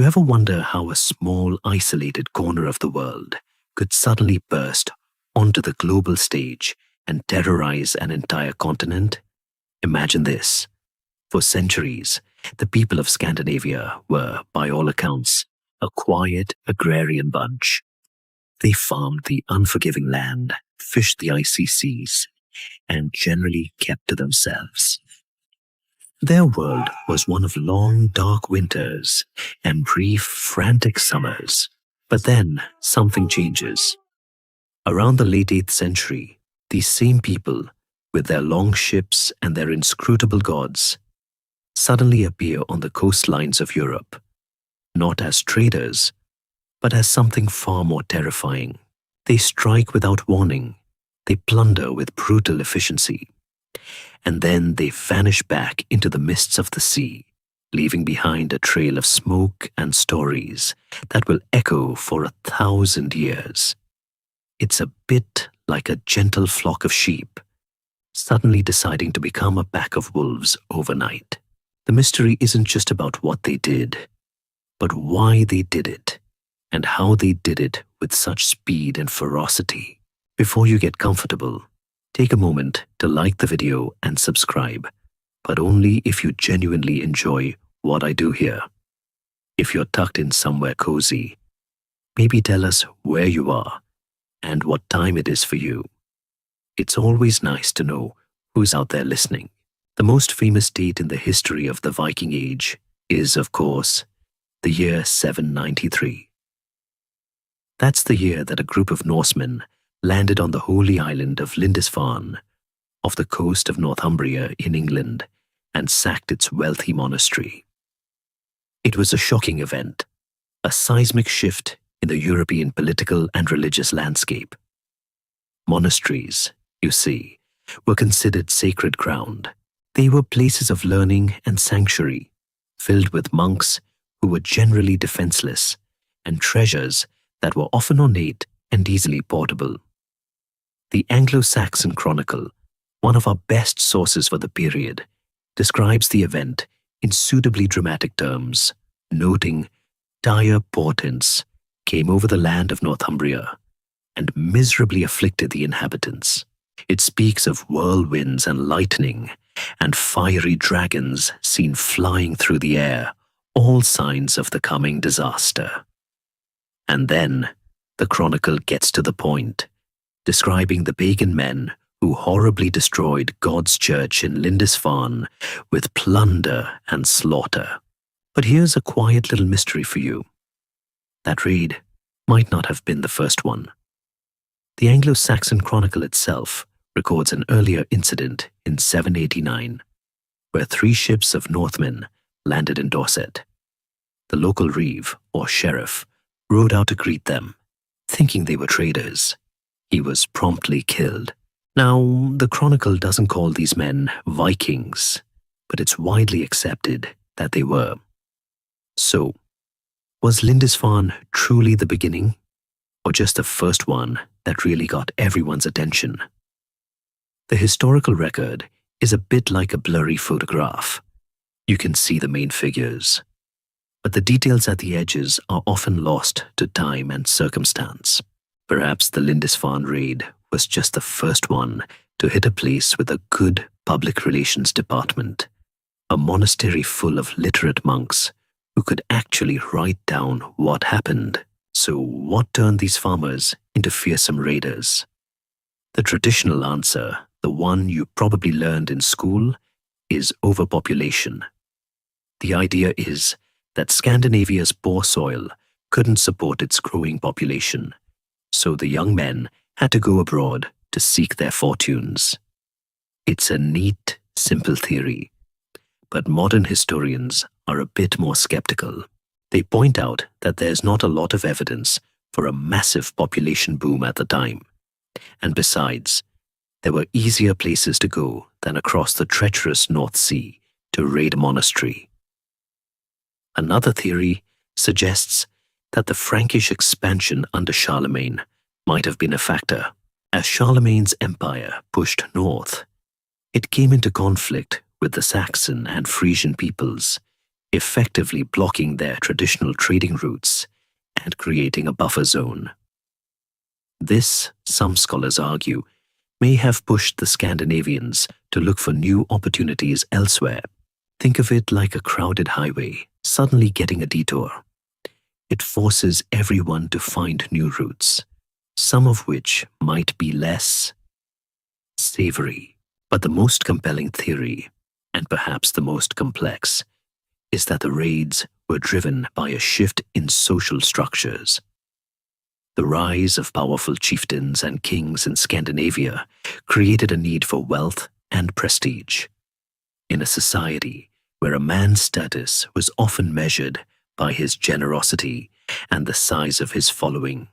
You ever wonder how a small, isolated corner of the world could suddenly burst onto the global stage and terrorize an entire continent? Imagine this. For centuries, the people of Scandinavia were, by all accounts, a quiet agrarian bunch. They farmed the unforgiving land, fished the icy seas, and generally kept to themselves. Their world was one of long, dark winters and brief, frantic summers. But then something changes. Around the late 8th century, these same people, with their long ships and their inscrutable gods, suddenly appear on the coastlines of Europe, not as traders, but as something far more terrifying. They strike without warning. They plunder with brutal efficiency. And then they vanish back into the mists of the sea, leaving behind a trail of smoke and stories that will echo for 1,000 years. It's a bit like a gentle flock of sheep, suddenly deciding to become a pack of wolves overnight. The mystery isn't just about what they did, but why they did it, and how they did it with such speed and ferocity. Before you get comfortable, take a moment to like the video and subscribe, but only if you genuinely enjoy what I do here. If you're tucked in somewhere cozy, maybe tell us where you are and what time it is for you. It's always nice to know who's out there listening. The most famous date in the history of the Viking Age is, of course, the year 793. That's the year that a group of Norsemen landed on the holy island of Lindisfarne, off the coast of Northumbria in England, and sacked its wealthy monastery. It was a shocking event, a seismic shift in the European political and religious landscape. Monasteries, you see, were considered sacred ground. They were places of learning and sanctuary, filled with monks who were generally defenseless, and treasures that were often ornate and easily portable. The Anglo-Saxon Chronicle, one of our best sources for the period, describes the event in suitably dramatic terms, noting dire portents came over the land of Northumbria and miserably afflicted the inhabitants. It speaks of whirlwinds and lightning and fiery dragons seen flying through the air, all signs of the coming disaster. And then the chronicle gets to the point, describing the pagan men who horribly destroyed God's church in Lindisfarne with plunder and slaughter. But here's a quiet little mystery for you. That raid might not have been the first one. The Anglo-Saxon Chronicle itself records an earlier incident in 789, where 3 ships of Northmen landed in Dorset. The local reeve, or sheriff, rode out to greet them, thinking they were traders. He was promptly killed. Now, the Chronicle doesn't call these men Vikings, but it's widely accepted that they were. So, was Lindisfarne truly the beginning, or just the first one that really got everyone's attention? The historical record is a bit like a blurry photograph. You can see the main figures, but the details at the edges are often lost to time and circumstance. Perhaps the Lindisfarne raid was just the first one to hit a place with a good public relations department, a monastery full of literate monks who could actually write down what happened. So what turned these farmers into fearsome raiders? The traditional answer, the one you probably learned in school, is overpopulation. The idea is that Scandinavia's poor soil couldn't support its growing population, so the young men had to go abroad to seek their fortunes. It's a neat, simple theory, but modern historians are a bit more skeptical. They point out that there's not a lot of evidence for a massive population boom at the time, and besides, there were easier places to go than across the treacherous North Sea to raid a monastery. Another theory suggests that the Frankish expansion under Charlemagne might have been a factor. As Charlemagne's empire pushed north, it came into conflict with the Saxon and Frisian peoples, effectively blocking their traditional trading routes and creating a buffer zone. This, some scholars argue, may have pushed the Scandinavians to look for new opportunities elsewhere. Think of it like a crowded highway suddenly getting a detour. It forces everyone to find new routes, some of which might be less savory. But the most compelling theory, and perhaps the most complex, is that the raids were driven by a shift in social structures. The rise of powerful chieftains and kings in Scandinavia created a need for wealth and prestige. In a society where a man's status was often measured by his generosity and the size of his following,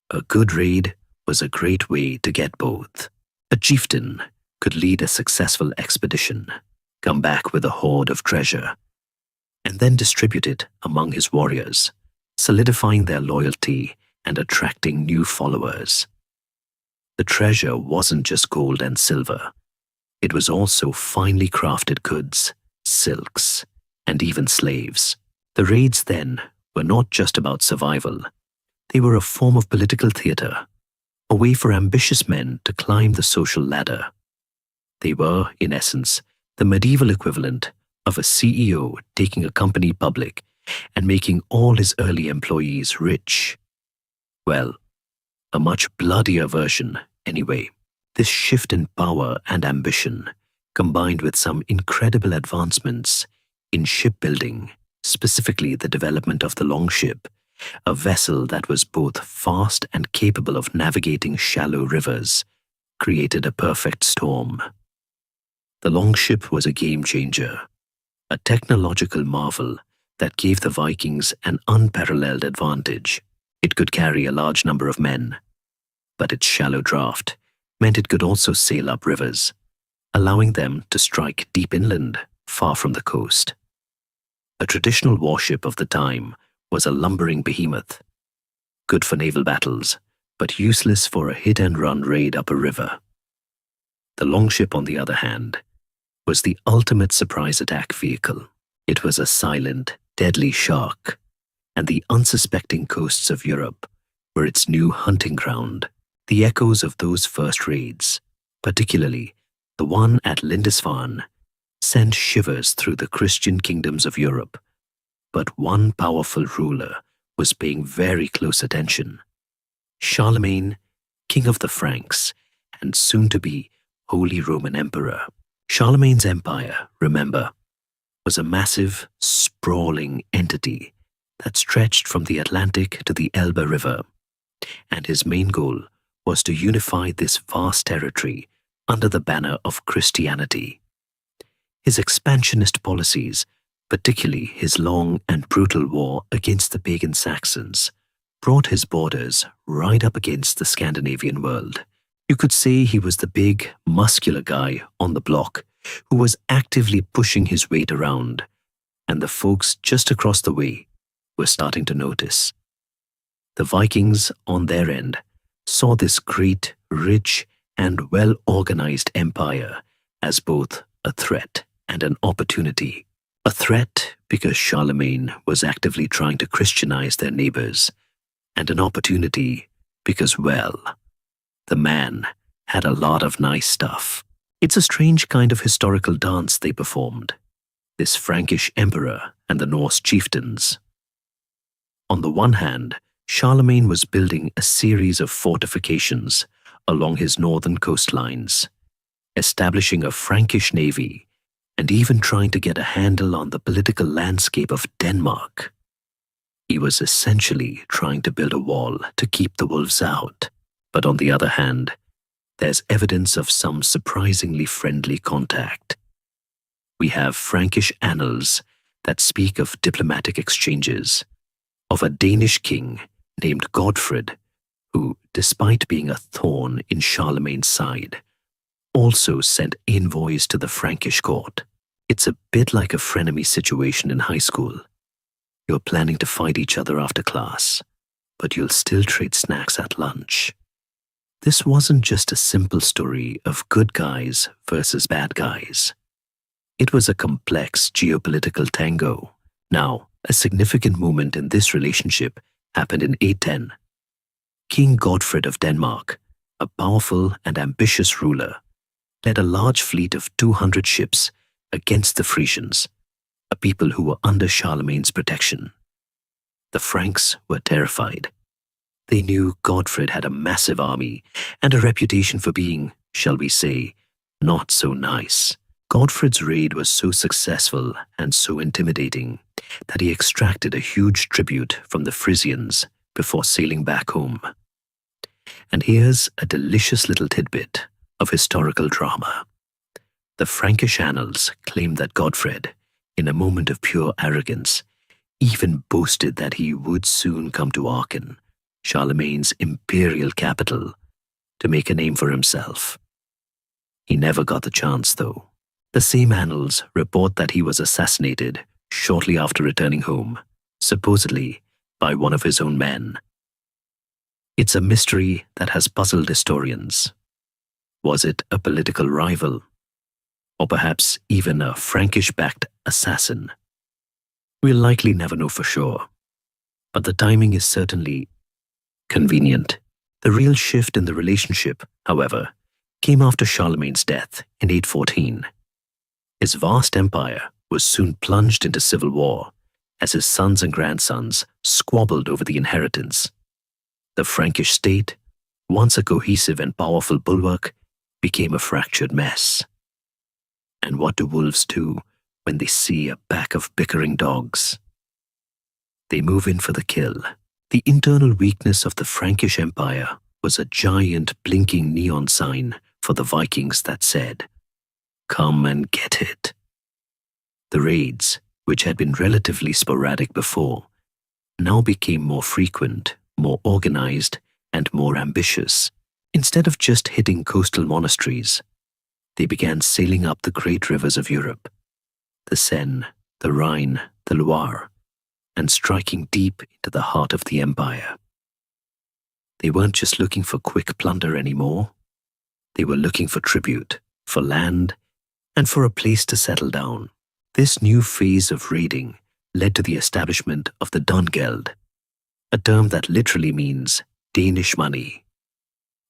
a good raid was a great way to get both. A chieftain could lead a successful expedition, come back with a hoard of treasure, and then distribute it among his warriors, solidifying their loyalty and attracting new followers. The treasure wasn't just gold and silver. It was also finely crafted goods, silks, and even slaves. The raids then were not just about survival. They were a form of political theater, a way for ambitious men to climb the social ladder. They were, in essence, the medieval equivalent of a CEO taking a company public and making all his early employees rich. Well, a much bloodier version, anyway. This shift in power and ambition, combined with some incredible advancements in shipbuilding, specifically the development of the longship, a vessel that was both fast and capable of navigating shallow rivers, created a perfect storm. The longship was a game changer, a technological marvel that gave the Vikings an unparalleled advantage. It could carry a large number of men, but its shallow draft meant it could also sail up rivers, allowing them to strike deep inland, far from the coast. A traditional warship of the time was a lumbering behemoth, good for naval battles, but useless for a hit-and-run raid up a river. The longship, on the other hand, was the ultimate surprise attack vehicle. It was a silent, deadly shark, and the unsuspecting coasts of Europe were its new hunting ground. The echoes of those first raids, particularly the one at Lindisfarne, sent shivers through the Christian kingdoms of Europe. But one powerful ruler was paying very close attention. Charlemagne, king of the Franks, and soon to be Holy Roman Emperor. Charlemagne's empire, remember, was a massive, sprawling entity that stretched from the Atlantic to the Elbe River, and his main goal was to unify this vast territory under the banner of Christianity. His expansionist policies, particularly his long and brutal war against the pagan Saxons, brought his borders right up against the Scandinavian world. You could say he was the big, muscular guy on the block who was actively pushing his weight around, and the folks just across the way were starting to notice. The Vikings, on their end, saw this great, rich, and well-organized empire as both a threat and an opportunity. A threat because Charlemagne was actively trying to Christianize their neighbors, and an opportunity because, well, the man had a lot of nice stuff. It's a strange kind of historical dance they performed, this Frankish emperor and the Norse chieftains. On the one hand, Charlemagne was building a series of fortifications along his northern coastlines, establishing a Frankish navy, and even trying to get a handle on the political landscape of Denmark. He was essentially trying to build a wall to keep the wolves out. But on the other hand, there's evidence of some surprisingly friendly contact. We have Frankish annals that speak of diplomatic exchanges, of a Danish king named Godfred, who, despite being a thorn in Charlemagne's side, also sent envoys to the Frankish court. It's a bit like a frenemy situation in high school. You're planning to fight each other after class, but you'll still trade snacks at lunch. This wasn't just a simple story of good guys versus bad guys. It was a complex geopolitical tango. Now, a significant moment in this relationship happened in 810. King Godfred of Denmark, a powerful and ambitious ruler, led a large fleet of 200 ships against the Frisians, a people who were under Charlemagne's protection. The Franks were terrified. They knew Godfred had a massive army and a reputation for being, shall we say, not so nice. Godfred's raid was so successful and so intimidating that he extracted a huge tribute from the Frisians before sailing back home. And here's a delicious little tidbit of historical drama. The Frankish annals claim that Godfred, in a moment of pure arrogance, even boasted that he would soon come to Aachen, Charlemagne's imperial capital, to make a name for himself. He never got the chance, though. The same annals report that he was assassinated shortly after returning home, supposedly by one of his own men. It's a mystery that has puzzled historians. Was it a political rival? Or perhaps even a Frankish-backed assassin? We'll likely never know for sure. But the timing is certainly convenient. The real shift in the relationship, however, came after Charlemagne's death in 814. His vast empire was soon plunged into civil war as his sons and grandsons squabbled over the inheritance. The Frankish state, once a cohesive and powerful bulwark, became a fractured mess. And what do wolves do when they see a pack of bickering dogs? They move in for the kill. The internal weakness of the Frankish Empire was a giant blinking neon sign for the Vikings that said, "Come and get it." The raids, which had been relatively sporadic before, now became more frequent, more organized, and more ambitious. Instead of just hitting coastal monasteries, they began sailing up the great rivers of Europe, the Seine, the Rhine, the Loire, and striking deep into the heart of the empire. They weren't just looking for quick plunder anymore. They were looking for tribute, for land, and for a place to settle down. This new phase of raiding led to the establishment of the Dungeld, a term that literally means Danish money.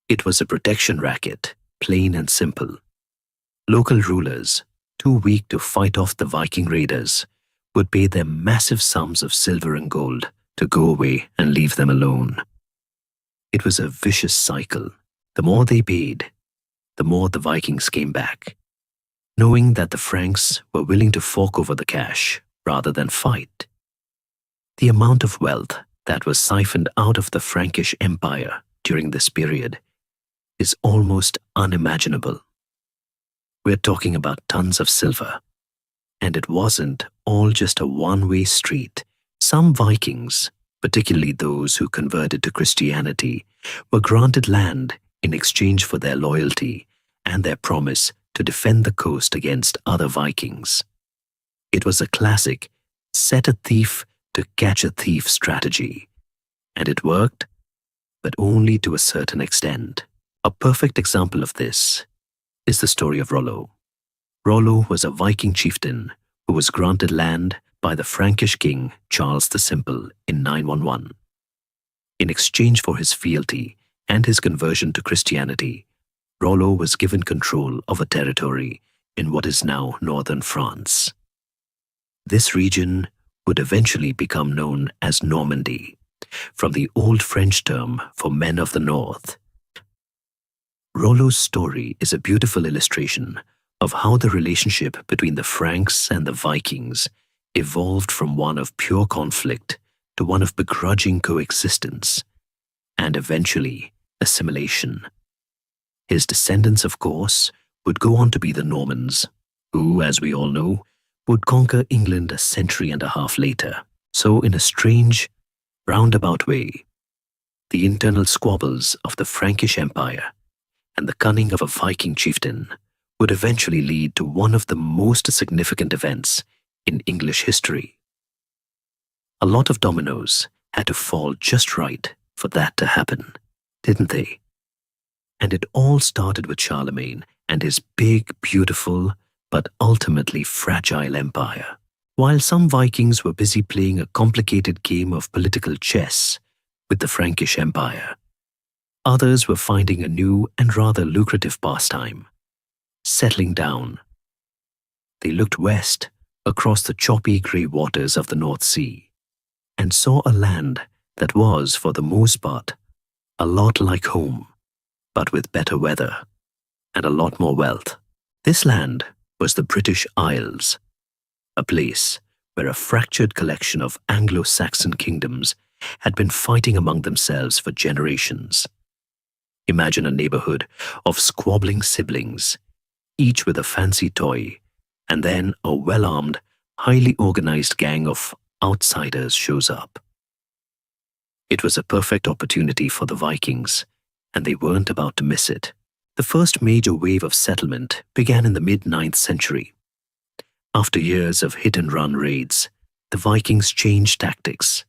It was a protection racket, plain and simple. Local rulers, too weak to fight off the Viking raiders, would pay them massive sums of silver and gold to go away and leave them alone. It was a vicious cycle. The more they paid, the more the Vikings came back, knowing that the Franks were willing to fork over the cash rather than fight. The amount of wealth that was siphoned out of the Frankish Empire during this period is almost unimaginable. We're talking about tons of silver. And it wasn't all just a one-way street. Some Vikings, particularly those who converted to Christianity, were granted land in exchange for their loyalty and their promise to defend the coast against other Vikings. It was a classic set a thief to catch a thief strategy. And it worked, but only to a certain extent. A perfect example of this is the story of Rollo. Rollo was a Viking chieftain who was granted land by the Frankish king Charles the Simple in 911. In exchange for his fealty and his conversion to Christianity, Rollo was given control of a territory in what is now northern France. This region would eventually become known as Normandy, from the old French term for men of the north. Rollo's story is a beautiful illustration of how the relationship between the Franks and the Vikings evolved from one of pure conflict to one of begrudging coexistence, and eventually assimilation. His descendants, of course, would go on to be the Normans, who, as we all know, would conquer England a century and a half later. So in a strange, roundabout way, the internal squabbles of the Frankish Empire and the cunning of a Viking chieftain would eventually lead to one of the most significant events in English history. A lot of dominoes had to fall just right for that to happen, didn't they? And it all started with Charlemagne and his big, beautiful, but ultimately fragile empire. While some Vikings were busy playing a complicated game of political chess with the Frankish Empire, others were finding a new and rather lucrative pastime: settling down. They looked west across the choppy grey waters of the North Sea and saw a land that was, for the most part, a lot like home, but with better weather and a lot more wealth. This land was the British Isles, a place where a fractured collection of Anglo-Saxon kingdoms had been fighting among themselves for generations. Imagine a neighborhood of squabbling siblings, each with a fancy toy, and then a well-armed, highly organized gang of outsiders shows up. It was a perfect opportunity for the Vikings, and they weren't about to miss it. The first major wave of settlement began in the mid-9th century. After years of hit-and-run raids, the Vikings changed tactics.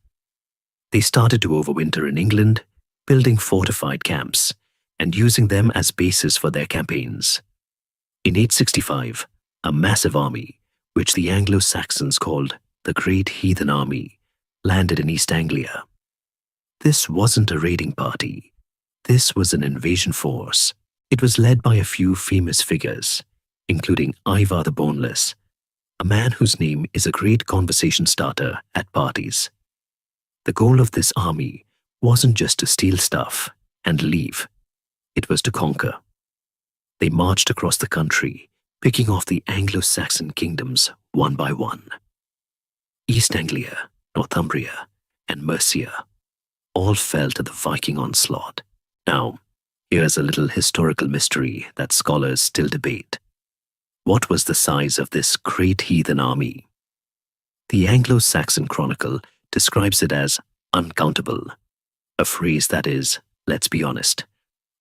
They started to overwinter in England, building fortified camps and using them as bases for their campaigns. In 865, a massive army, which the Anglo-Saxons called the Great Heathen Army, landed in East Anglia. This wasn't a raiding party. This was an invasion force. It was led by a few famous figures, including Ivar the Boneless, a man whose name is a great conversation starter at parties. The goal of this army wasn't just to steal stuff and leave. It was to conquer. They marched across the country, picking off the Anglo-Saxon kingdoms one by one. East Anglia, Northumbria, and Mercia all fell to the Viking onslaught. Now, here's a little historical mystery that scholars still debate. What was the size of this great heathen army? The Anglo-Saxon Chronicle describes it as uncountable, a phrase that is, let's be honest,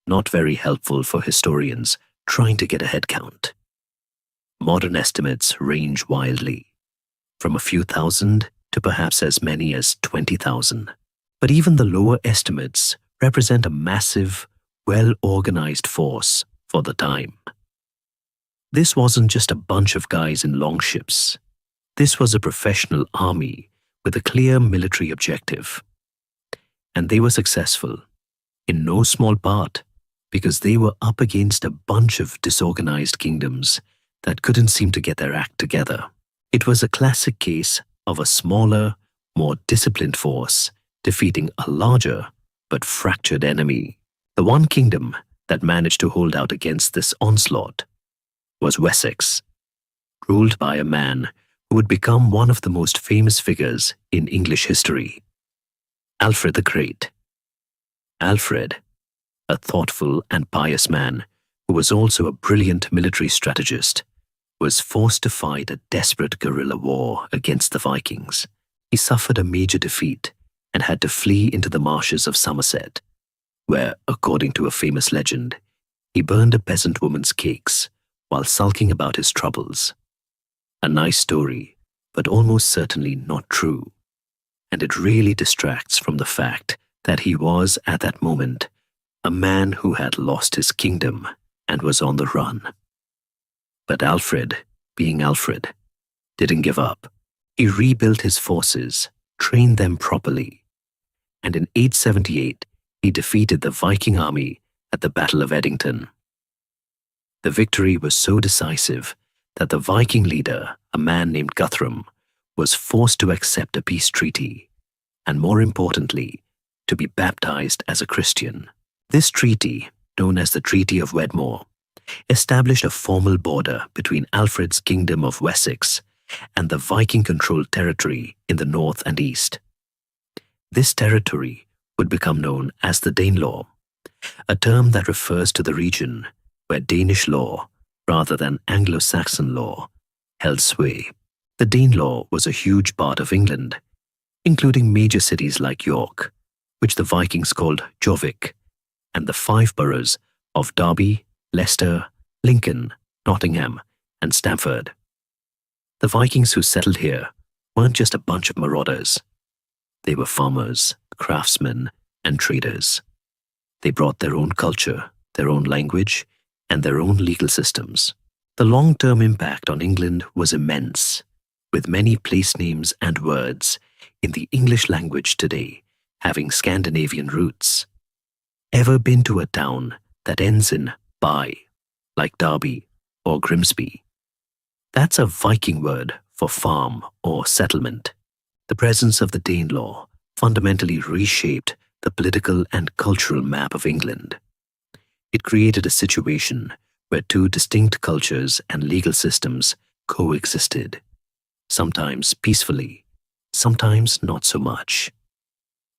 not very helpful for historians trying to get a head count. Modern estimates range wildly, from a few thousand to perhaps as many as 20,000. But even the lower estimates represent a massive, well-organized force for the time. This wasn't just a bunch of guys in longships. This was a professional army with a clear military objective. And they were successful, in no small part, because they were up against a bunch of disorganized kingdoms that couldn't seem to get their act together. It was a classic case of a smaller, more disciplined force defeating a larger but fractured enemy. The one kingdom that managed to hold out against this onslaught was Wessex, ruled by a man who would become one of the most famous figures in English history, Alfred the Great. Alfred, a thoughtful and pious man who was also a brilliant military strategist, was forced to fight a desperate guerrilla war against the Vikings. He suffered a major defeat and had to flee into the marshes of Somerset, where, according to a famous legend, he burned a peasant woman's cakes while sulking about his troubles. A nice story, but almost certainly not true, and it really distracts from the fact that he was, at that moment, a man who had lost his kingdom and was on the run. But Alfred, being Alfred, didn't give up. He rebuilt his forces, trained them properly, and in 878 he defeated the Viking army at the Battle of Edington. The victory was so decisive that the Viking leader, a man named Guthrum, was forced to accept a peace treaty, and more importantly, to be baptized as a Christian. This treaty, known as the Treaty of Wedmore, established a formal border between Alfred's kingdom of Wessex and the Viking-controlled territory in the north and east. This territory would become known as the Danelaw, a term that refers to the region where Danish law, rather than Anglo-Saxon law, held sway. The Danelaw was a huge part of England, including major cities like York, which the Vikings called Jorvik, and the 5 boroughs of Derby, Leicester, Lincoln, Nottingham, and Stamford. The Vikings who settled here weren't just a bunch of marauders. They were farmers, craftsmen, and traders. They brought their own culture, their own language, and their own legal systems. The long-term impact on England was immense, with many place names and words in the English language today having Scandinavian roots. Ever been to a town that ends in by, like Derby or Grimsby? That's a Viking word for farm or settlement. The presence of the Danelaw fundamentally reshaped the political and cultural map of England. It created a situation where two distinct cultures and legal systems coexisted, sometimes peacefully, sometimes not so much.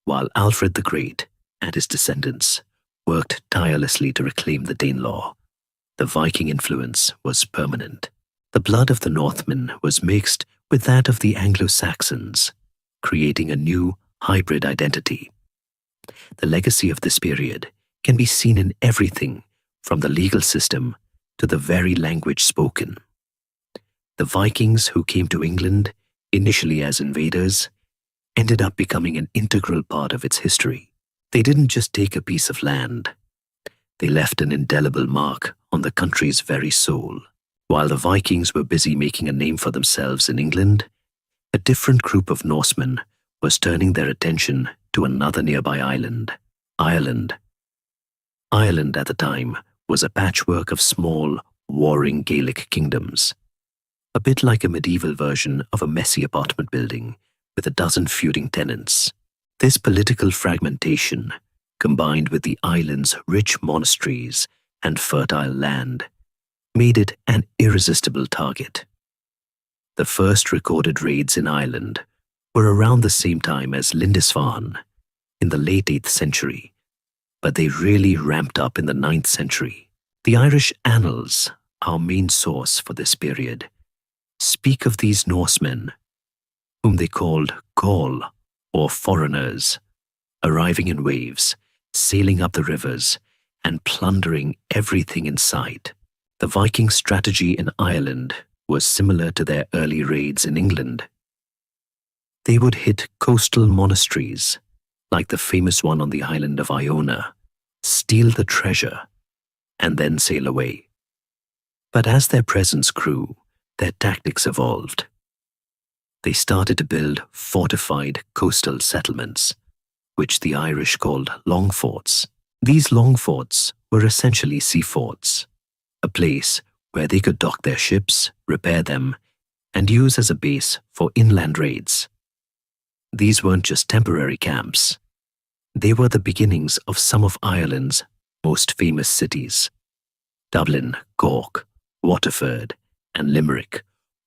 While Alfred the Great and his descendants worked tirelessly to reclaim the Danelaw, the Viking influence was permanent. The blood of the Northmen was mixed with that of the Anglo-Saxons, creating a new hybrid identity. The legacy of this period can be seen in everything from the legal system to the very language spoken. The Vikings who came to England, initially as invaders, ended up becoming an integral part of its history. They didn't just take a piece of land. They left an indelible mark on the country's very soul. While the Vikings were busy making a name for themselves in England, a different group of Norsemen was turning their attention to another nearby island, Ireland. Ireland at the time was a patchwork of small, warring Gaelic kingdoms, a bit like a medieval version of a messy apartment building with a dozen feuding tenants. This political fragmentation, combined with the island's rich monasteries and fertile land, made it an irresistible target. The first recorded raids in Ireland were around the same time as Lindisfarne, in the late 8th century, but they really ramped up in the 9th century. The Irish annals, our main source for this period, speak of these Norsemen, whom they called Gaul, or foreigners, arriving in waves, sailing up the rivers, and plundering everything in sight. The Viking strategy in Ireland was similar to their early raids in England. They would hit coastal monasteries, like the famous one on the island of Iona, steal the treasure, and then sail away. But as their presence grew, their tactics evolved. They started to build fortified coastal settlements, which the Irish called long forts. These long forts were essentially sea forts, a place where they could dock their ships, repair them, and use as a base for inland raids. These weren't just temporary camps. They were the beginnings of some of Ireland's most famous cities. Dublin, Cork, Waterford, and Limerick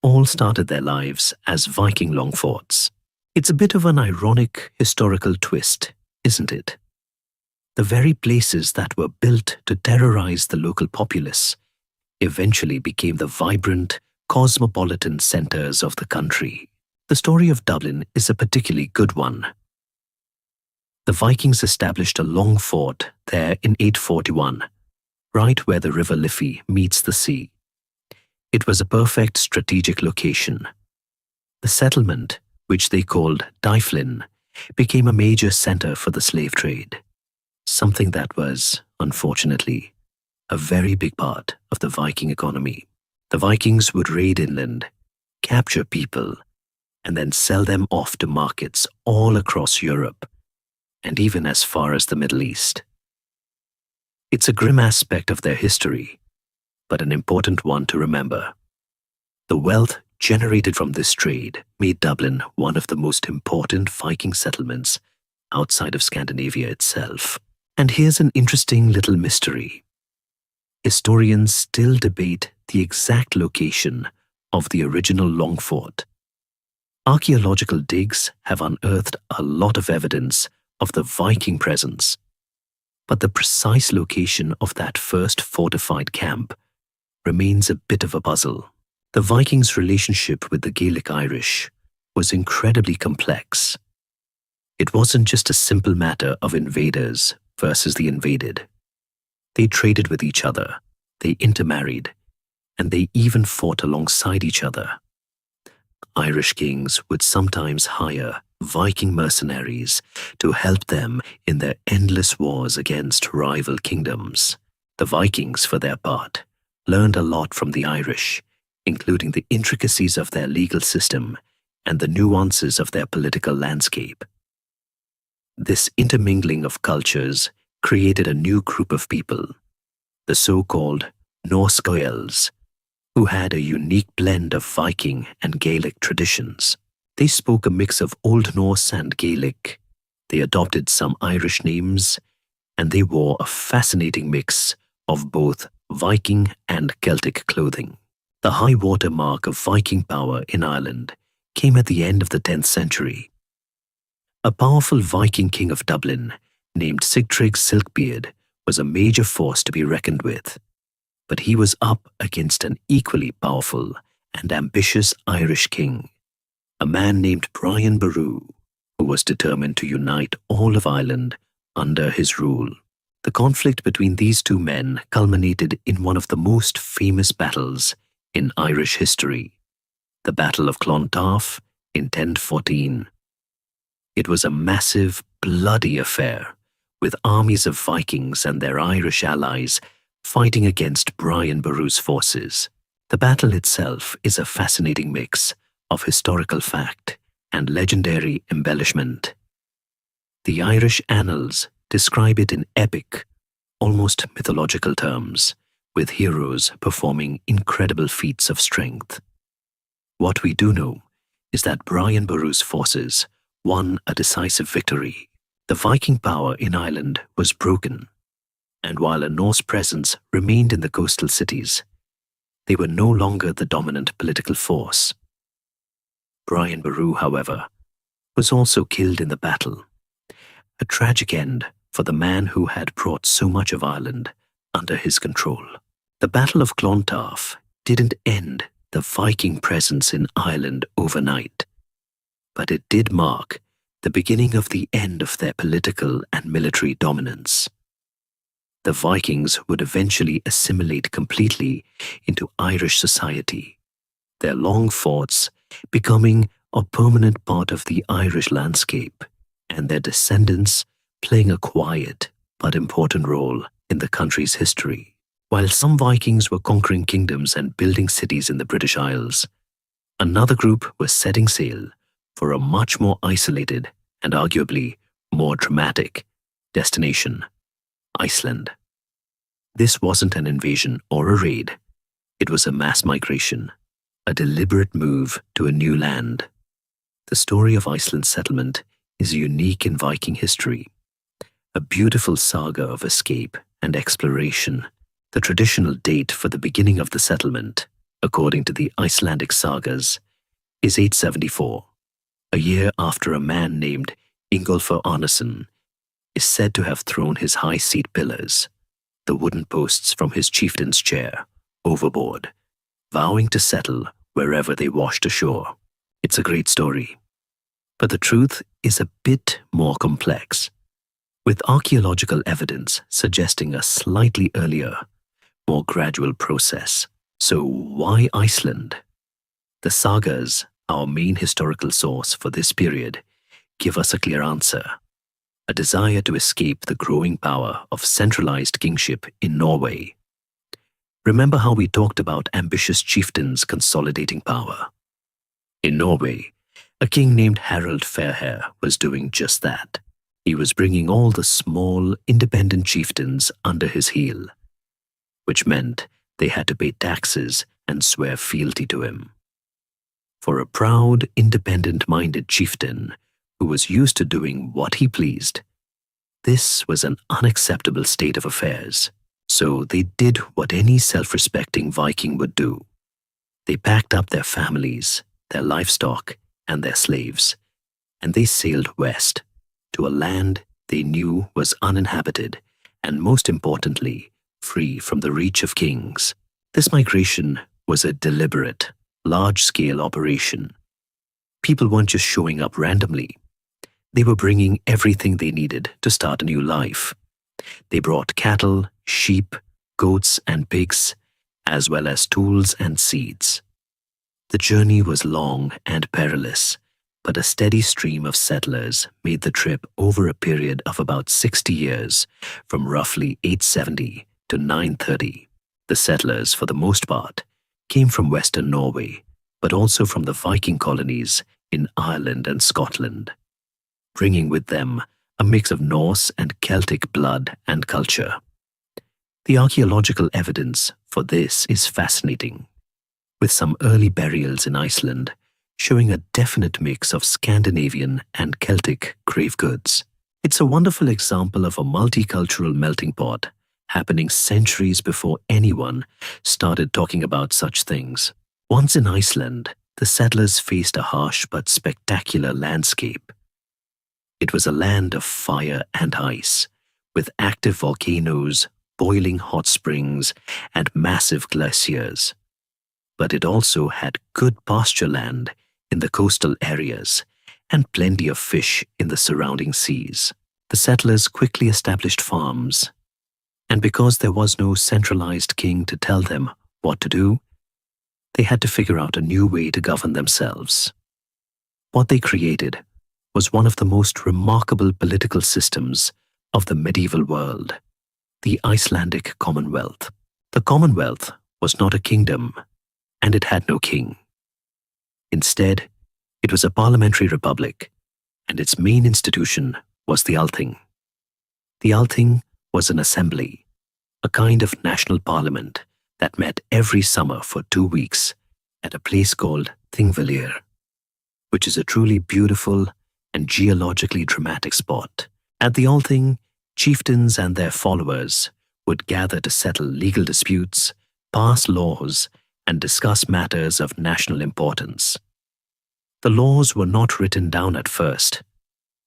all started their lives as Viking long forts. It's a bit of an ironic historical twist, isn't it? The very places that were built to terrorize the local populace eventually became the vibrant, cosmopolitan centers of the country. The story of Dublin is a particularly good one. The Vikings established a long fort there in 841, right where the River Liffey meets the sea. It was a perfect strategic location. The settlement, which they called Dyflin, became a major center for the slave trade, something that was, unfortunately, a very big part of the Viking economy. The Vikings would raid inland, capture people, and then sell them off to markets all across Europe, and even as far as the Middle East. It's a grim aspect of their history, but an important one to remember. The wealth generated from this trade made Dublin one of the most important Viking settlements outside of Scandinavia itself. And here's an interesting little mystery. Historians still debate the exact location of the original long fort. Archaeological digs have unearthed a lot of evidence of the Viking presence, but the precise location of that first fortified camp remains a bit of a puzzle. The Vikings' relationship with the Gaelic Irish was incredibly complex. It wasn't just a simple matter of invaders versus the invaded. They traded with each other, they intermarried, and they even fought alongside each other. Irish kings would sometimes hire Viking mercenaries to help them in their endless wars against rival kingdoms. The Vikings, for their part, learned a lot from the Irish, including the intricacies of their legal system and the nuances of their political landscape. This intermingling of cultures created a new group of people, the so-called Norse Gaels, who had a unique blend of Viking and Gaelic traditions. They spoke a mix of Old Norse and Gaelic. They adopted some Irish names, and they wore a fascinating mix of both Viking and Celtic clothing. The high water mark of Viking power in Ireland came at the end of the 10th century. A powerful Viking king of Dublin, named Sigtryg Silkbeard, was a major force to be reckoned with. But he was up against an equally powerful and ambitious Irish king, a man named Brian Boru, who was determined to unite all of Ireland under his rule. The conflict between these two men culminated in one of the most famous battles in Irish history, the Battle of Clontarf in 1014. It was a massive, bloody affair, with armies of Vikings and their Irish allies fighting against Brian Boru's forces. The battle itself is a fascinating mix of historical fact and legendary embellishment. The Irish annals describe it in epic, almost mythological terms, with heroes performing incredible feats of strength. What we do know is that Brian Boru's forces won a decisive victory. The Viking power in Ireland was broken, and while a Norse presence remained in the coastal cities, they were no longer the dominant political force. Brian Boru, however, was also killed in the battle, a tragic end for the man who had brought so much of Ireland under his control. The Battle of Clontarf didn't end the Viking presence in Ireland overnight, but it did mark the beginning of the end of their political and military dominance. The Vikings would eventually assimilate completely into Irish society, their long forts becoming a permanent part of the Irish landscape, and their descendants playing a quiet but important role in the country's history. While some Vikings were conquering kingdoms and building cities in the British Isles, another group was setting sail for a much more isolated and arguably more dramatic destination: Iceland. This wasn't an invasion or a raid. It was a mass migration, a deliberate move to a new land. The story of Iceland's settlement is unique in Viking history, a beautiful saga of escape and exploration. The traditional date for the beginning of the settlement, according to the Icelandic sagas, is 874, a year after a man named Ingolfur Arnason is said to have thrown his high seat pillars, the wooden posts from his chieftain's chair, overboard, vowing to settle wherever they washed ashore. It's a great story, but the truth is a bit more complex, with archaeological evidence suggesting a slightly earlier, more gradual process. So why Iceland? The sagas, our main historical source for this period, give us a clear answer: a desire to escape the growing power of centralized kingship in Norway. Remember how we talked about ambitious chieftains consolidating power? In Norway, a king named Harald Fairhair was doing just that. He was bringing all the small, independent chieftains under his heel, which meant they had to pay taxes and swear fealty to him. For a proud, independent-minded chieftain who was used to doing what he pleased, this was an unacceptable state of affairs. So they did what any self-respecting Viking would do. They packed up their families, their livestock, and their slaves, and they sailed west to a land they knew was uninhabited and, most importantly, free from the reach of kings. This migration was a deliberate, large-scale operation. People weren't just showing up randomly. They were bringing everything they needed to start a new life. They brought cattle, sheep, goats, and pigs, as well as tools and seeds. The journey was long and perilous, but a steady stream of settlers made the trip over a period of about 60 years, from roughly 870 to 930. The settlers, for the most part, came from Western Norway, but also from the Viking colonies in Ireland and Scotland, bringing with them a mix of Norse and Celtic blood and culture. The archaeological evidence for this is fascinating, with some early burials in Iceland showing a definite mix of Scandinavian and Celtic grave goods. It's a wonderful example of a multicultural melting pot happening centuries before anyone started talking about such things. Once in Iceland, the settlers faced a harsh but spectacular landscape. It was a land of fire and ice, with active volcanoes, boiling hot springs, and massive glaciers. But it also had good pasture land in the coastal areas and plenty of fish in the surrounding seas. The settlers quickly established farms, and because there was no centralized king to tell them what to do, they had to figure out a new way to govern themselves. What they created was one of the most remarkable political systems of the medieval world, the Icelandic Commonwealth. The Commonwealth was not a kingdom, and it had no king. Instead, it was a parliamentary republic, and its main institution was the Althing. The Althing was an assembly, a kind of national parliament that met every summer for 2 weeks at a place called Thingvellir, which is a truly beautiful and geologically dramatic spot. At the Althing, chieftains and their followers would gather to settle legal disputes, pass laws, and discuss matters of national importance. The laws were not written down at first.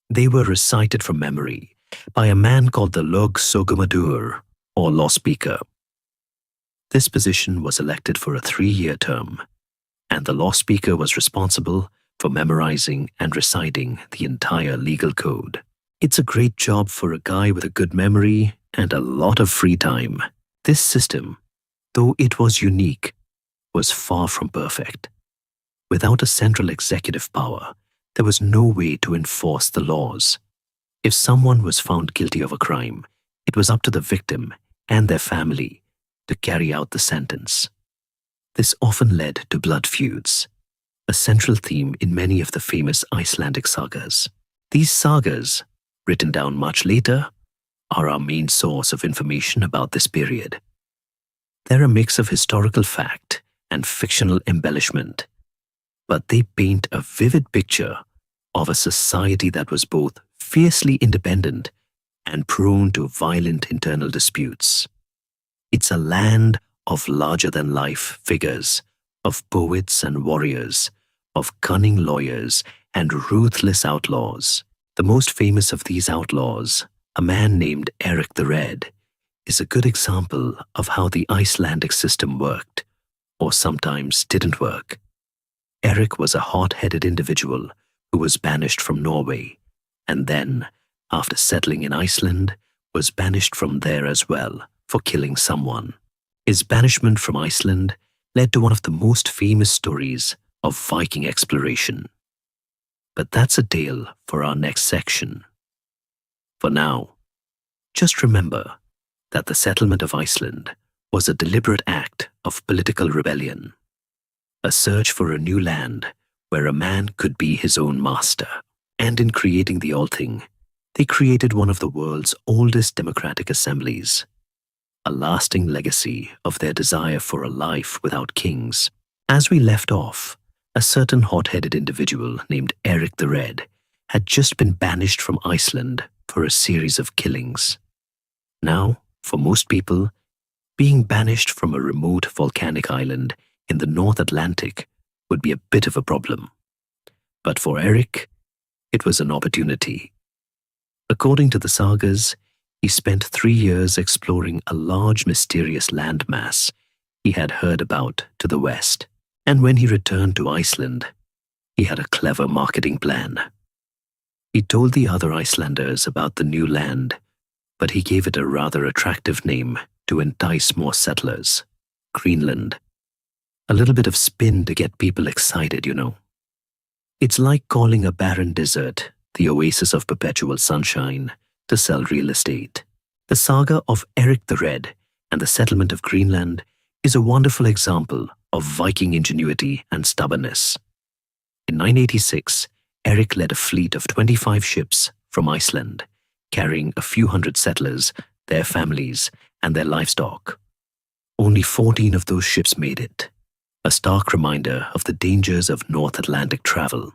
They were recited from memory by a man called the Lögsögumadur, or law speaker. This position was elected for a 3-year term, and the law speaker was responsible for memorizing and reciting the entire legal code. It's a great job for a guy with a good memory and a lot of free time. This system, though it was unique, was far from perfect. Without a central executive power, there was no way to enforce the laws. If someone was found guilty of a crime, it was up to the victim and their family to carry out the sentence. This often led to blood feuds, a central theme in many of the famous Icelandic sagas. These sagas, written down much later, are our main source of information about this period. They're a mix of historical fact and fictional embellishment, but they paint a vivid picture of a society that was both fiercely independent and prone to violent internal disputes. It's a land of larger-than-life figures, of poets and warriors, of cunning lawyers and ruthless outlaws. The most famous of these outlaws, a man named Eric the Red, is a good example of how the Icelandic system worked, or sometimes didn't work. Eric was a hot-headed individual who was banished from Norway, and then, after settling in Iceland, was banished from there as well for killing someone. His banishment from Iceland led to one of the most famous stories of Viking exploration. But that's a tale for our next section. For now, just remember that the settlement of Iceland was a deliberate act of political rebellion, a search for a new land where a man could be his own master. And in creating the Althing, they created one of the world's oldest democratic assemblies, a lasting legacy of their desire for a life without kings. As we left off, a certain hot-headed individual named Eric the Red had just been banished from Iceland for a series of killings. Now, for most people, being banished from a remote volcanic island in the North Atlantic would be a bit of a problem. But for Eric, it was an opportunity. According to the sagas, he spent 3 years exploring a large mysterious landmass he had heard about to the west. And when he returned to Iceland, he had a clever marketing plan. He told the other Icelanders about the new land, but he gave it a rather attractive name to entice more settlers: Greenland. A little bit of spin to get people excited, you know. It's like calling a barren desert the oasis of perpetual sunshine to sell real estate. The saga of Eric the Red and the settlement of Greenland is a wonderful example of Viking ingenuity and stubbornness. In 986, Eric led a fleet of 25 ships from Iceland, carrying a few hundred settlers, their families, and their livestock. Only 14 of those ships made it, a stark reminder of the dangers of North Atlantic travel.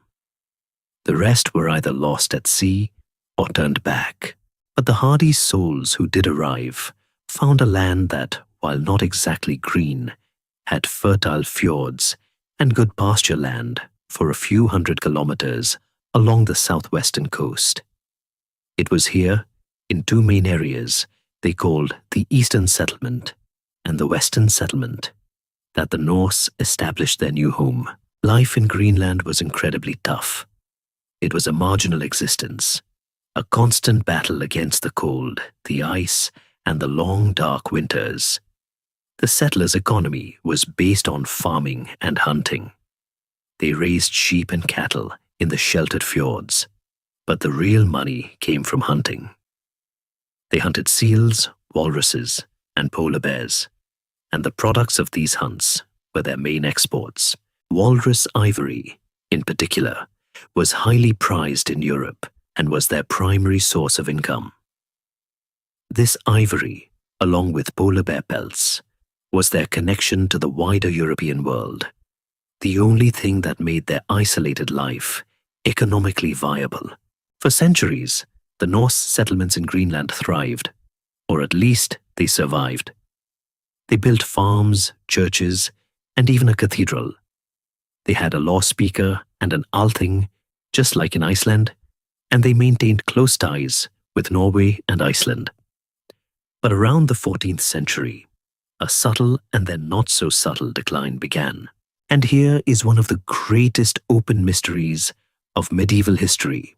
The rest were either lost at sea or turned back. But the hardy souls who did arrive found a land that, while not exactly green, had fertile fjords and good pasture land for a few hundred kilometers along the southwestern coast. It was here, in two main areas they called the Eastern Settlement and the Western Settlement, that the Norse established their new home. Life in Greenland was incredibly tough. It was a marginal existence, a constant battle against the cold, the ice, and the long, dark winters. The settlers' economy was based on farming and hunting. They raised sheep and cattle in the sheltered fjords, but the real money came from hunting. They hunted seals, walruses, and polar bears, and the products of these hunts were their main exports. Walrus ivory, in particular, was highly prized in Europe and was their primary source of income. This ivory, along with polar bear pelts, was their connection to the wider European world, the only thing that made their isolated life economically viable. For centuries, the Norse settlements in Greenland thrived, or at least they survived. They built farms, churches, and even a cathedral. They had a law speaker and an althing, just like in Iceland, and they maintained close ties with Norway and Iceland. But around the 14th century, a subtle and then not so subtle decline began. And here is one of the greatest open mysteries of medieval history.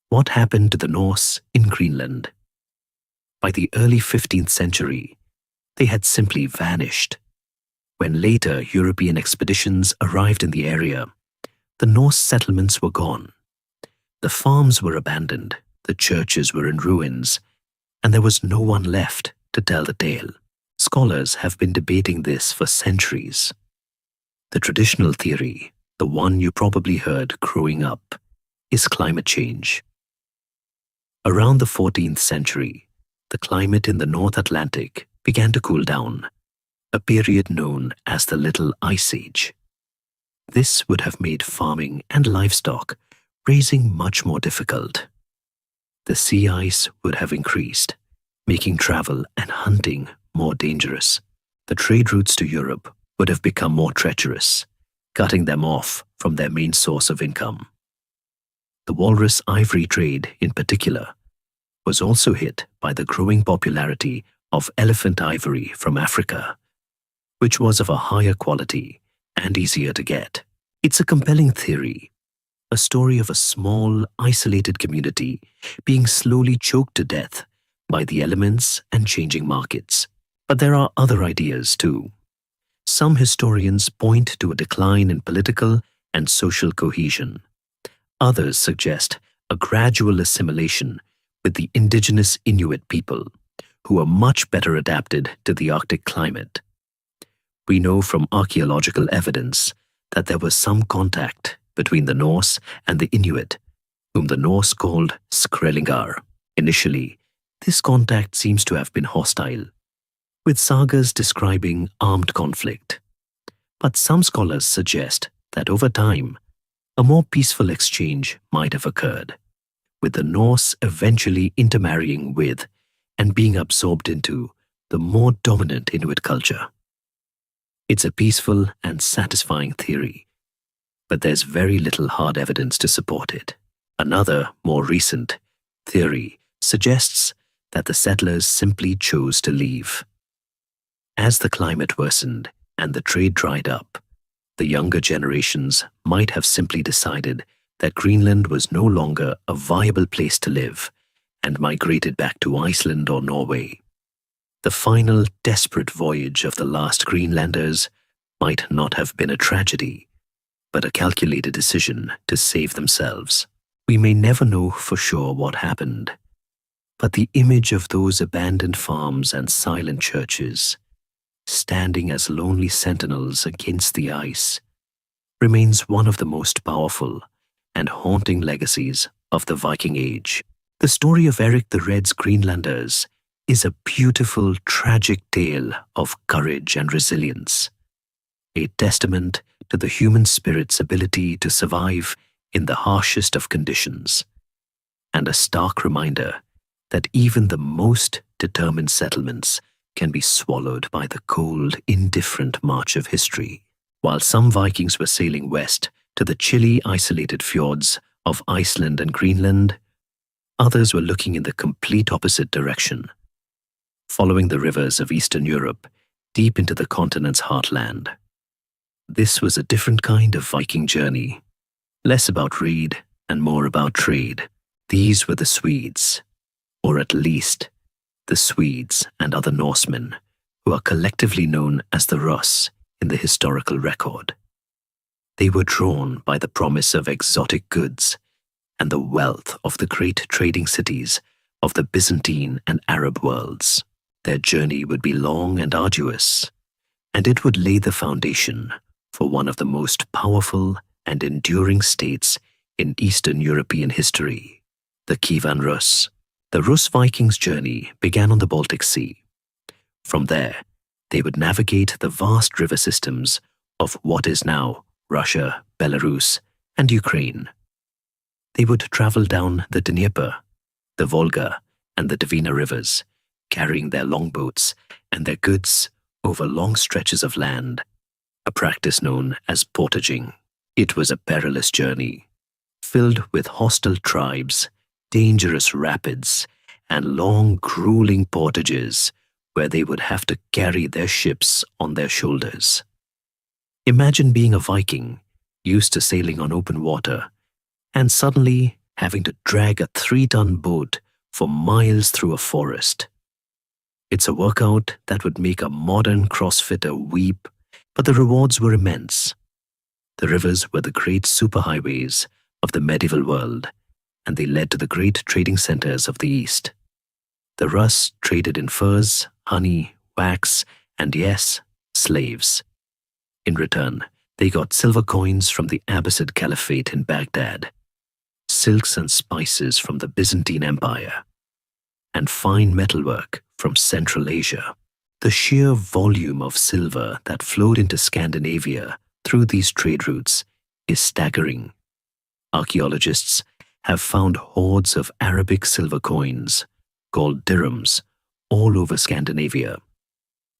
What happened to the Norse in Greenland? By the early 15th century, they had simply vanished. When later European expeditions arrived in the area, the Norse settlements were gone. The farms were abandoned, the churches were in ruins, and there was no one left to tell the tale. Scholars have been debating this for centuries. The traditional theory, the one you probably heard growing up, is climate change. Around the 14th century, the climate in the North Atlantic began to cool down, a period known as the Little Ice Age. This would have made farming and livestock raising much more difficult. The sea ice would have increased, making travel and hunting more dangerous. The trade routes to Europe would have become more treacherous, cutting them off from their main source of income. The walrus ivory trade, in particular, was also hit by the growing popularity of elephant ivory from Africa, which was of a higher quality and easier to get. It's a compelling theory, a story of a small, isolated community being slowly choked to death by the elements and changing markets. But there are other ideas too. Some historians point to a decline in political and social cohesion. Others suggest a gradual assimilation with the indigenous Inuit people, who are much better adapted to the Arctic climate. We know from archaeological evidence that there was some contact between the Norse and the Inuit, whom the Norse called Skrællingar. Initially, this contact seems to have been hostile, with sagas describing armed conflict. But some scholars suggest that over time, a more peaceful exchange might have occurred, with the Norse eventually intermarrying with and being absorbed into the more dominant Inuit culture. It's a peaceful and satisfying theory, but there's very little hard evidence to support it. Another, more recent, theory suggests that the settlers simply chose to leave. As the climate worsened and the trade dried up, the younger generations might have simply decided that Greenland was no longer a viable place to live and migrated back to Iceland or Norway. The final desperate voyage of the last Greenlanders might not have been a tragedy, but a calculated decision to save themselves. We may never know for sure what happened, But the image of those abandoned farms and silent churches, standing as lonely sentinels against the ice, remains one of the most powerful and haunting legacies of the Viking Age. The story of Eric the Red's Greenlanders is a beautiful, tragic tale of courage and resilience, a testament to the human spirit's ability to survive in the harshest of conditions, and a stark reminder that even the most determined settlements can be swallowed by the cold, indifferent march of history. While some Vikings were sailing west to the chilly, isolated fjords of Iceland and Greenland, others were looking in the complete opposite direction, following the rivers of Eastern Europe deep into the continent's heartland. This was a different kind of Viking journey, less about raid and more about trade. These were the Swedes, or at least the Swedes and other Norsemen, who are collectively known as the Russ in the historical record. They were drawn by the promise of exotic goods and the wealth of the great trading cities of the Byzantine and Arab worlds. Their journey would be long and arduous, and it would lay the foundation for one of the most powerful and enduring states in Eastern European history, the Kievan Rus. The Rus Vikings' journey began on the Baltic Sea. From there, they would navigate the vast river systems of what is now Russia, Belarus, and Ukraine. They would travel down the Dnieper, the Volga, and the Dvina rivers, carrying their longboats and their goods over long stretches of land, a practice known as portaging. It was a perilous journey, filled with hostile tribes, dangerous rapids, and long, grueling portages where they would have to carry their ships on their shoulders. Imagine being a Viking, used to sailing on open water, and suddenly having to drag a 3-ton boat for miles through a forest. It's a workout that would make a modern CrossFitter weep, but the rewards were immense. The rivers were the great superhighways of the medieval world, and they led to the great trading centers of the East. The Rus traded in furs, honey, wax, and yes, slaves. In return, they got silver coins from the Abbasid Caliphate in Baghdad, silks and spices from the Byzantine Empire, and fine metalwork from Central Asia. The sheer volume of silver that flowed into Scandinavia through these trade routes is staggering. Archaeologists have found hordes of Arabic silver coins, called dirhams, all over Scandinavia,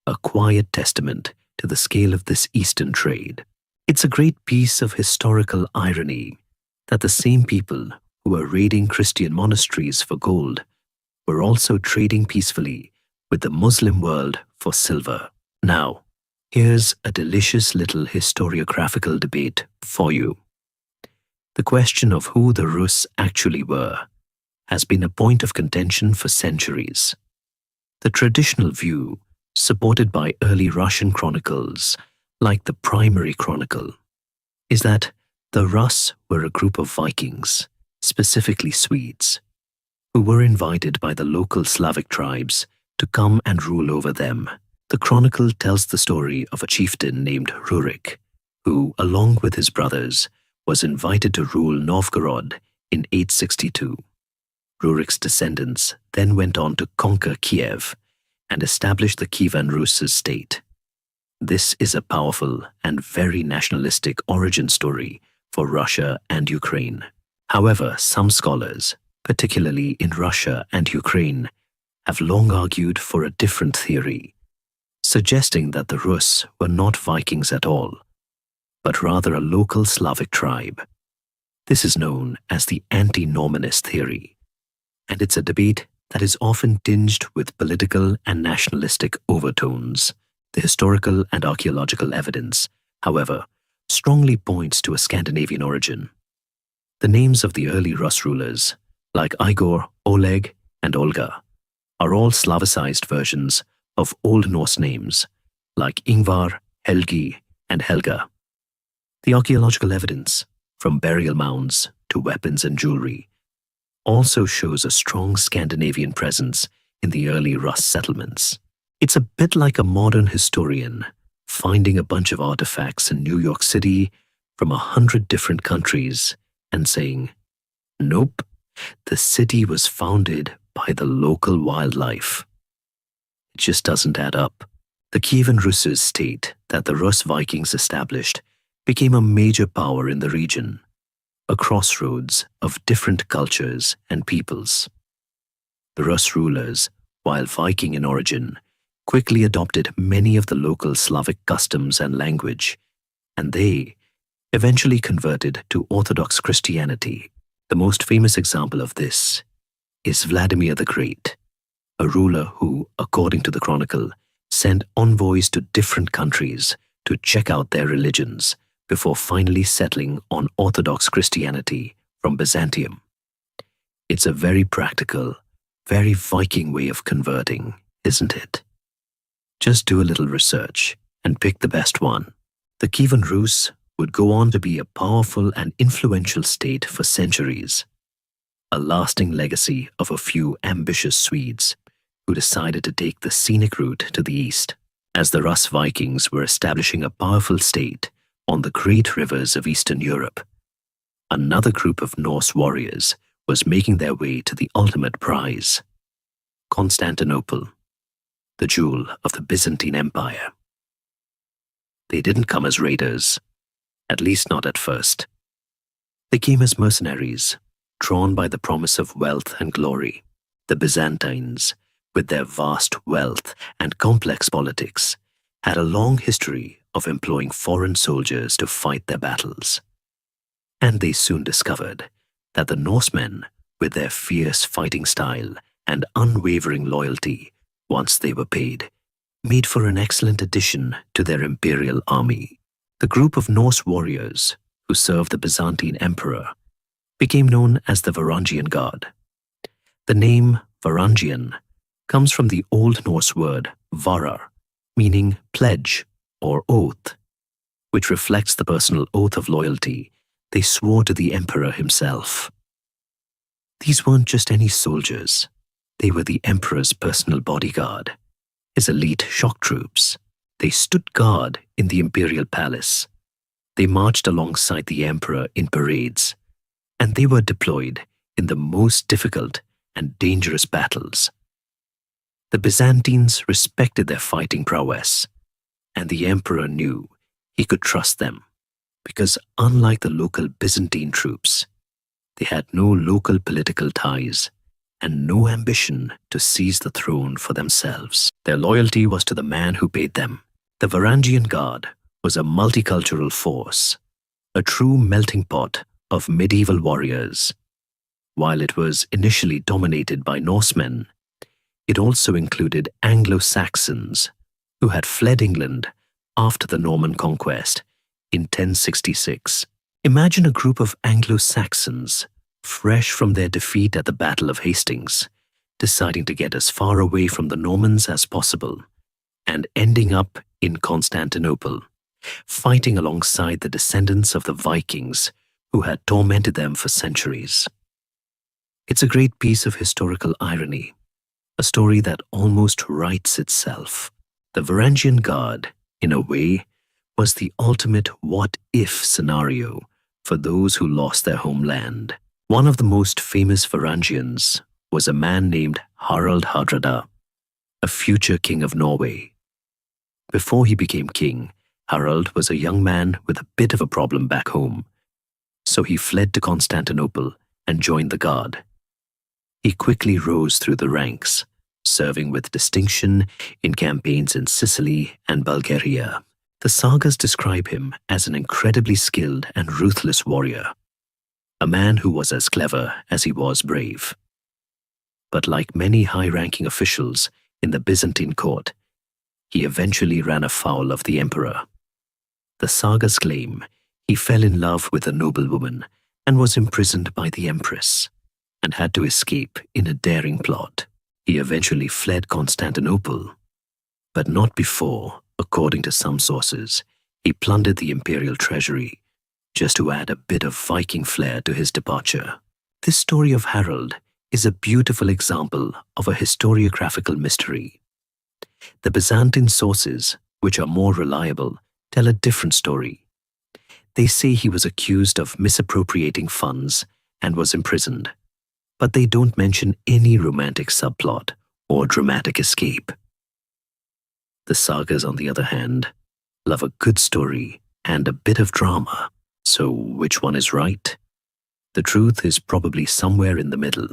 a quiet testament to the scale of this Eastern trade. It's a great piece of historical irony that the same people who were raiding Christian monasteries for gold were also trading peacefully with the Muslim world for silver. Now, here's a delicious little historiographical debate for you. The question of who the Rus actually were has been a point of contention for centuries. The traditional view, supported by early Russian chronicles, like the Primary Chronicle, is that the Rus were a group of Vikings, specifically Swedes, who were invited by the local Slavic tribes to come and rule over them. The chronicle tells the story of a chieftain named Rurik, who, along with his brothers, was invited to rule Novgorod in 862. Rurik's descendants then went on to conquer Kiev and establish the Kievan Rus' state. This is a powerful and very nationalistic origin story for Russia and Ukraine. However, some scholars, particularly in Russia and Ukraine, have long argued for a different theory, suggesting that the Rus were not Vikings at all, but rather a local Slavic tribe. This is known as the anti-Normanist theory, and it's a debate that is often tinged with political and nationalistic overtones. The historical and archaeological evidence, however, strongly points to a Scandinavian origin. The names of the early Rus rulers, like Igor, Oleg, and Olga, are all Slavicized versions of Old Norse names, like Ingvar, Helgi, and Helga. The archaeological evidence, from burial mounds to weapons and jewelry, also shows a strong Scandinavian presence in the early Rus settlements. It's a bit like a modern historian finding a bunch of artifacts in New York City from 100 different countries and saying, nope, the city was founded by the local wildlife. It just doesn't add up. The Kievan Rus' state that the Rus Vikings established became a major power in the region, a crossroads of different cultures and peoples. The Rus rulers, while Viking in origin, quickly adopted many of the local Slavic customs and language, and they eventually converted to Orthodox Christianity. The most famous example of this is Vladimir the Great, a ruler who, according to the Chronicle, sent envoys to different countries to check out their religions before finally settling on Orthodox Christianity from Byzantium. It's a very practical, very Viking way of converting, isn't it? Just do a little research and pick the best one. The Kievan Rus would go on to be a powerful and influential state for centuries, a lasting legacy of a few ambitious Swedes who decided to take the scenic route to the east. As the Rus Vikings were establishing a powerful state on the great rivers of Eastern Europe, another group of Norse warriors was making their way to the ultimate prize, Constantinople, the jewel of the Byzantine Empire. They didn't come as raiders, at least not at first. They came as mercenaries, drawn by the promise of wealth and glory. The Byzantines, with their vast wealth and complex politics, had a long history of employing foreign soldiers to fight their battles. And they soon discovered that the Norsemen, with their fierce fighting style and unwavering loyalty once they were paid, made for an excellent addition to their imperial army. The group of Norse warriors who served the Byzantine emperor became known as the Varangian Guard. The name Varangian comes from the Old Norse word varar, meaning pledge or oath, which reflects the personal oath of loyalty they swore to the emperor himself. These weren't just any soldiers. They were the emperor's personal bodyguard, his elite shock troops. They stood guard in the imperial palace. They marched alongside the emperor in parades, and they were deployed in the most difficult and dangerous battles. The Byzantines respected their fighting prowess, and the emperor knew he could trust them because, unlike the local Byzantine troops, they had no local political ties and no ambition to seize the throne for themselves. Their loyalty was to the man who paid them. The Varangian Guard was a multicultural force, a true melting pot of medieval warriors. While it was initially dominated by Norsemen, it also included Anglo-Saxons who had fled England after the Norman conquest in 1066. Imagine a group of Anglo-Saxons, fresh from their defeat at the Battle of Hastings, deciding to get as far away from the Normans as possible, and ending up in Constantinople, fighting alongside the descendants of the Vikings who had tormented them for centuries. It's a great piece of historical irony, a story that almost writes itself. The Varangian Guard, in a way, was the ultimate what-if scenario for those who lost their homeland. One of the most famous Varangians was a man named Harald Hardrada, a future king of Norway. Before he became king, Harald was a young man with a bit of a problem back home, so he fled to Constantinople and joined the Guard. He quickly rose through the ranks, serving with distinction in campaigns in Sicily and Bulgaria. The sagas describe him as an incredibly skilled and ruthless warrior, a man who was as clever as he was brave. But like many high-ranking officials in the Byzantine court, he eventually ran afoul of the emperor. The sagas claim he fell in love with a noblewoman and was imprisoned by the empress, and had to escape in a daring plot. He eventually fled Constantinople, but not before, according to some sources, he plundered the imperial treasury just to add a bit of Viking flair to his departure. This story of Harold is a beautiful example of a historiographical mystery. The Byzantine sources, which are more reliable, tell a different story. They say he was accused of misappropriating funds and was imprisoned, but they don't mention any romantic subplot or dramatic escape. The sagas, on the other hand, love a good story and a bit of drama. So which one is right? The truth is probably somewhere in the middle.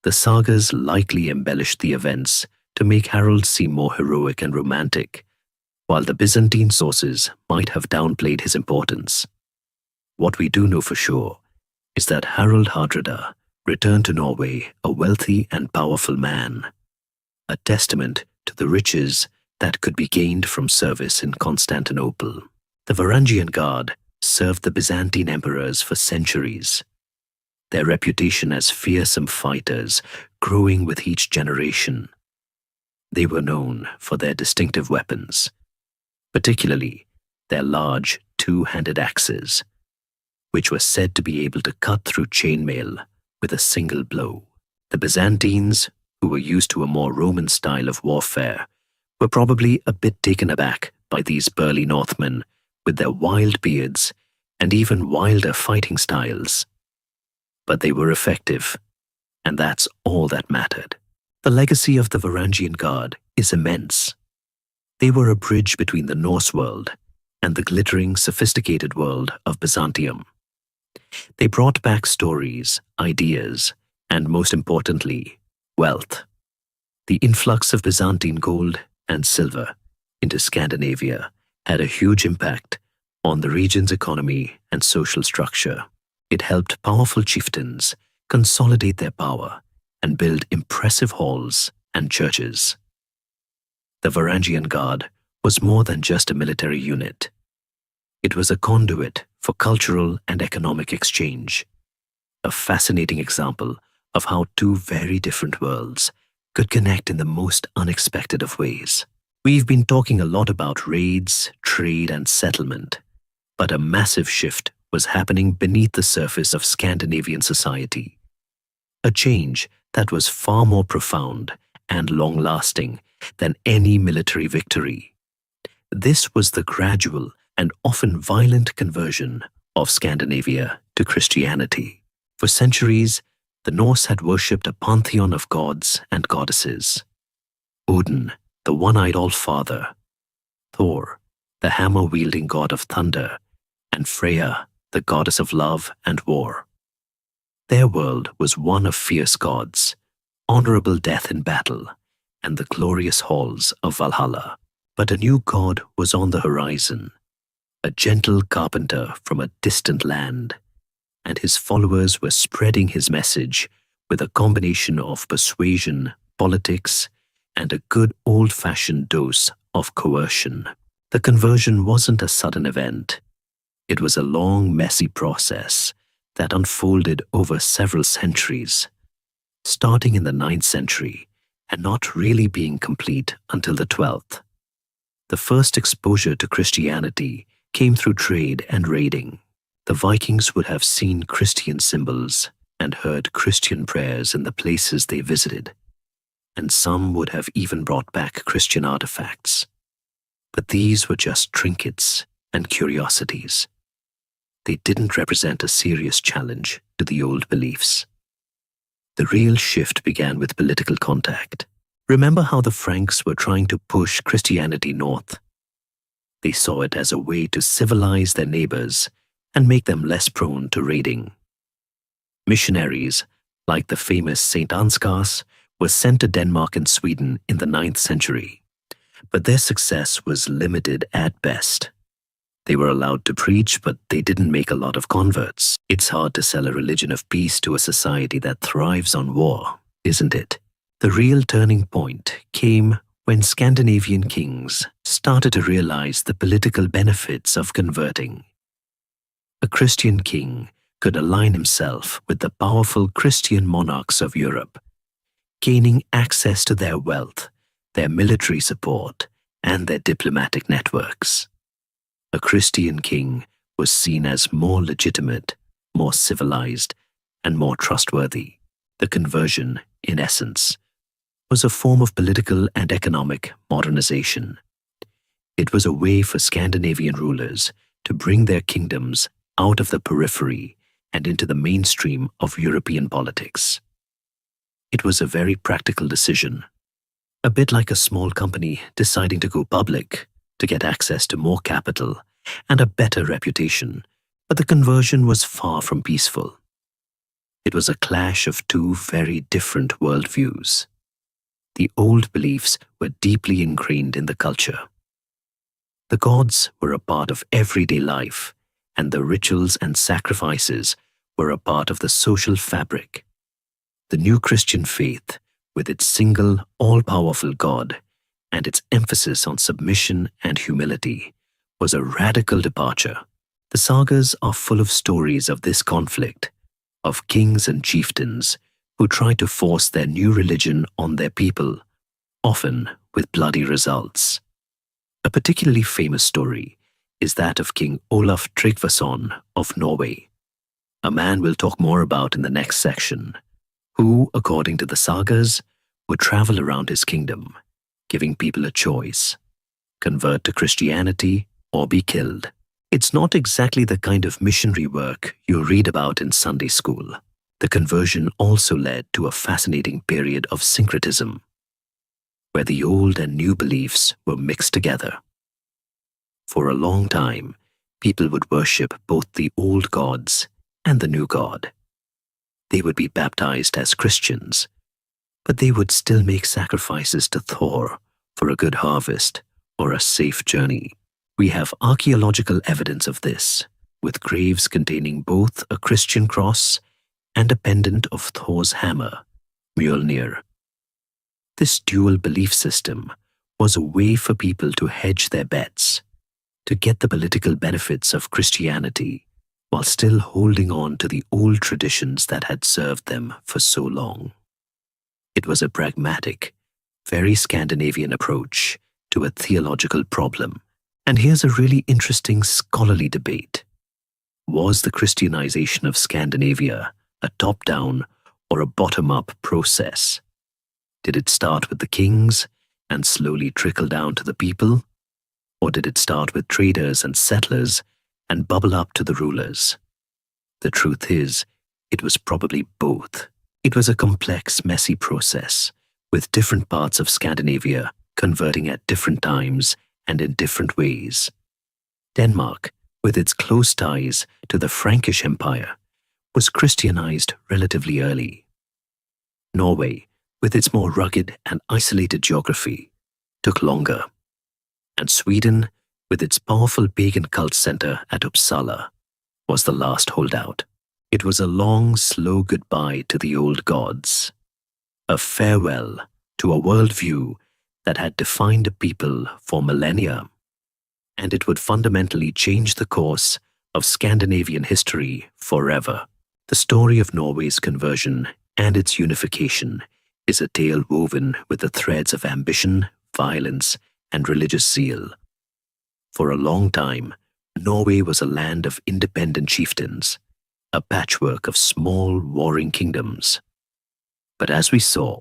The sagas likely embellished the events to make Harold seem more heroic and romantic, while the Byzantine sources might have downplayed his importance. What we do know for sure is that Harald Hardrada returned to Norway a wealthy and powerful man, a testament to the riches that could be gained from service in Constantinople. The Varangian Guard served the Byzantine emperors for centuries, their reputation as fearsome fighters growing with each generation. They were known for their distinctive weapons, particularly their large two-handed axes, which were said to be able to cut through chainmail with a single blow. The Byzantines, who were used to a more Roman style of warfare, were probably a bit taken aback by these burly Northmen with their wild beards and even wilder fighting styles. But they were effective, and that's all that mattered. The legacy of the Varangian Guard is immense. They were a bridge between the Norse world and the glittering, sophisticated world of Byzantium. They brought back stories, ideas, and most importantly, wealth. The influx of Byzantine gold and silver into Scandinavia had a huge impact on the region's economy and social structure. It helped powerful chieftains consolidate their power and build impressive halls and churches. The Varangian Guard was more than just a military unit. It was a conduit for cultural and economic exchange, a fascinating example of how two very different worlds could connect in the most unexpected of ways. We've been talking a lot about raids, trade, and settlement, but a massive shift was happening beneath the surface of Scandinavian society. A change that was far more profound and long-lasting than any military victory. This was the gradual and often violent conversion of Scandinavia to Christianity. For centuries, the Norse had worshipped a pantheon of gods and goddesses. Odin, the one-eyed all-father, Thor, the hammer-wielding god of thunder, and Freya, the goddess of love and war. Their world was one of fierce gods, honorable death in battle, and the glorious halls of Valhalla. But a new god was on the horizon, a gentle carpenter from a distant land, and his followers were spreading his message with a combination of persuasion, politics, and a good old-fashioned dose of coercion. The conversion wasn't a sudden event. It was a long, messy process that unfolded over several centuries, starting in the 9th century and not really being complete until the 12th. The first exposure to Christianity came through trade and raiding. The Vikings would have seen Christian symbols and heard Christian prayers in the places they visited, and some would have even brought back Christian artifacts. But these were just trinkets and curiosities. They didn't represent a serious challenge to the old beliefs. The real shift began with political contact. Remember how the Franks were trying to push Christianity north? They saw it as a way to civilize their neighbors and make them less prone to raiding. Missionaries, like the famous Saint Ansgars, were sent to Denmark and Sweden in the 9th century, but their success was limited at best. They were allowed to preach, but they didn't make a lot of converts. It's hard to sell a religion of peace to a society that thrives on war, isn't it? The real turning point came when Scandinavian kings started to realize the political benefits of converting. A Christian king could align himself with the powerful Christian monarchs of Europe, gaining access to their wealth, their military support, and their diplomatic networks. A Christian king was seen as more legitimate, more civilized, and more trustworthy. The conversion, in essence, was a form of political and economic modernization. It was a way for Scandinavian rulers to bring their kingdoms out of the periphery and into the mainstream of European politics. It was a very practical decision, a bit like a small company deciding to go public to get access to more capital and a better reputation, but the conversion was far from peaceful. It was a clash of two very different worldviews. The old beliefs were deeply ingrained in the culture. The gods were a part of everyday life, and the rituals and sacrifices were a part of the social fabric. The new Christian faith, with its single, all-powerful God and its emphasis on submission and humility, was a radical departure. The sagas are full of stories of this conflict, of kings and chieftains who tried to force their new religion on their people, often with bloody results. A particularly famous story is that of King Olaf Tryggvason of Norway, a man we'll talk more about in the next section, who, according to the sagas, would travel around his kingdom, giving people a choice: convert to Christianity or be killed. It's not exactly the kind of missionary work you read about in Sunday school. The conversion also led to a fascinating period of syncretism, where the old and new beliefs were mixed together. For a long time, people would worship both the old gods and the new God. They would be baptized as Christians, but they would still make sacrifices to Thor for a good harvest or a safe journey. We have archaeological evidence of this, with graves containing both a Christian cross and a pendant of Thor's hammer, Mjolnir. This dual belief system was a way for people to hedge their bets, to get the political benefits of Christianity while still holding on to the old traditions that had served them for so long. It was a pragmatic, very Scandinavian approach to a theological problem. And here's a really interesting scholarly debate. Was the Christianization of Scandinavia a top-down or a bottom-up process? Did it start with the kings and slowly trickle down to the people? Or did it start with traders and settlers and bubble up to the rulers? The truth is, it was probably both. It was a complex, messy process, with different parts of Scandinavia converting at different times and in different ways. Denmark, with its close ties to the Frankish Empire, was Christianized relatively early. Norway, with its more rugged and isolated geography, took longer. And Sweden, with its powerful pagan cult center at Uppsala, was the last holdout. It was a long, slow goodbye to the old gods, a farewell to a worldview that had defined a people for millennia, and it would fundamentally change the course of Scandinavian history forever. The story of Norway's conversion and its unification is a tale woven with the threads of ambition, violence, and religious zeal. For a long time, Norway was a land of independent chieftains, a patchwork of small warring kingdoms. But as we saw,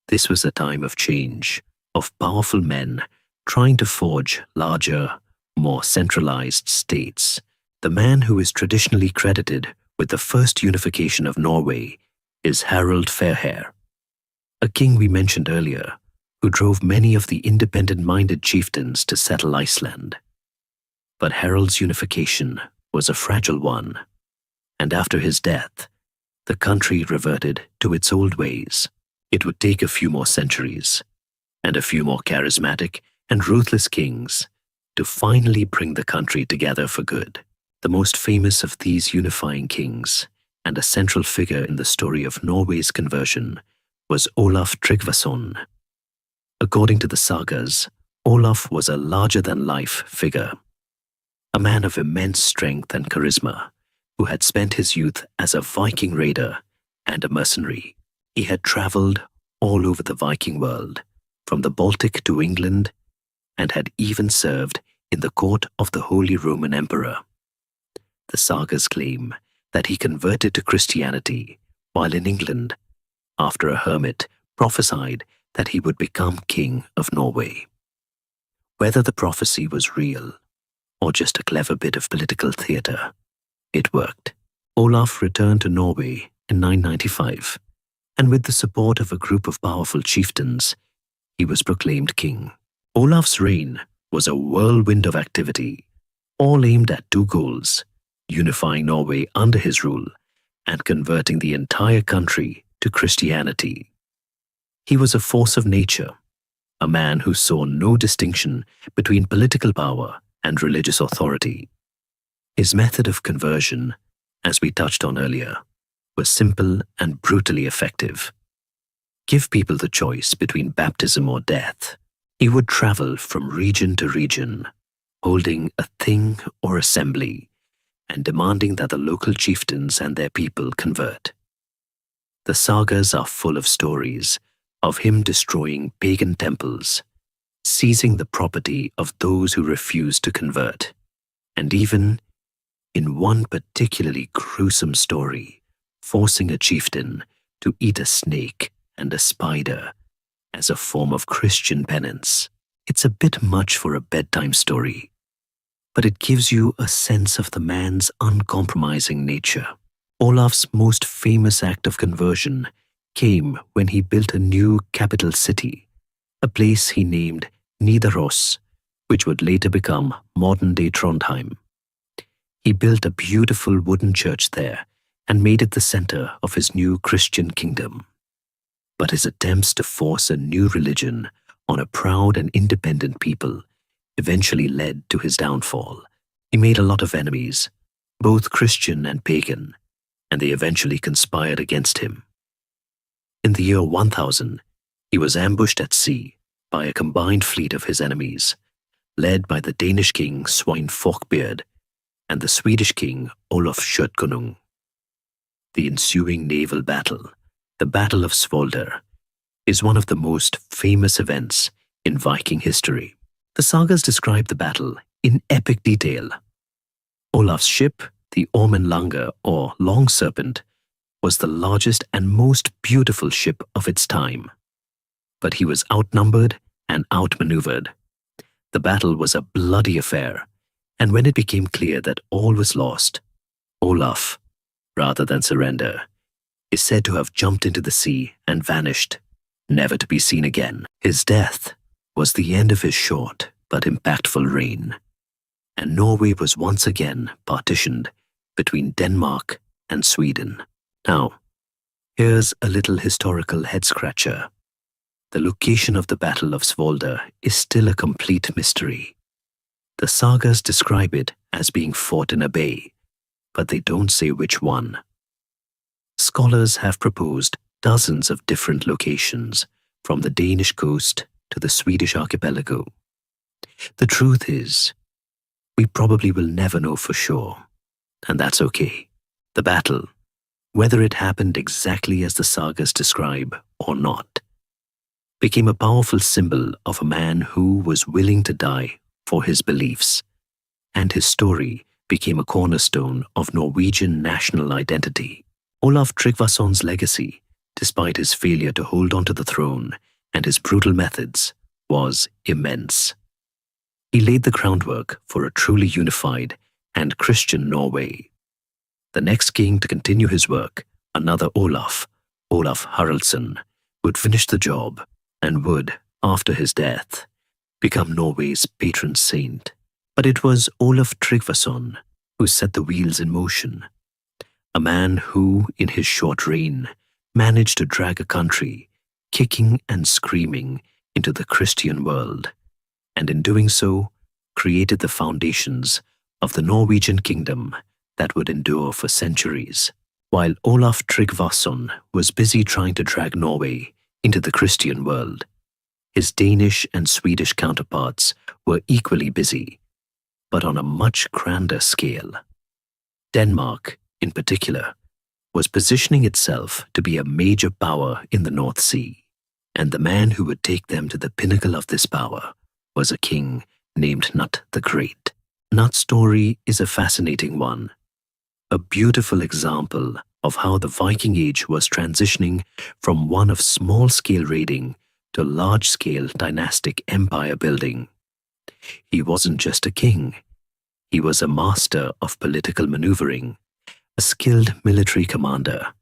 this was a time of change, of powerful men trying to forge larger, more centralized states. The man who is traditionally credited with the first unification of Norway is Harald Fairhair, a king we mentioned earlier, who drove many of the independent-minded chieftains to settle Iceland. But Harald's unification was a fragile one, and after his death, the country reverted to its old ways. It would take a few more centuries, and a few more charismatic and ruthless kings to finally bring the country together for good. The most famous of these unifying kings, and a central figure in the story of Norway's conversion, was Olaf Tryggvason. According to the sagas, Olaf was a larger-than-life figure, a man of immense strength and charisma, who had spent his youth as a Viking raider and a mercenary. He had traveled all over the Viking world, from the Baltic to England, and had even served in the court of the Holy Roman Emperor. The sagas claim that he converted to Christianity while in England, after a hermit prophesied that he would become king of Norway. Whether the prophecy was real or just a clever bit of political theatre, it worked. Olaf returned to Norway in 995, and with the support of a group of powerful chieftains, he was proclaimed king. Olaf's reign was a whirlwind of activity, all aimed at two goals: unifying Norway under his rule and converting the entire country to Christianity. He was a force of nature, a man who saw no distinction between political power and religious authority. His method of conversion, as we touched on earlier, was simple and brutally effective. Give people the choice between baptism or death. He would travel from region to region, holding a thing or assembly and demanding that the local chieftains and their people convert. The sagas are full of stories of him destroying pagan temples, seizing the property of those who refused to convert, and even, in one particularly gruesome story, forcing a chieftain to eat a snake and a spider as a form of Christian penance. It's a bit much for a bedtime story, but it gives you a sense of the man's uncompromising nature. Olaf's most famous act of conversion came when he built a new capital city, a place he named Nidaros, which would later become modern-day Trondheim. He built a beautiful wooden church there and made it the center of his new Christian kingdom. But his attempts to force a new religion on a proud and independent people eventually led to his downfall. He made a lot of enemies, both Christian and pagan, and they eventually conspired against him. In the year 1000, he was ambushed at sea by a combined fleet of his enemies, led by the Danish king Svein Forkbeard and the Swedish king Olaf Skjøtkonung. The ensuing naval battle, the Battle of Svolder, is one of the most famous events in Viking history. The sagas describe the battle in epic detail. Olaf's ship, the Ormenlange or Long Serpent, was the largest and most beautiful ship of its time. But he was outnumbered and outmaneuvered. The battle was a bloody affair, and when it became clear that all was lost, Olaf, rather than surrender, is said to have jumped into the sea and vanished, never to be seen again. His death was the end of his short but impactful reign, and Norway was once again partitioned between Denmark and Sweden. Now, here's a little historical head-scratcher. The location of the Battle of Svolder is still a complete mystery. The sagas describe it as being fought in a bay, but they don't say which one. Scholars have proposed dozens of different locations, from the Danish coast to the Swedish archipelago. The truth is, we probably will never know for sure, and that's okay. The battle, whether it happened exactly as the sagas describe or not, became a powerful symbol of a man who was willing to die for his beliefs, and his story became a cornerstone of Norwegian national identity. Olaf Tryggvason's legacy, despite his failure to hold onto the throne and his brutal methods, was immense. He laid the groundwork for a truly unified and Christian Norway. The next king to continue his work, another Olaf, Olaf Haraldsson, would finish the job and would, after his death, become Norway's patron saint. But it was Olaf Tryggvason who set the wheels in motion. A man who, in his short reign, managed to drag a country, kicking and screaming, into the Christian world, and in doing so, created the foundations of the Norwegian kingdom that would endure for centuries. While Olaf Tryggvason was busy trying to drag Norway into the Christian world, his Danish and Swedish counterparts were equally busy, but on a much grander scale. Denmark, in particular, was positioning itself to be a major power in the North Sea, and the man who would take them to the pinnacle of this power was a king named Nut the Great. Nut's story is a fascinating one, a beautiful example of how the Viking Age was transitioning from one of small-scale raiding to large-scale dynastic empire building. He wasn't just a king. He was a master of political maneuvering, a skilled military commander,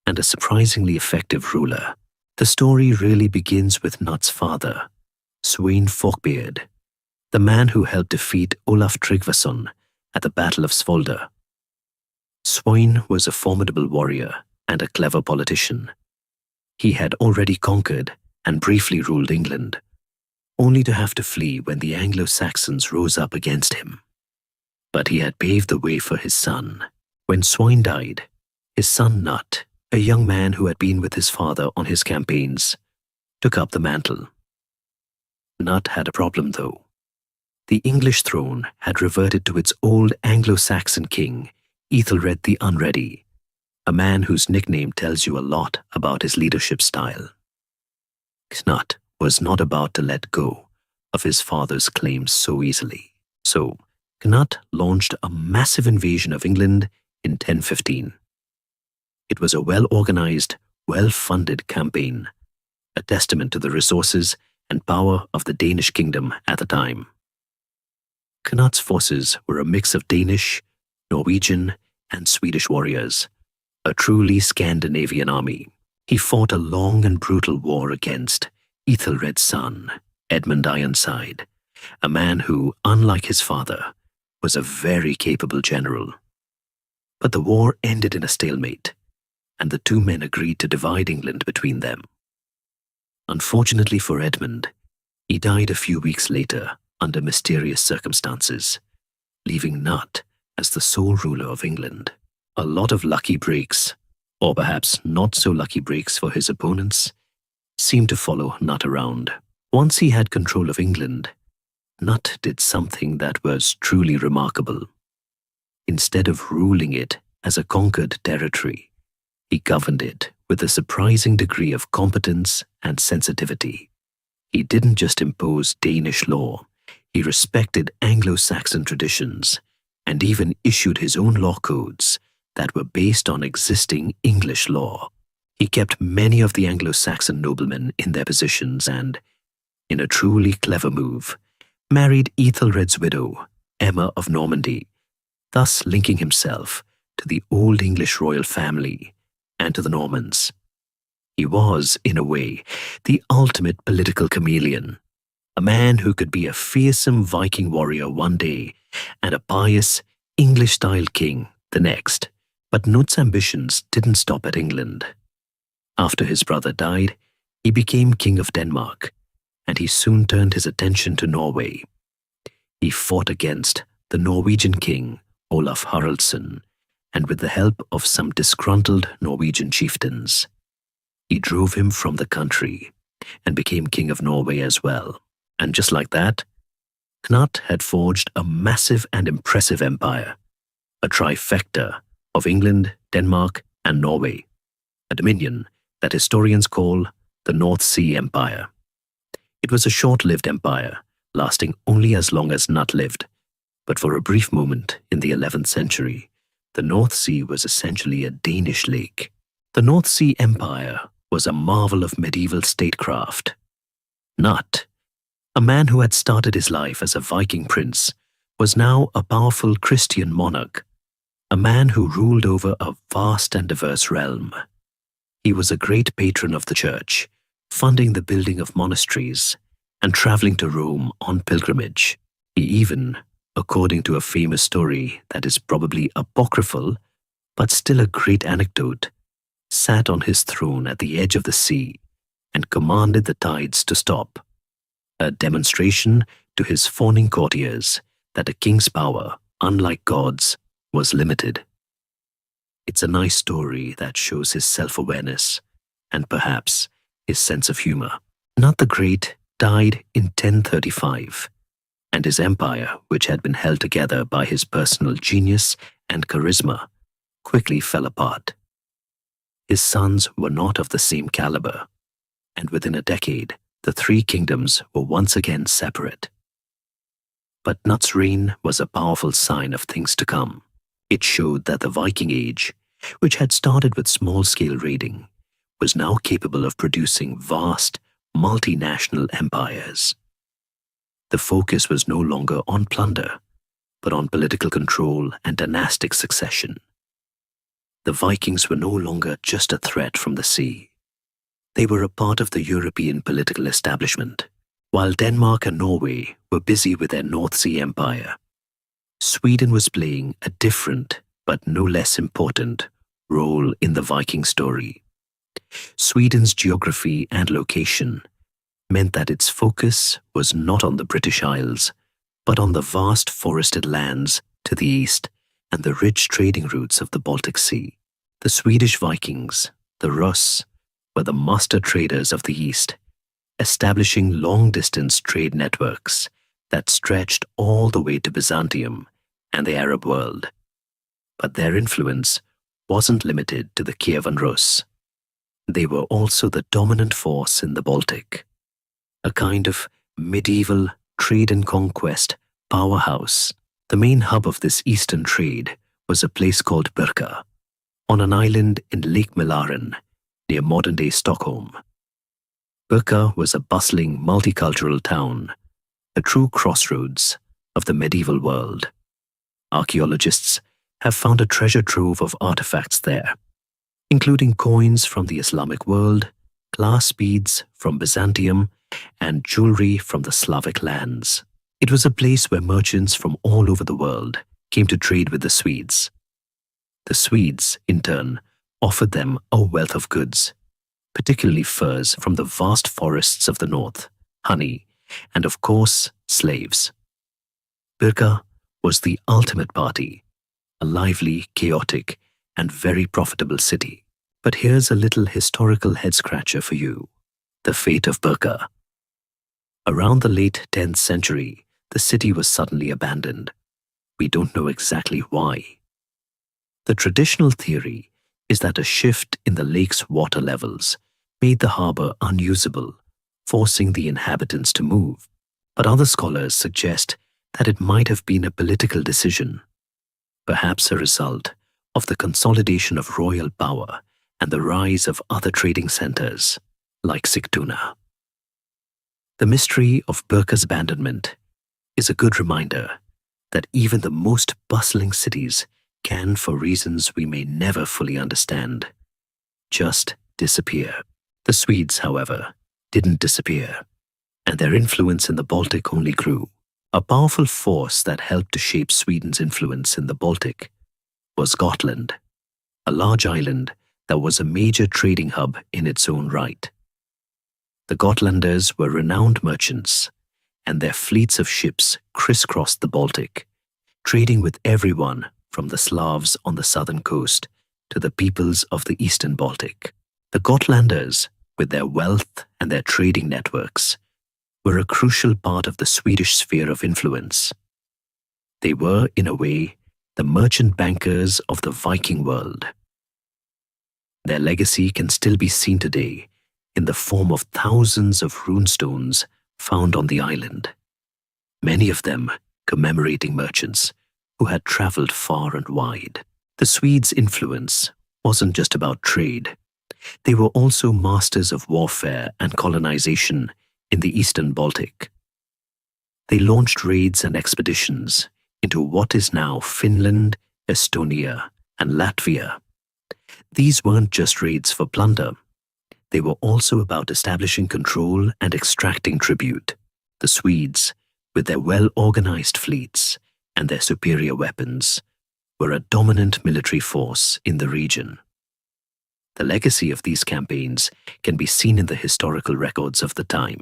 and a surprisingly effective ruler. The story really begins with Knut's father, Svein Forkbeard, the man who helped defeat Olaf Tryggvason at the Battle of Svolder. Svein was a formidable warrior and a clever politician. He had already conquered and briefly ruled England, only to have to flee when the Anglo-Saxons rose up against him. But he had paved the way for his son. When Svein died, his son Knut, a young man who had been with his father on his campaigns, took up the mantle. Knut had a problem, though. The English throne had reverted to its old Anglo-Saxon king, Ethelred the Unready, a man whose nickname tells you a lot about his leadership style. Knut was not about to let go of his father's claims so easily. So, Knut launched a massive invasion of England in 1015. It was a well-organized, well-funded campaign, a testament to the resources and power of the Danish kingdom at the time. Knut's forces were a mix of Danish, Norwegian, and Swedish warriors, a truly Scandinavian army. He fought a long and brutal war against Ethelred's son, Edmund Ironside, a man who, unlike his father, was a very capable general. But the war ended in a stalemate, and the two men agreed to divide England between them. Unfortunately for Edmund, he died a few weeks later under mysterious circumstances, leaving Knut as the sole ruler of England. A lot of lucky breaks, or perhaps not so lucky breaks for his opponents, seemed to follow Knut around. Once he had control of England, Knut did something that was truly remarkable. Instead of ruling it as a conquered territory, he governed it with a surprising degree of competence and sensitivity. He didn't just impose Danish law, he respected Anglo-Saxon traditions and even issued his own law codes that were based on existing English law. He kept many of the Anglo-Saxon noblemen in their positions and, in a truly clever move, married Ethelred's widow, Emma of Normandy, thus linking himself to the old English royal family and to the Normans. He was, in a way, the ultimate political chameleon, a man who could be a fearsome Viking warrior one day and a pious, English-style king the next. But Knut's ambitions didn't stop at England. After his brother died, he became king of Denmark, and he soon turned his attention to Norway. He fought against the Norwegian king, Olaf Haraldsson, and with the help of some disgruntled Norwegian chieftains, he drove him from the country and became king of Norway as well. And just like that, Knut had forged a massive and impressive empire, a trifecta of England, Denmark, and Norway, a dominion that historians call the North Sea Empire. It was a short-lived empire, lasting only as long as Knut lived, but for a brief moment in the 11th century, the North Sea was essentially a Danish lake. The North Sea Empire was a marvel of medieval statecraft. Knut, a man who had started his life as a Viking prince, was now a powerful Christian monarch, a man who ruled over a vast and diverse realm. He was a great patron of the church, funding the building of monasteries and traveling to Rome on pilgrimage. He even, according to a famous story that is probably apocryphal, but still a great anecdote, sat on his throne at the edge of the sea and commanded the tides to stop, a demonstration to his fawning courtiers that a king's power, unlike God's, was limited. It's a nice story that shows his self-awareness and perhaps his sense of humor. Knut the Great died in 1035, and his empire, which had been held together by his personal genius and charisma, quickly fell apart. His sons were not of the same caliber, and within a decade, the three kingdoms were once again separate. But Knut's reign was a powerful sign of things to come. It showed that the Viking Age which had started with small-scale raiding, was now capable of producing vast, multinational empires. The focus was no longer on plunder, but on political control and dynastic succession. The Vikings were no longer just a threat from the sea. They were a part of the European political establishment. While Denmark and Norway were busy with their North Sea empire, Sweden was playing a different, but no less important, role in the Viking story. Sweden's geography and location meant that its focus was not on the British Isles, but on the vast forested lands to the east and the rich trading routes of the Baltic Sea. The Swedish Vikings, the Rus, were the master traders of the East, establishing long-distance trade networks that stretched all the way to Byzantium and the Arab world. But their influence wasn't limited to the Kievan Rus. They were also the dominant force in the Baltic, a kind of medieval trade and conquest powerhouse. The main hub of this eastern trade was a place called Birka, on an island in Lake Mälaren, near modern-day Stockholm. Birka was a bustling, multicultural town, a true crossroads of the medieval world. Archaeologists have found a treasure trove of artifacts there, including coins from the Islamic world, glass beads from Byzantium, and jewelry from the Slavic lands. It was a place where merchants from all over the world came to trade with the Swedes. The Swedes, in turn, offered them a wealth of goods, particularly furs from the vast forests of the north, honey, and of course, slaves. Birka was the ultimate party, a lively, chaotic, and very profitable city. But here's a little historical head-scratcher for you: the fate of Birka. Around the late 10th century, the city was suddenly abandoned. We don't know exactly why. The traditional theory is that a shift in the lake's water levels made the harbor unusable, forcing the inhabitants to move. But other scholars suggest that it might have been a political decision, perhaps a result of the consolidation of royal power and the rise of other trading centers, like Sigtuna. The mystery of Birka's abandonment is a good reminder that even the most bustling cities can, for reasons we may never fully understand, just disappear. The Swedes, however, didn't disappear, and their influence in the Baltic only grew. A powerful force that helped to shape Sweden's influence in the Baltic was Gotland, a large island that was a major trading hub in its own right. The Gotlanders were renowned merchants, and their fleets of ships crisscrossed the Baltic, trading with everyone from the Slavs on the southern coast to the peoples of the eastern Baltic. The Gotlanders, with their wealth and their trading networks, were a crucial part of the Swedish sphere of influence. They were, in a way, the merchant bankers of the Viking world. Their legacy can still be seen today in the form of thousands of runestones found on the island, many of them commemorating merchants who had traveled far and wide. The Swedes' influence wasn't just about trade. They were also masters of warfare and colonization in the eastern Baltic. They launched raids and expeditions into what is now Finland, Estonia, and Latvia. These weren't just raids for plunder. They were also about establishing control and extracting tribute. The Swedes, with their well-organized fleets and their superior weapons, were a dominant military force in the region. The legacy of these campaigns can be seen in the historical records of the time,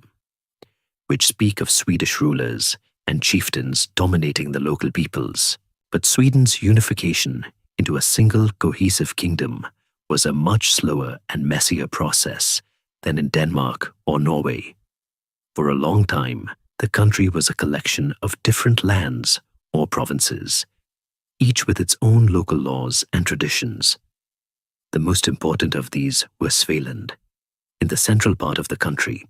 which speak of Swedish rulers and chieftains dominating the local peoples. But Sweden's unification into a single cohesive kingdom was a much slower and messier process than in Denmark or Norway. For a long time, the country was a collection of different lands or provinces, each with its own local laws and traditions. The most important of these were Svealand, in the central part of the country,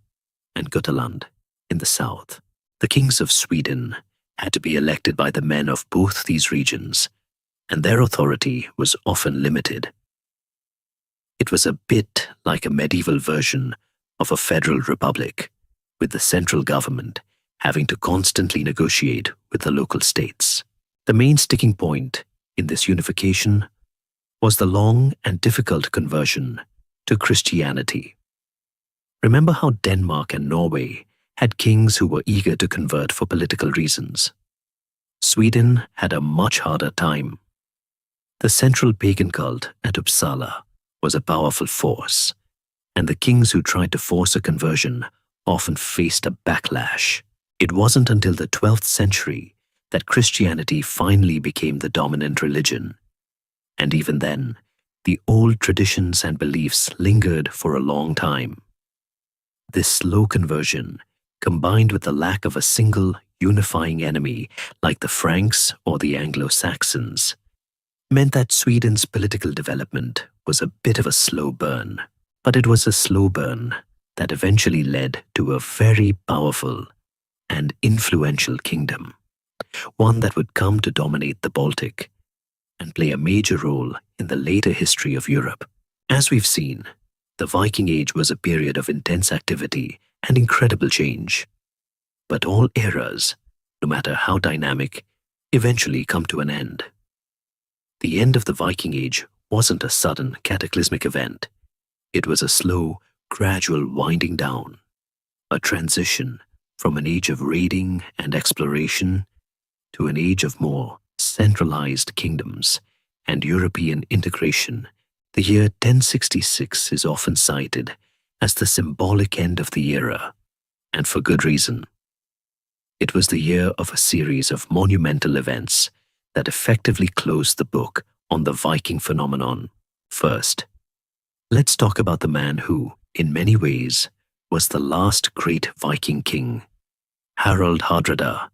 and Götaland, in the south. The kings of Sweden had to be elected by the men of both these regions, and their authority was often limited. It was a bit like a medieval version of a federal republic, with the central government having to constantly negotiate with the local states. The main sticking point in this unification was the long and difficult conversion to Christianity. Remember how Denmark and Norway had kings who were eager to convert for political reasons. Sweden had a much harder time. The central pagan cult at Uppsala was a powerful force, and the kings who tried to force a conversion often faced a backlash. It wasn't until the 12th century that Christianity finally became the dominant religion. And even then, the old traditions and beliefs lingered for a long time. This slow conversion, combined with the lack of a single unifying enemy like the Franks or the Anglo-Saxons, meant that Sweden's political development was a bit of a slow burn. But it was a slow burn that eventually led to a very powerful and influential kingdom, one that would come to dominate the Baltic and play a major role in the later history of Europe. As we've seen, the Viking Age was a period of intense activity and incredible change. But all eras, no matter how dynamic, eventually come to an end. The end of the Viking Age wasn't a sudden, cataclysmic event. It was a slow, gradual winding down, a transition from an age of raiding and exploration to an age of more centralized kingdoms and European integration. The year 1066 is often cited as the symbolic end of the era, and for good reason. It was the year of a series of monumental events that effectively closed the book on the Viking phenomenon. First, let's talk about the man who, in many ways, was the last great Viking king, Harald Hardrada,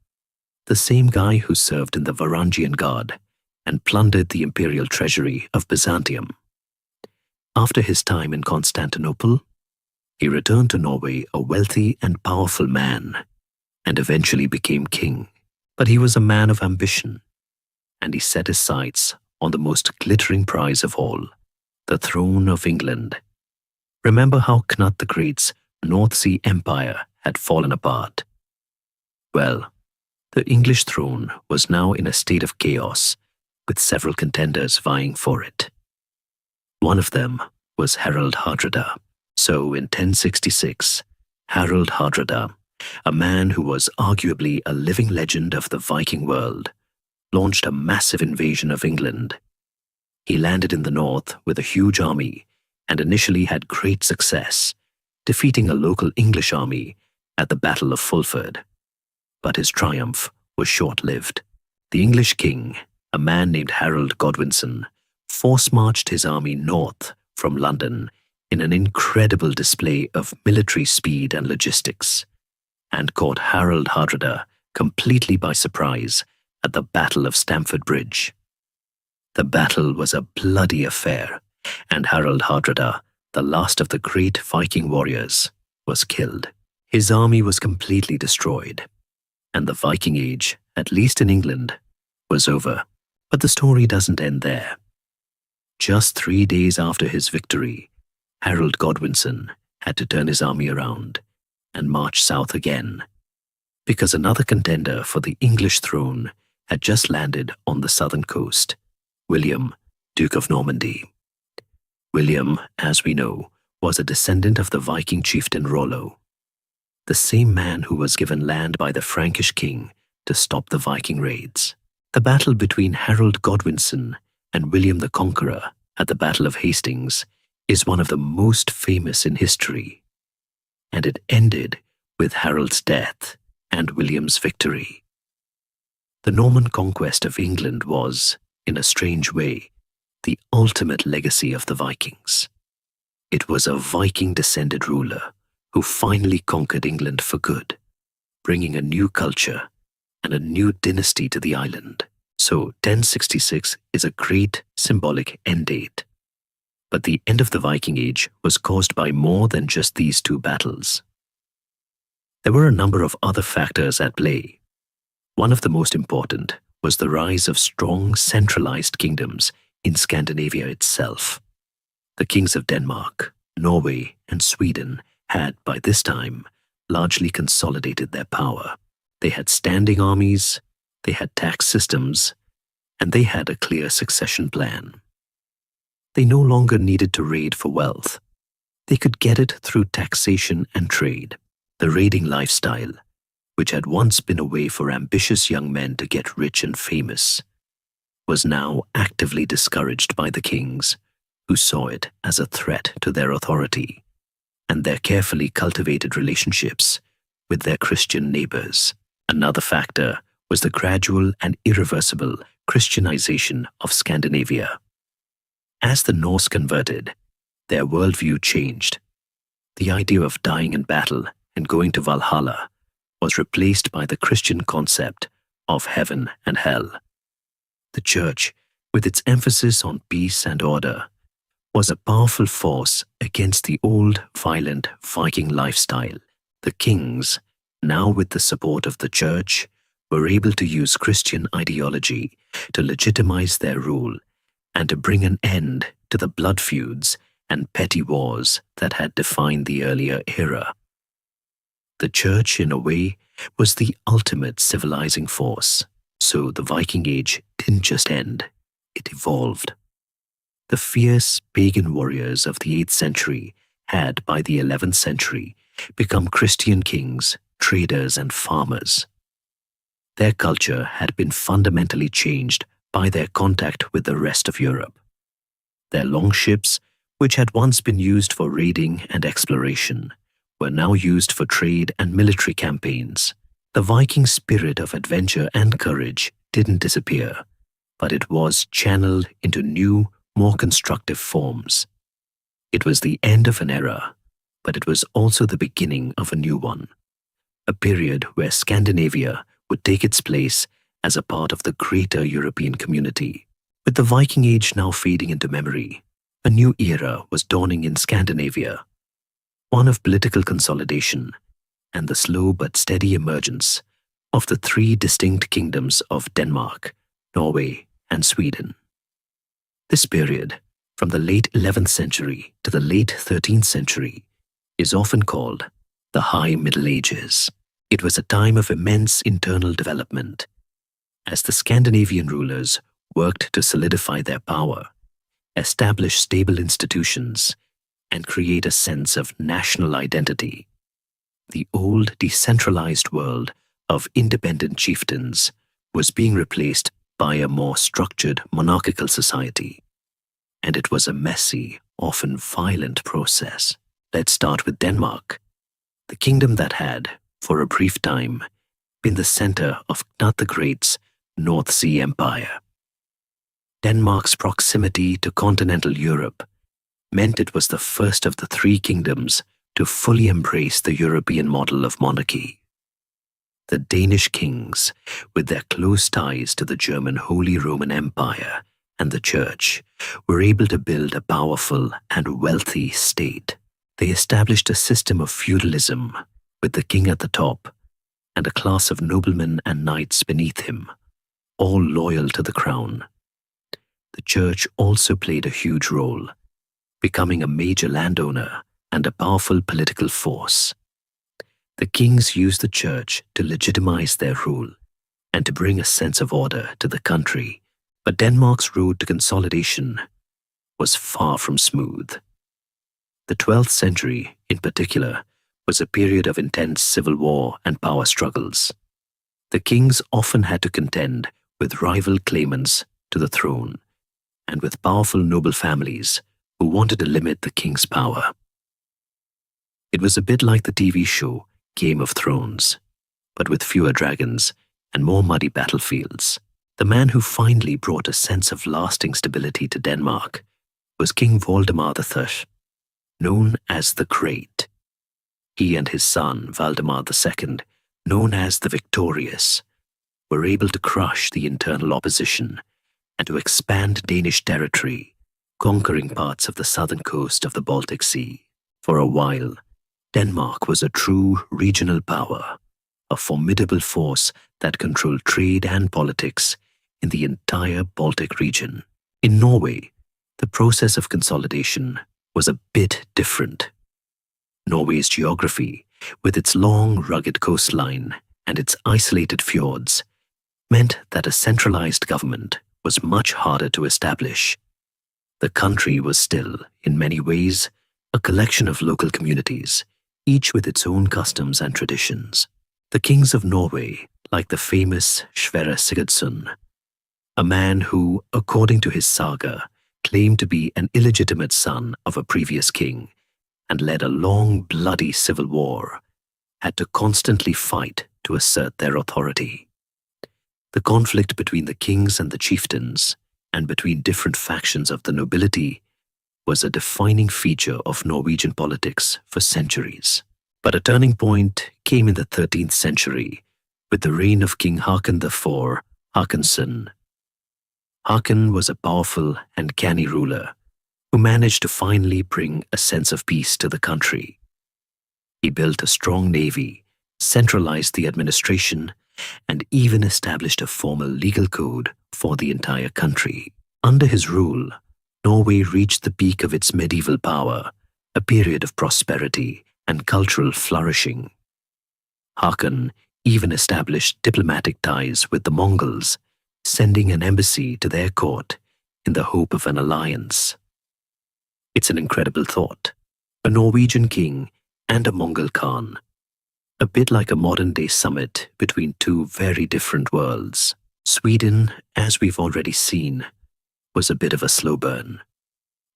the same guy who served in the Varangian Guard and plundered the imperial treasury of Byzantium. After his time in Constantinople, he returned to Norway a wealthy and powerful man, and eventually became king. But he was a man of ambition, and he set his sights on the most glittering prize of all, the throne of England. Remember how Knut the Great's North Sea Empire had fallen apart? Well, the English throne was now in a state of chaos, with several contenders vying for it. One of them was Harald Hardrada. So in 1066, Harald Hardrada, a man who was arguably a living legend of the Viking world, launched a massive invasion of England. He landed in the north with a huge army and initially had great success, defeating a local English army at the Battle of Fulford. But his triumph was short-lived. The English king, a man named Harold Godwinson, force-marched his army north from London in an incredible display of military speed and logistics, and caught Harald Hardrada completely by surprise at the Battle of Stamford Bridge. The battle was a bloody affair, and Harald Hardrada, the last of the great Viking warriors, was killed. His army was completely destroyed, and the Viking Age, at least in England, was over. But the story doesn't end there. Just 3 days after his victory, Harold Godwinson had to turn his army around and march south again, because another contender for the English throne had just landed on the southern coast, William, Duke of Normandy. William, as we know, was a descendant of the Viking chieftain Rollo, the same man who was given land by the Frankish king to stop the Viking raids. The battle between Harold Godwinson and William the Conqueror at the Battle of Hastings is one of the most famous in history, and it ended with Harold's death and William's victory. The Norman conquest of England was, in a strange way, the ultimate legacy of the Vikings. It was a Viking-descended ruler who finally conquered England for good, bringing a new culture and a new dynasty to the island. So 1066 is a great symbolic end date. But the end of the Viking Age was caused by more than just these two battles. There were a number of other factors at play. One of the most important was the rise of strong centralized kingdoms in Scandinavia itself. The kings of Denmark, Norway, and Sweden had, by this time, largely consolidated their power. They had standing armies, they had tax systems, and they had a clear succession plan. They no longer needed to raid for wealth. They could get it through taxation and trade. The raiding lifestyle, which had once been a way for ambitious young men to get rich and famous, was now actively discouraged by the kings, who saw it as a threat to their authority and their carefully cultivated relationships with their Christian neighbors. Another factor was the gradual and irreversible Christianization of Scandinavia. As the Norse converted, their worldview changed. The idea of dying in battle and going to Valhalla was replaced by the Christian concept of heaven and hell. The church, with its emphasis on peace and order, was a powerful force against the old, violent Viking lifestyle. The kings, now with the support of the church, were able to use Christian ideology to legitimize their rule and to bring an end to the blood feuds and petty wars that had defined the earlier era. The church, in a way, was the ultimate civilizing force, so the Viking Age didn't just end, it evolved. The fierce pagan warriors of the 8th century had, by the 11th century, become Christian kings, traders, and farmers. Their culture had been fundamentally changed by their contact with the rest of Europe. Their longships, which had once been used for raiding and exploration, were now used for trade and military campaigns. The Viking spirit of adventure and courage didn't disappear, but it was channeled into new, more constructive forms. It was the end of an era, but it was also the beginning of a new one, a period where Scandinavia would take its place as a part of the greater European community. With the Viking Age now fading into memory, a new era was dawning in Scandinavia, one of political consolidation and the slow but steady emergence of the three distinct kingdoms of Denmark, Norway, and Sweden. This period, from the late 11th century to the late 13th century, is often called the High Middle Ages. It was a time of immense internal development, as the Scandinavian rulers worked to solidify their power, establish stable institutions, and create a sense of national identity. The old decentralized world of independent chieftains was being replaced by a more structured monarchical society, and it was a messy, often violent process. Let's start with Denmark, the kingdom that had, for a brief time, been the center of Knud the Great's North Sea Empire. Denmark's proximity to continental Europe meant it was the first of the three kingdoms to fully embrace the European model of monarchy. The Danish kings, with their close ties to the German Holy Roman Empire and the Church, were able to build a powerful and wealthy state. They established a system of feudalism, with the king at the top and a class of noblemen and knights beneath him, all loyal to the crown. The Church also played a huge role, becoming a major landowner and a powerful political force. The kings used the Church to legitimize their rule and to bring a sense of order to the country, but Denmark's road to consolidation was far from smooth. The 12th century, in particular, was a period of intense civil war and power struggles. The kings often had to contend with rival claimants to the throne and with powerful noble families who wanted to limit the king's power. It was a bit like the TV show Game of Thrones, but with fewer dragons and more muddy battlefields. The man who finally brought a sense of lasting stability to Denmark was King Valdemar III, known as the Great. He and his son, Valdemar II, known as the Victorious, were able to crush the internal opposition and to expand Danish territory, conquering parts of the southern coast of the Baltic Sea. For a while, Denmark was a true regional power, a formidable force that controlled trade and politics in the entire Baltic region. In Norway, The process of consolidation was a bit different. Norway's geography, with its long, rugged coastline and its isolated fjords, meant that a centralized government was much harder to establish. The country was still, in many ways, a collection of local communities, each with its own customs and traditions. The kings of Norway, like the famous Sverre Sigurdsson, a man who, according to his saga, claimed to be an illegitimate son of a previous king and led a long, bloody civil war, had to constantly fight to assert their authority. The conflict between the kings and the chieftains, and between different factions of the nobility, was a defining feature of Norwegian politics for centuries. But a turning point came in the 13th century with the reign of King Haakon IV Haakonsson. Haakon was a powerful and canny ruler who managed to finally bring a sense of peace to the country. He built a strong navy, centralized the administration, and even established a formal legal code for the entire country. Under his rule, Norway reached the peak of its medieval power, a period of prosperity and cultural flourishing. Haakon even established diplomatic ties with the Mongols, sending an embassy to their court in the hope of an alliance. It's an incredible thought. A Norwegian king and a Mongol Khan, a bit like a modern-day summit between two very different worlds. Sweden, as we've already seen, was a bit of a slow burn.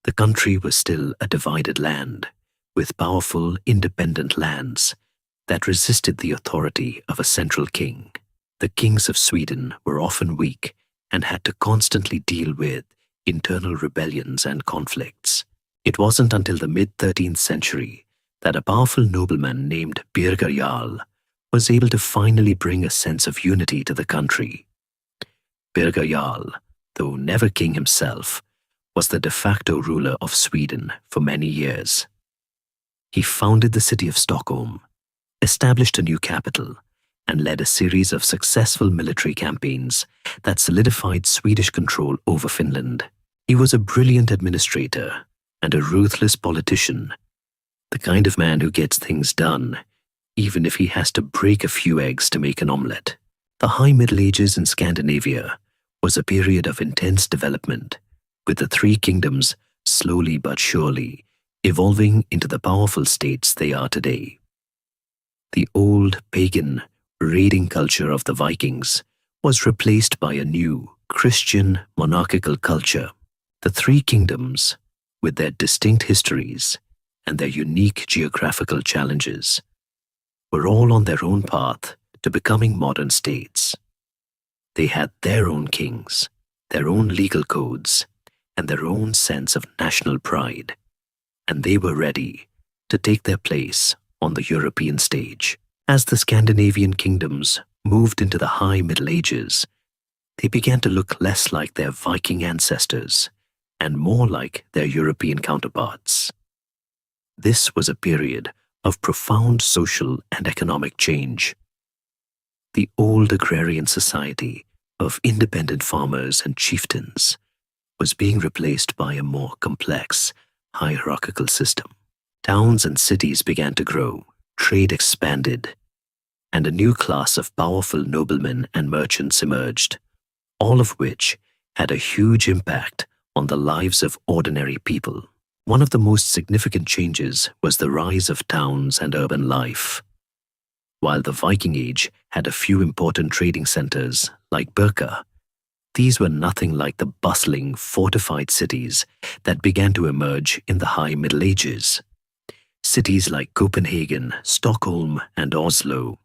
The country was still a divided land, with powerful, independent lands that resisted the authority of a central king. The kings of Sweden were often weak and had to constantly deal with internal rebellions and conflicts. It wasn't until the mid-13th century that a powerful nobleman named Birger Jarl was able to finally bring a sense of unity to the country. Birger Jarl, though never king himself, was the de facto ruler of Sweden for many years. He founded the city of Stockholm, established a new capital, and led a series of successful military campaigns that solidified Swedish control over Finland. He was a brilliant administrator and a ruthless politician, the kind of man who gets things done, even if he has to break a few eggs to make an omelette. The High Middle Ages in Scandinavia was a period of intense development, with the three kingdoms slowly but surely evolving into the powerful states they are today. The old pagan, raiding culture of the Vikings was replaced by a new Christian monarchical culture. The three kingdoms, with their distinct histories and their unique geographical challenges, were all on their own path to becoming modern states. They had their own kings, their own legal codes, and their own sense of national pride, and they were ready to take their place on the European stage. As the Scandinavian kingdoms moved into the High Middle Ages, they began to look less like their Viking ancestors and more like their European counterparts. This was a period of profound social and economic change. The old agrarian society of independent farmers and chieftains was being replaced by a more complex, hierarchical system. Towns and cities began to grow, trade expanded, and a new class of powerful noblemen and merchants emerged, all of which had a huge impact on the lives of ordinary people. One of the most significant changes was the rise of towns and urban life. While the Viking Age had a few important trading centers like Birka, these were nothing like the bustling, fortified cities that began to emerge in the High Middle Ages. Cities like Copenhagen, Stockholm, and Oslo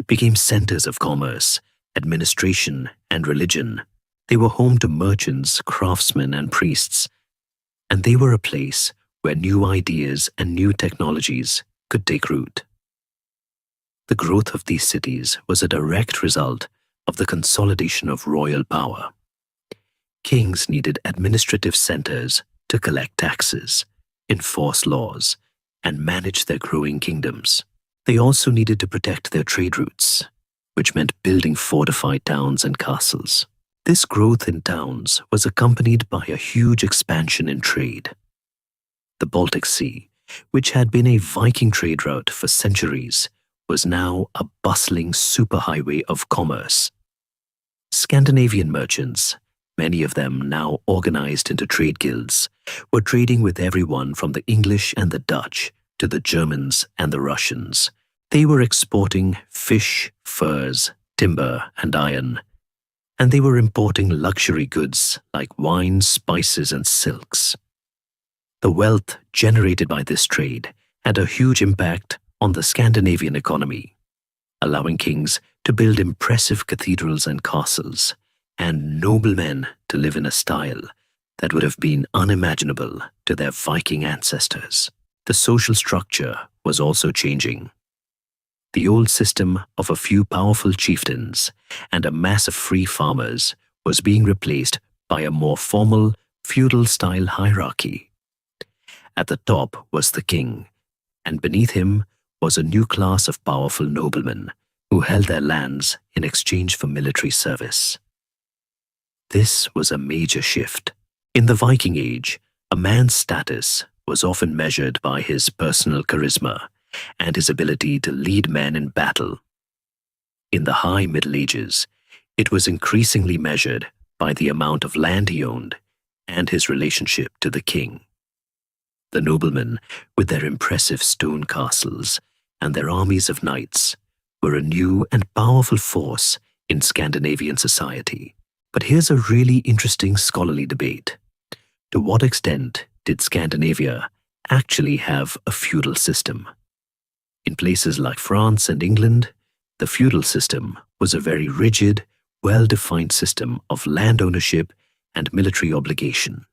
became centers of commerce, administration, and religion. They were home to merchants, craftsmen, and priests, and they were a place where new ideas and new technologies could take root. The growth of these cities was a direct result of the consolidation of royal power. Kings needed administrative centers to collect taxes, enforce laws, and manage their growing kingdoms. They also needed to protect their trade routes, which meant building fortified towns and castles. This growth in towns was accompanied by a huge expansion in trade. The Baltic Sea, which had been a Viking trade route for centuries, was now a bustling superhighway of commerce. Scandinavian merchants, many of them now organized into trade guilds, were trading with everyone from the English and the Dutch to the Germans and the Russians. They were exporting fish, furs, timber, and iron, and they were importing luxury goods like wine, spices, and silks. The wealth generated by this trade had a huge impact on the Scandinavian economy, allowing kings to build impressive cathedrals and castles, and noblemen to live in a style that would have been unimaginable to their Viking ancestors. The social structure was also changing. The old system of a few powerful chieftains and a mass of free farmers was being replaced by a more formal, feudal-style hierarchy. At the top was the king, and beneath him was a new class of powerful noblemen who held their lands in exchange for military service. This was a major shift. In the Viking Age, a man's status was often measured by his personal charisma and his ability to lead men in battle. In the High Middle Ages, it was increasingly measured by the amount of land he owned and his relationship to the king. The noblemen, with their impressive stone castles and their armies of knights, were a new and powerful force in Scandinavian society. But here's a really interesting scholarly debate. To what extent did Scandinavia actually have a feudal system? In places like France and England, the feudal system was a very rigid, well-defined system of land ownership and military obligation.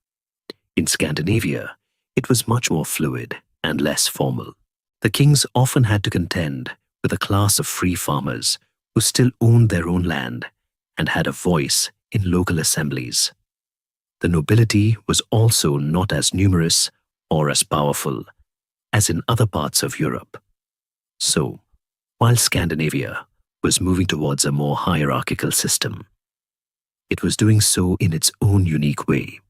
In Scandinavia, it was much more fluid and less formal. The kings often had to contend with a class of free farmers who still owned their own land and had a voice in local assemblies. The nobility was also not as numerous or as powerful as in other parts of Europe. So, while Scandinavia was moving towards a more hierarchical system, it was doing so in its own unique way,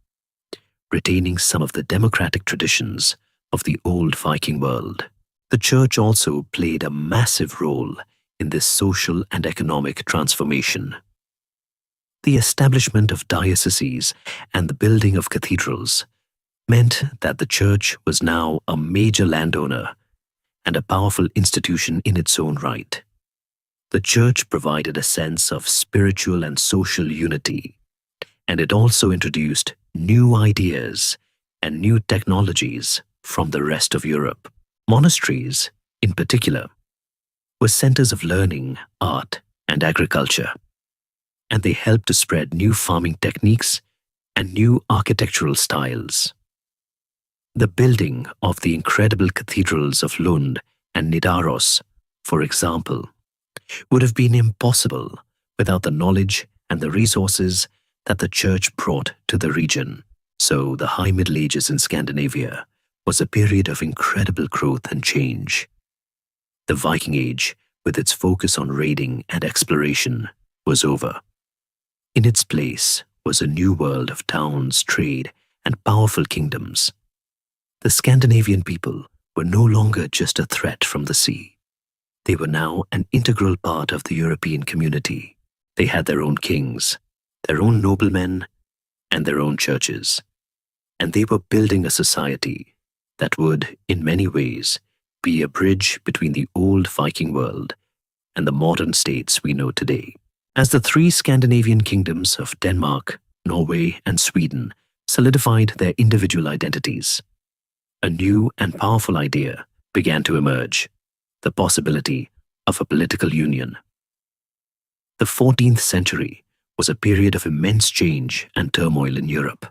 retaining some of the democratic traditions of the old Viking world. The church also played a massive role in this social and economic transformation. The establishment of dioceses and the building of cathedrals meant that the church was now a major landowner and a powerful institution in its own right. The church provided a sense of spiritual and social unity, and it also introduced new ideas and new technologies from the rest of Europe. Monasteries, in particular, were centers of learning, art, and agriculture, and they helped to spread new farming techniques and new architectural styles. The building of the incredible cathedrals of Lund and Nidaros, for example, would have been impossible without the knowledge and the resources that the church brought to the region. So the High Middle Ages in Scandinavia was a period of incredible growth and change. The Viking Age, with its focus on raiding and exploration, was over. In its place was a new world of towns, trade, and powerful kingdoms. The Scandinavian people were no longer just a threat from the sea. They were now an integral part of the European community. They had their own kings, their own noblemen, and their own churches. And they were building a society that would, in many ways, be a bridge between the old Viking world and the modern states we know today. As the three Scandinavian kingdoms of Denmark, Norway, and Sweden solidified their individual identities, a new and powerful idea began to emerge: the possibility of a political union. The 14th century was a period of immense change and turmoil in Europe.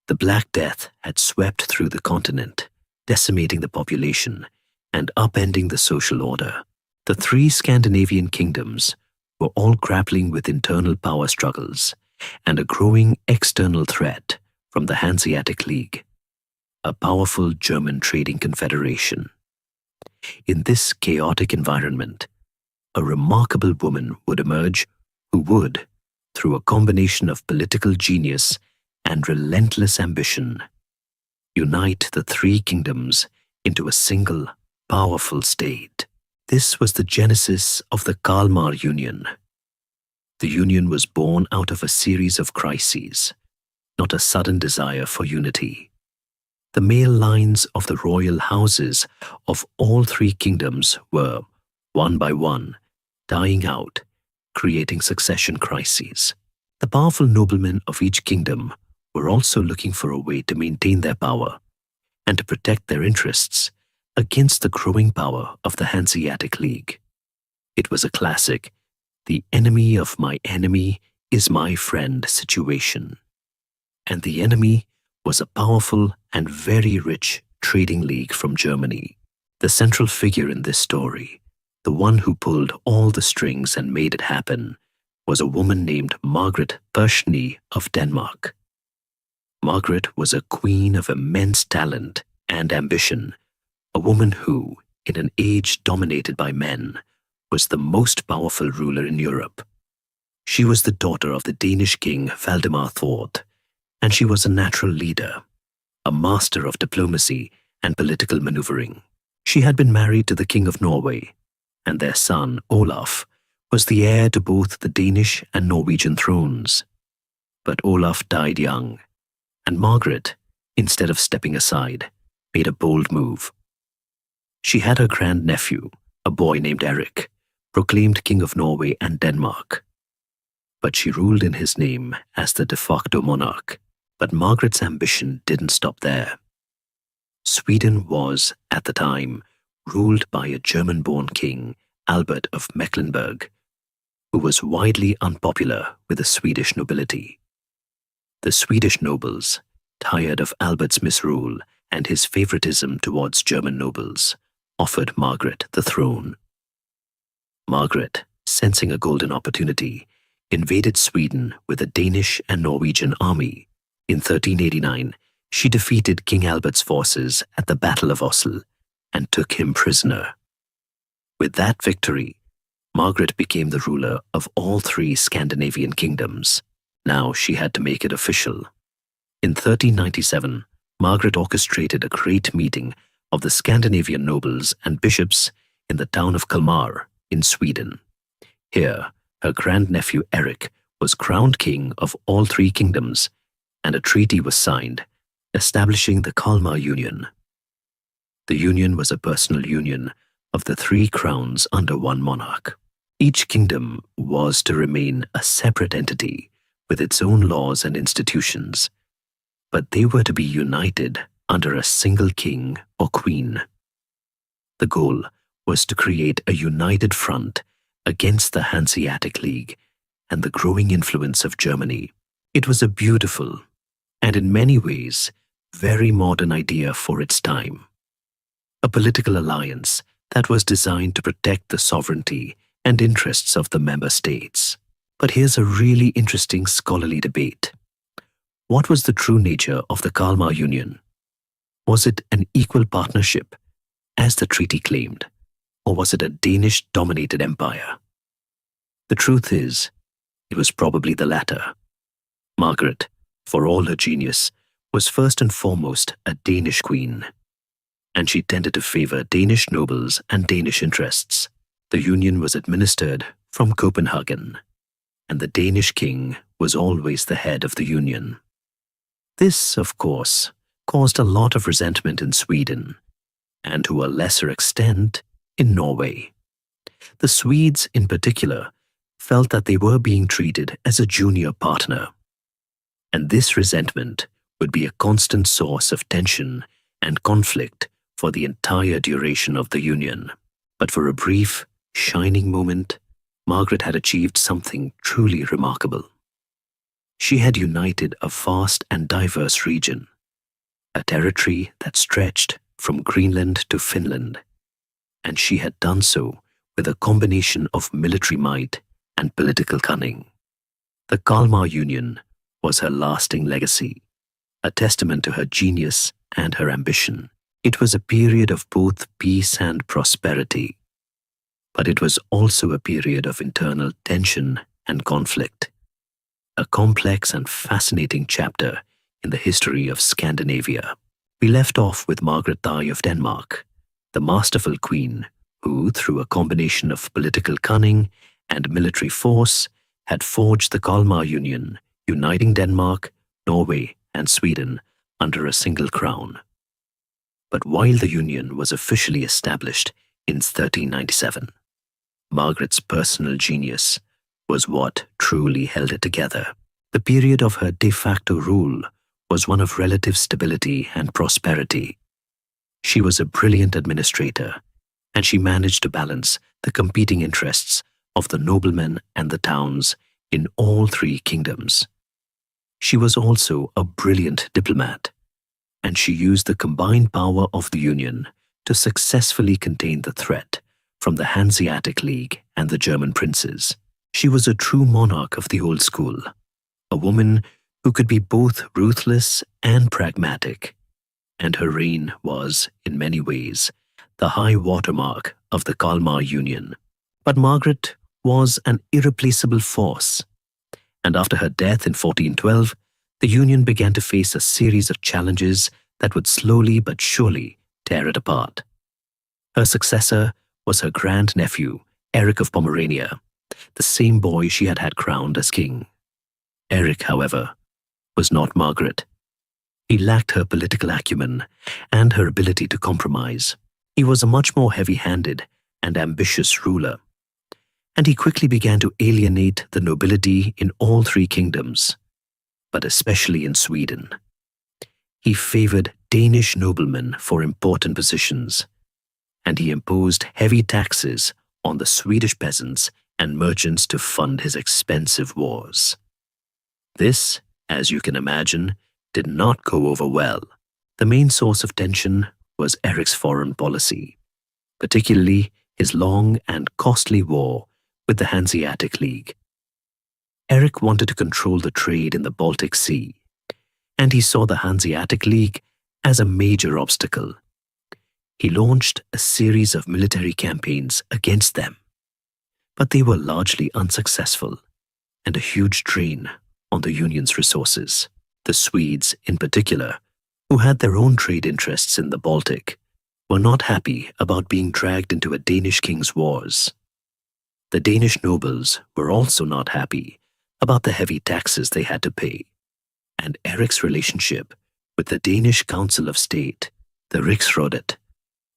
The Black Death had swept through the continent, decimating the population and upending the social order. The three Scandinavian kingdoms were all grappling with internal power struggles and a growing external threat from the Hanseatic League, a powerful German trading confederation. In this chaotic environment, a remarkable woman would emerge who would, through a combination of political genius and relentless ambition, unite the three kingdoms into a single, powerful state. This was the genesis of the Kalmar Union. The union was born out of a series of crises, not a sudden desire for unity. The male lines of the royal houses of all three kingdoms were, one by one, dying out, creating succession crises. The powerful noblemen of each kingdom were also looking for a way to maintain their power and to protect their interests against the growing power of the Hanseatic League. It was a classic, the enemy of my enemy is my friend situation. And the enemy was a powerful and very rich trading league from Germany. The central figure in this story, the one who pulled all the strings and made it happen, was a woman named Margaret Pershny of Denmark. Margaret was a queen of immense talent and ambition, a woman who, in an age dominated by men, was the most powerful ruler in Europe. She was the daughter of the Danish king Valdemar Thord, and she was a natural leader, a master of diplomacy and political maneuvering. She had been married to the King of Norway, and their son, Olaf, was the heir to both the Danish and Norwegian thrones. But Olaf died young, and Margaret, instead of stepping aside, made a bold move. She had her grandnephew, a boy named Eric, proclaimed King of Norway and Denmark. But she ruled in his name as the de facto monarch. But Margaret's ambition didn't stop there. Sweden was, at the time, ruled by a German-born king, Albert of Mecklenburg, who was widely unpopular with the Swedish nobility. The Swedish nobles, tired of Albert's misrule and his favoritism towards German nobles, offered Margaret the throne. Margaret, sensing a golden opportunity, invaded Sweden with a Danish and Norwegian army. In 1389, she defeated King Albert's forces at the Battle of Oslo and took him prisoner. With that victory, Margaret became the ruler of all three Scandinavian kingdoms. Now she had to make it official. In 1397, Margaret orchestrated a great meeting of the Scandinavian nobles and bishops in the town of Kalmar in Sweden. Here, her grandnephew Eric was crowned king of all three kingdoms, and a treaty was signed, establishing the Kalmar Union. The union was a personal union of the three crowns under one monarch. Each kingdom was to remain a separate entity with its own laws and institutions, but they were to be united under a single king or queen. The goal was to create a united front against the Hanseatic League and the growing influence of Germany. It was a beautiful, and in many ways, very modern idea for its time. A political alliance that was designed to protect the sovereignty and interests of the member states. But here's a really interesting scholarly debate. What was the true nature of the Kalmar Union? Was it an equal partnership, as the treaty claimed, or was it a Danish-dominated empire? The truth is, it was probably the latter. Margaret, for all her genius, was first and foremost a Danish queen, and she tended to favor Danish nobles and Danish interests. The union was administered from Copenhagen, and the Danish king was always the head of the union. This, of course, caused a lot of resentment in Sweden, and to a lesser extent, in Norway. The Swedes, in particular, felt that they were being treated as a junior partner, and this resentment would be a constant source of tension and conflict for the entire duration of the union. But for a brief, shining moment, Margaret had achieved something truly remarkable. She had united a vast and diverse region, a territory that stretched from Greenland to Finland, and she had done so with a combination of military might and political cunning. The Kalmar Union was her lasting legacy, a testament to her genius and her ambition. It was a period of both peace and prosperity, but it was also a period of internal tension and conflict. a complex and fascinating chapter in the history of Scandinavia. We left off with Margaret Thy of Denmark, the masterful queen who, through a combination of political cunning and military force, had forged the Kalmar Union, uniting Denmark, Norway, and Sweden under a single crown. But while the union was officially established in 1397, Margaret's personal genius was what truly held it together. The period of her de facto rule was one of relative stability and prosperity. She was a brilliant administrator, and she managed to balance the competing interests of the noblemen and the towns in all three kingdoms. She was also a brilliant diplomat, and she used the combined power of the Union to successfully contain the threat from the Hanseatic League and the German princes. She was a true monarch of the old school, a woman who could be both ruthless and pragmatic, and her reign was, in many ways, the high watermark of the Kalmar Union. But Margaret was an irreplaceable force, and after her death in 1412, the Union began to face a series of challenges that would slowly but surely tear it apart. Her successor was her grandnephew, Eric of Pomerania, the same boy she had had crowned as king. Eric, however, was not Margaret. He lacked her political acumen and her ability to compromise. He was a much more heavy-handed and ambitious ruler, and he quickly began to alienate the nobility in all three kingdoms, but especially in Sweden. He favored Danish noblemen for important positions, and he imposed heavy taxes on the Swedish peasants and merchants to fund his expensive wars. This, as you can imagine, did not go over well. The main source of tension was Eric's foreign policy, particularly his long and costly war with the Hanseatic League. Eric wanted to control the trade in the Baltic Sea, and he saw the Hanseatic League as a major obstacle. He launched a series of military campaigns against them, but they were largely unsuccessful and a huge drain on the Union's resources. The Swedes, in particular, who had their own trade interests in the Baltic, were not happy about being dragged into a Danish king's wars. The Danish nobles were also not happy about the heavy taxes they had to pay, and Eric's relationship with the Danish Council of State, the Riksrådet,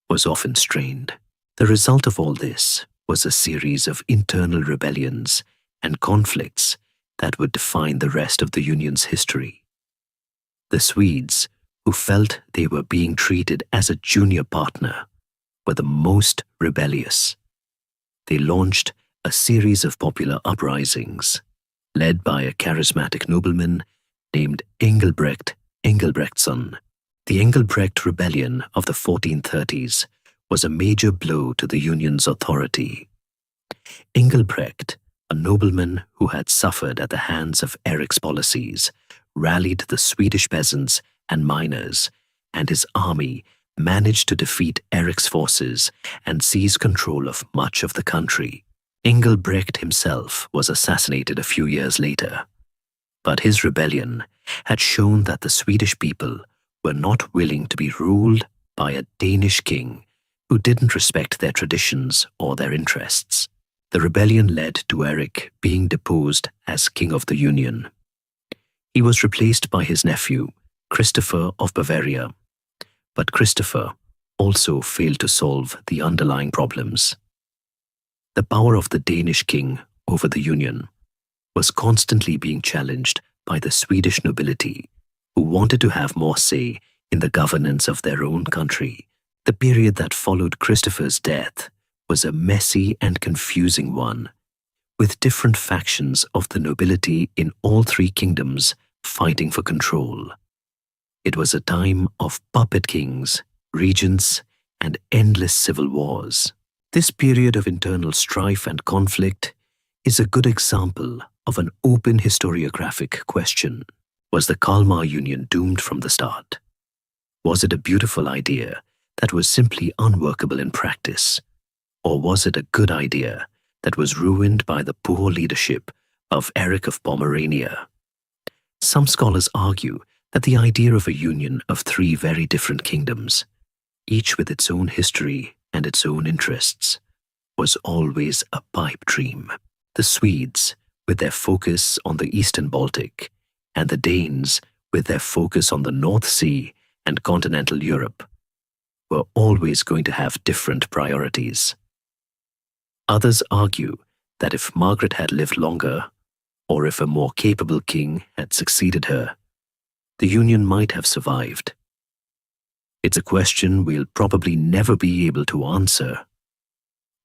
was often strained. The result of all this was a series of internal rebellions and conflicts that would define the rest of the Union's history. The Swedes, who felt they were being treated as a junior partner, were the most rebellious. They launched a series of popular uprisings, led by a charismatic nobleman named Engelbrekt Engelbrektsson. The Engelbrekt Rebellion of the 1430s was a major blow to the Union's authority. Engelbrekt, a nobleman who had suffered at the hands of Eric's policies, rallied the Swedish peasants and miners, and his army managed to defeat Eric's forces and seize control of much of the country. Engelbrekt himself was assassinated a few years later, but his rebellion had shown that the Swedish people were not willing to be ruled by a Danish king who didn't respect their traditions or their interests. The rebellion led to Eric being deposed as king of the Union. He was replaced by his nephew, Christopher of Bavaria, but Christopher also failed to solve the underlying problems. The power of the Danish king over the Union was constantly being challenged by the Swedish nobility, who wanted to have more say in the governance of their own country. The period that followed Christopher's death was a messy and confusing one, with different factions of the nobility in all three kingdoms fighting for control. It was a time of puppet kings, regents, and endless civil wars. This period of internal strife and conflict is a good example of an open historiographic question. Was the Kalmar Union doomed from the start? Was it a beautiful idea that was simply unworkable in practice? Or was it a good idea that was ruined by the poor leadership of Eric of Pomerania? Some scholars argue that the idea of a union of three very different kingdoms, each with its own history and its own interests, was always a pipe dream. The Swedes, with their focus on the eastern Baltic, and the Danes, with their focus on the North Sea and continental Europe, were always going to have different priorities. Others argue that if Margaret had lived longer, or if a more capable king had succeeded her, the union might have survived. It's a question we'll probably never be able to answer,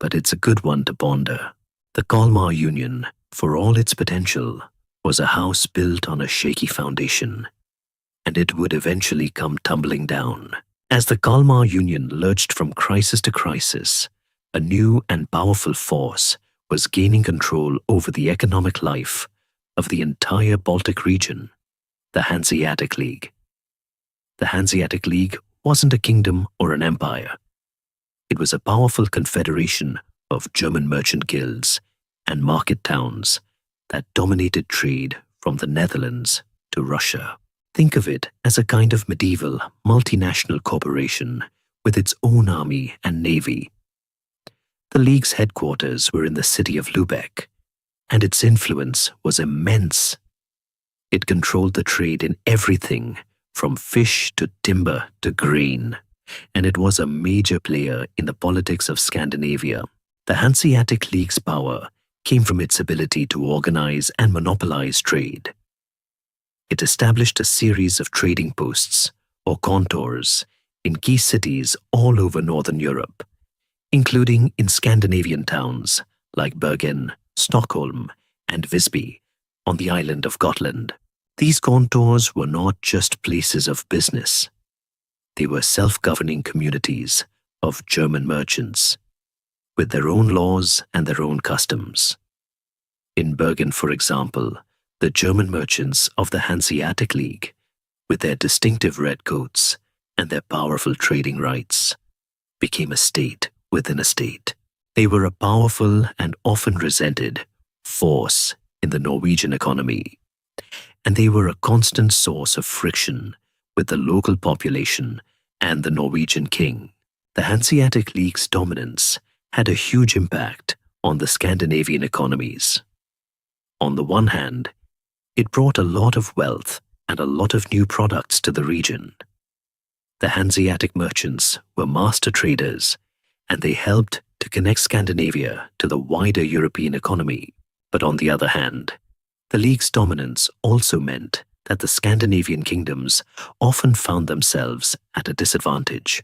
but it's a good one to ponder. The Kalmar Union, for all its potential, was a house built on a shaky foundation, and it would eventually come tumbling down. As the Kalmar Union lurched from crisis to crisis, a new and powerful force was gaining control over the economic life of the entire Baltic region, the Hanseatic League. The Hanseatic League wasn't a kingdom or an empire. It was a powerful confederation of German merchant guilds and market towns that dominated trade from the Netherlands to Russia. Think of it as a kind of medieval multinational corporation with its own army and navy. The League's headquarters were in the city of Lübeck, and its influence was immense. It controlled the trade in everything from fish to timber to grain, and it was a major player in the politics of Scandinavia. The Hanseatic League's power came from its ability to organize and monopolize trade. It established a series of trading posts, or contours, in key cities all over Northern Europe, including in Scandinavian towns like Bergen, Stockholm, and Visby on the island of Gotland. These contours were not just places of business. They were self-governing communities of German merchants, with their own laws and their own customs. In Bergen, for example, the German merchants of the Hanseatic League, with their distinctive red coats and their powerful trading rights, became a state within a state. They were a powerful and often resented force in the Norwegian economy, and they were a constant source of friction with the local population and the Norwegian king. The Hanseatic League's dominance had a huge impact on the Scandinavian economies. On the one hand, it brought a lot of wealth and a lot of new products to the region. The Hanseatic merchants were master traders, and they helped to connect Scandinavia to the wider European economy. But on the other hand, the League's dominance also meant that the Scandinavian kingdoms often found themselves at a disadvantage.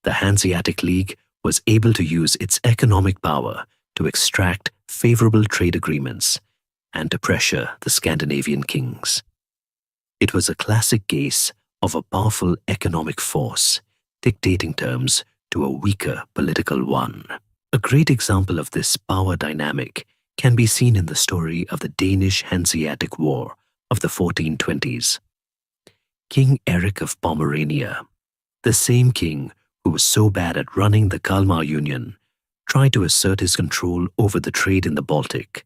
The Hanseatic League was able to use its economic power to extract favorable trade agreements and to pressure the Scandinavian kings. It was a classic case of a powerful economic force dictating terms to a weaker political one. A great example of this power dynamic can be seen in the story of the Danish Hanseatic War of the 1420s. King Eric of Pomerania, the same king who was so bad at running the Kalmar Union, tried to assert his control over the trade in the Baltic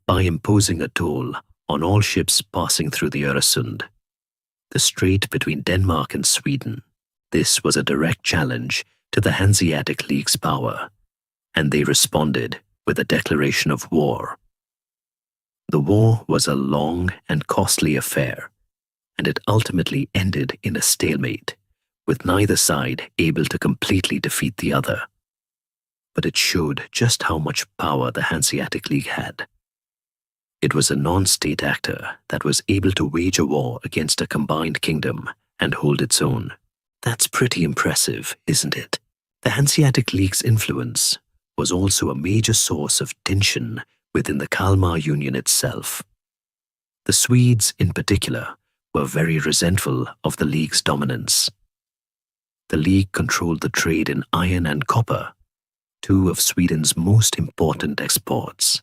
by imposing a toll on all ships passing through the Öresund, the strait between Denmark and Sweden. This was a direct challenge to the Hanseatic League's power, and they responded with a declaration of war. The war was a long and costly affair, and it ultimately ended in a stalemate, with neither side able to completely defeat the other. But it showed just how much power the Hanseatic League had. It was a non-state actor that was able to wage a war against a combined kingdom and hold its own. That's pretty impressive, isn't it? The Hanseatic League's influence was also a major source of tension within the Kalmar Union itself. The Swedes, in particular, were very resentful of the League's dominance. The League controlled the trade in iron and copper, two of Sweden's most important exports,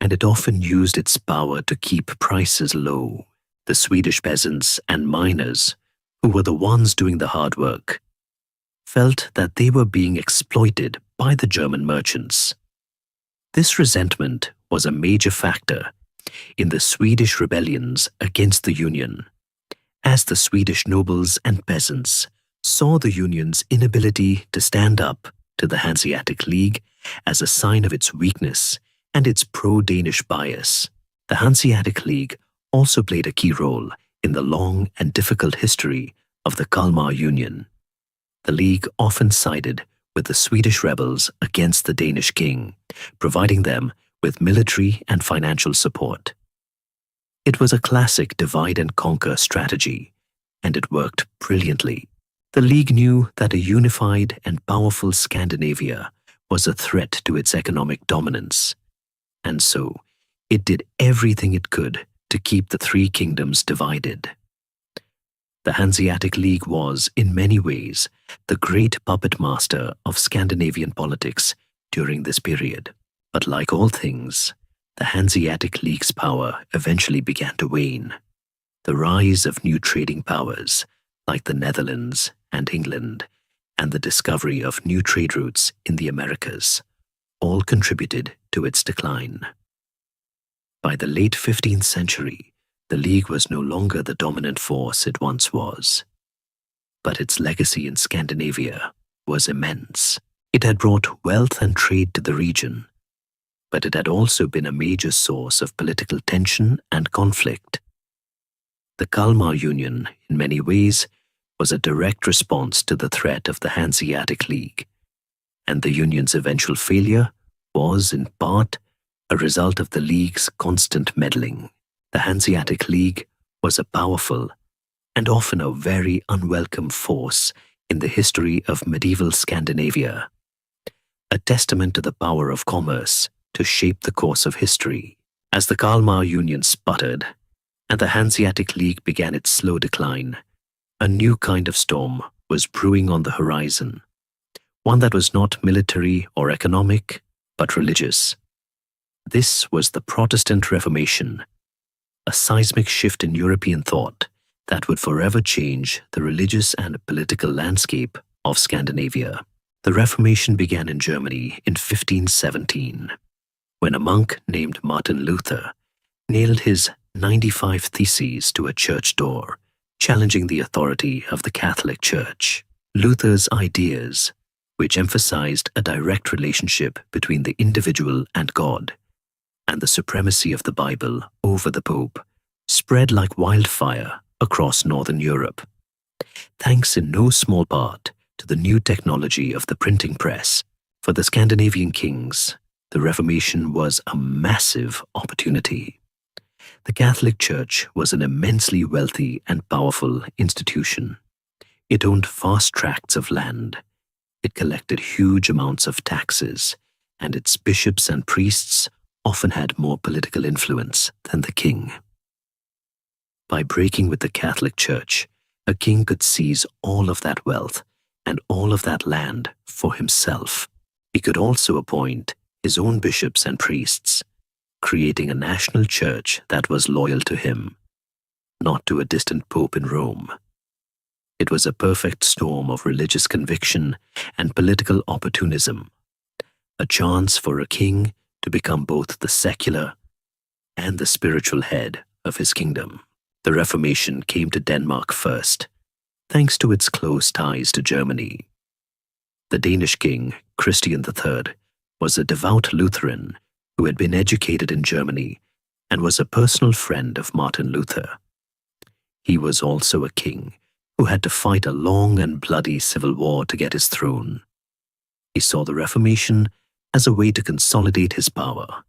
and it often used its power to keep prices low. The Swedish peasants and miners, who were the ones doing the hard work, felt that they were being exploited by the German merchants. This resentment was a major factor in the Swedish rebellions against the Union, as the Swedish nobles and peasants saw the Union's inability to stand up to the Hanseatic League as a sign of its weakness and its pro-Danish bias. The Hanseatic League also played a key role in the long and difficult history of the Kalmar Union. The League often sided with the Swedish rebels against the Danish king, providing them with military and financial support. It was a classic divide and conquer strategy, and it worked brilliantly. The League knew that a unified and powerful Scandinavia was a threat to its economic dominance, and so it did everything it could to keep the three kingdoms divided. The Hanseatic League was, in many ways, the great puppet master of Scandinavian politics during this period. But like all things, the Hanseatic League's power eventually began to wane. The rise of new trading powers, like the Netherlands and England, and the discovery of new trade routes in the Americas, all contributed to its decline. By the late 15th century, the League was no longer the dominant force it once was. But its legacy in Scandinavia was immense. It had brought wealth and trade to the region, but it had also been a major source of political tension and conflict. The Kalmar Union, in many ways, was a direct response to the threat of the Hanseatic League, and the Union's eventual failure was, in part, a result of the League's constant meddling. The Hanseatic League was a powerful and often a very unwelcome force in the history of medieval Scandinavia, a testament to the power of commerce to shape the course of history. As the Kalmar Union sputtered and the Hanseatic League began its slow decline, a new kind of storm was brewing on the horizon, one that was not military or economic, but religious. This was the Protestant Reformation, a seismic shift in European thought that would forever change the religious and political landscape of Scandinavia. The Reformation began in Germany in 1517, when a monk named Martin Luther nailed his 95 Theses to a church door, challenging the authority of the Catholic Church. Luther's ideas, which emphasized a direct relationship between the individual and God, and the supremacy of the Bible over the Pope, spread like wildfire across Northern Europe. Thanks in no small part to the new technology of the printing press, for the Scandinavian kings, the Reformation was a massive opportunity. The Catholic Church was an immensely wealthy and powerful institution. It owned vast tracts of land. It collected huge amounts of taxes, and its bishops and priests often had more political influence than the king. By breaking with the Catholic Church, a king could seize all of that wealth and all of that land for himself. He could also appoint his own bishops and priests, creating a national church that was loyal to him, not to a distant pope in Rome. It was a perfect storm of religious conviction and political opportunism, a chance for a king to become both the secular and the spiritual head of his kingdom. The Reformation came to Denmark first, thanks to its close ties to Germany. The Danish king, Christian III, was a devout Lutheran who had been educated in Germany and was a personal friend of Martin Luther. He was also a king who had to fight a long and bloody civil war to get his throne. He saw the Reformation as a way to consolidate his power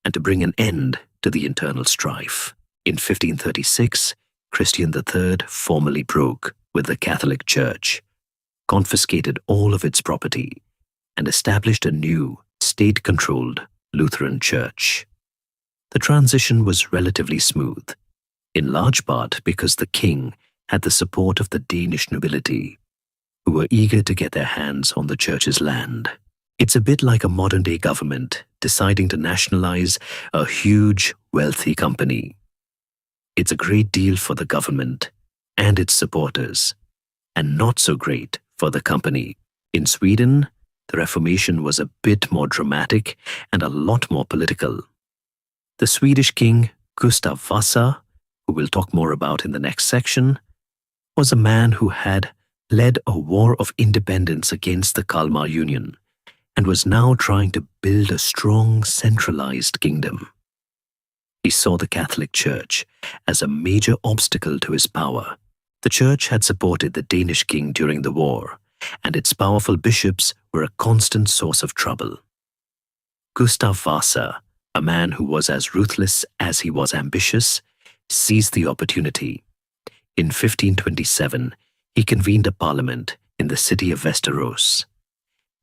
and to bring an end to the internal strife. In 1536, Christian III formally broke with the Catholic Church, confiscated all of its property, and established a new, state-controlled Lutheran Church. The transition was relatively smooth, in large part because the king had the support of the Danish nobility, who were eager to get their hands on the church's land. It's a bit like a modern-day government deciding to nationalize a huge, wealthy company. It's a great deal for the government and its supporters, and not so great for the company. In Sweden, the Reformation was a bit more dramatic and a lot more political. The Swedish king Gustav Vasa, who we'll talk more about in the next section, was a man who had led a war of independence against the Kalmar Union and was now trying to build a strong, centralized kingdom. He saw the Catholic Church as a major obstacle to his power. The Church had supported the Danish king during the war, and its powerful bishops were a constant source of trouble. Gustav Vasa, a man who was as ruthless as he was ambitious, seized the opportunity. In 1527, he convened a parliament in the city of Västerås,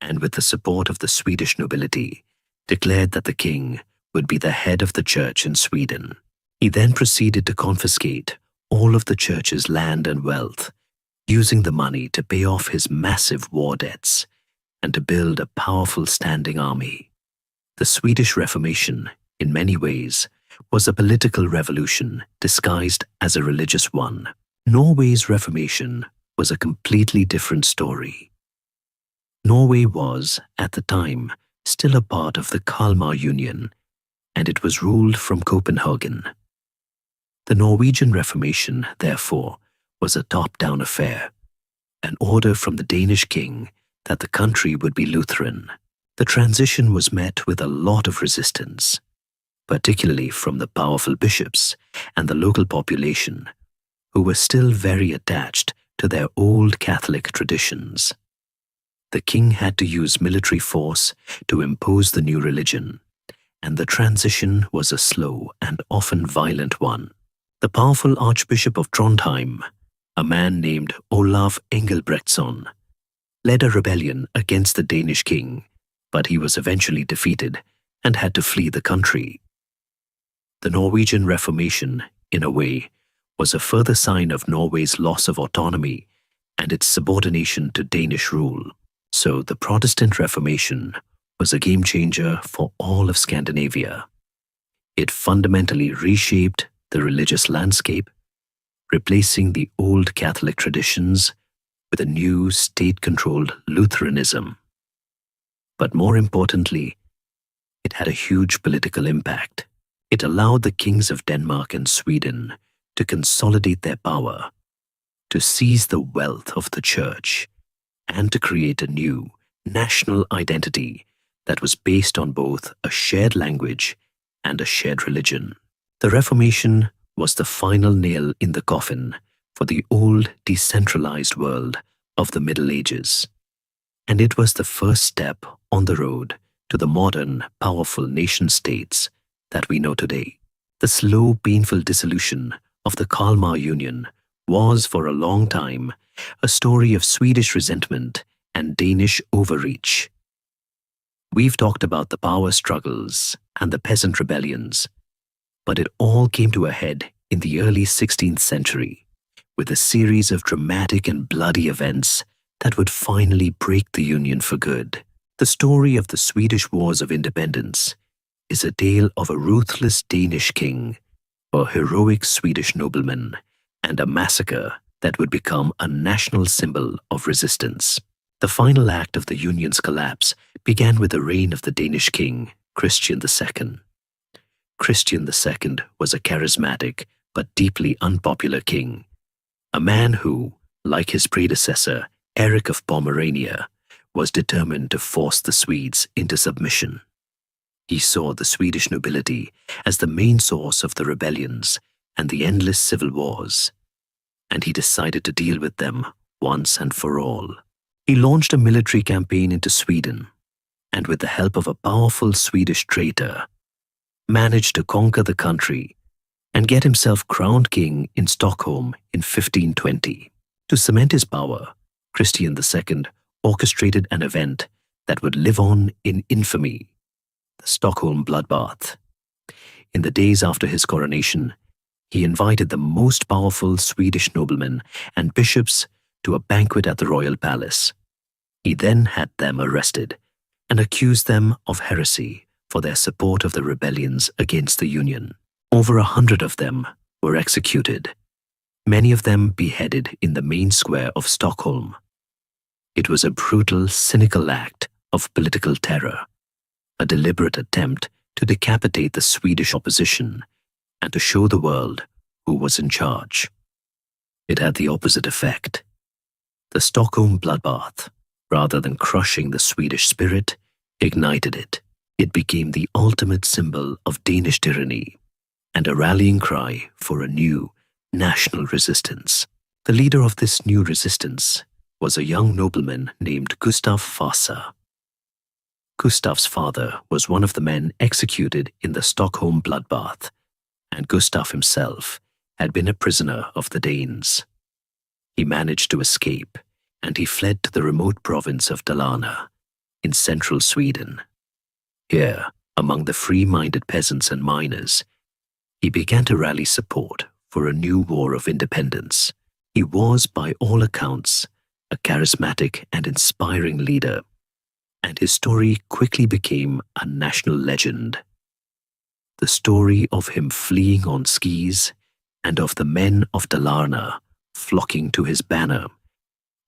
and with the support of the Swedish nobility, declared that the king would be the head of the church in Sweden. He then proceeded to confiscate all of the church's land and wealth, using the money to pay off his massive war debts and to build a powerful standing army. The Swedish Reformation, in many ways, was a political revolution disguised as a religious one. Norway's Reformation was a completely different story. Norway was, at the time, still a part of the Kalmar Union, and it was ruled from Copenhagen. The Norwegian Reformation, therefore, was a top-down affair, an order from the Danish king that the country would be Lutheran. The transition was met with a lot of resistance, particularly from the powerful bishops and the local population, who were still very attached to their old Catholic traditions. The king had to use military force to impose the new religion, and the transition was a slow and often violent one. The powerful Archbishop of Trondheim, a man named Olav Engelbrektsson, led a rebellion against the Danish king, but he was eventually defeated and had to flee the country. The Norwegian Reformation, in a way, was a further sign of Norway's loss of autonomy and its subordination to Danish rule. So the Protestant Reformation was a game-changer for all of Scandinavia. It fundamentally reshaped the religious landscape, replacing the old Catholic traditions with a new state-controlled Lutheranism. But more importantly, it had a huge political impact. It allowed the kings of Denmark and Sweden to consolidate their power, to seize the wealth of the church, and to create a new national identity that was based on both a shared language and a shared religion. The Reformation was the final nail in the coffin for the old decentralized world of the Middle Ages, and it was the first step on the road to the modern, powerful nation-states that we know today. The slow, painful dissolution of the Kalmar Union was, for a long time, a story of Swedish resentment and Danish overreach. We've talked about the power struggles and the peasant rebellions, but it all came to a head in the early 16th century with a series of dramatic and bloody events that would finally break the Union for good. The story of the Swedish Wars of Independence is a tale of a ruthless Danish king, a heroic Swedish nobleman, and a massacre that would become a national symbol of resistance. The final act of the Union's collapse began with the reign of the Danish king, Christian II. Christian II was a charismatic but deeply unpopular king, a man who, like his predecessor, Eric of Pomerania, was determined to force the Swedes into submission. He saw the Swedish nobility as the main source of the rebellions and the endless civil wars, and he decided to deal with them once and for all. He launched a military campaign into Sweden, and with the help of a powerful Swedish traitor, managed to conquer the country and get himself crowned king in Stockholm in 1520. To cement his power, Christian II orchestrated an event that would live on in infamy, the Stockholm bloodbath. In the days after his coronation, he invited the most powerful Swedish noblemen and bishops to a banquet at the royal palace. He then had them arrested and accused them of heresy for their support of the rebellions against the Union. Over 100 of them were executed, many of them beheaded in the main square of Stockholm. It was a brutal, cynical act of political terror, a deliberate attempt to decapitate the Swedish opposition and to show the world who was in charge. It had the opposite effect. The Stockholm bloodbath, rather than crushing the Swedish spirit, ignited it. It became the ultimate symbol of Danish tyranny and a rallying cry for a new national resistance. The leader of this new resistance was a young nobleman named Gustav Vasa. Gustav's father was one of the men executed in the Stockholm bloodbath, and Gustav himself had been a prisoner of the Danes. He managed to escape, and he fled to the remote province of Dalarna in central Sweden. Here, among the free-minded peasants and miners, he began to rally support for a new war of independence. He was, by all accounts, a charismatic and inspiring leader, and his story quickly became a national legend. The story of him fleeing on skis and of the men of Dalarna flocking to his banner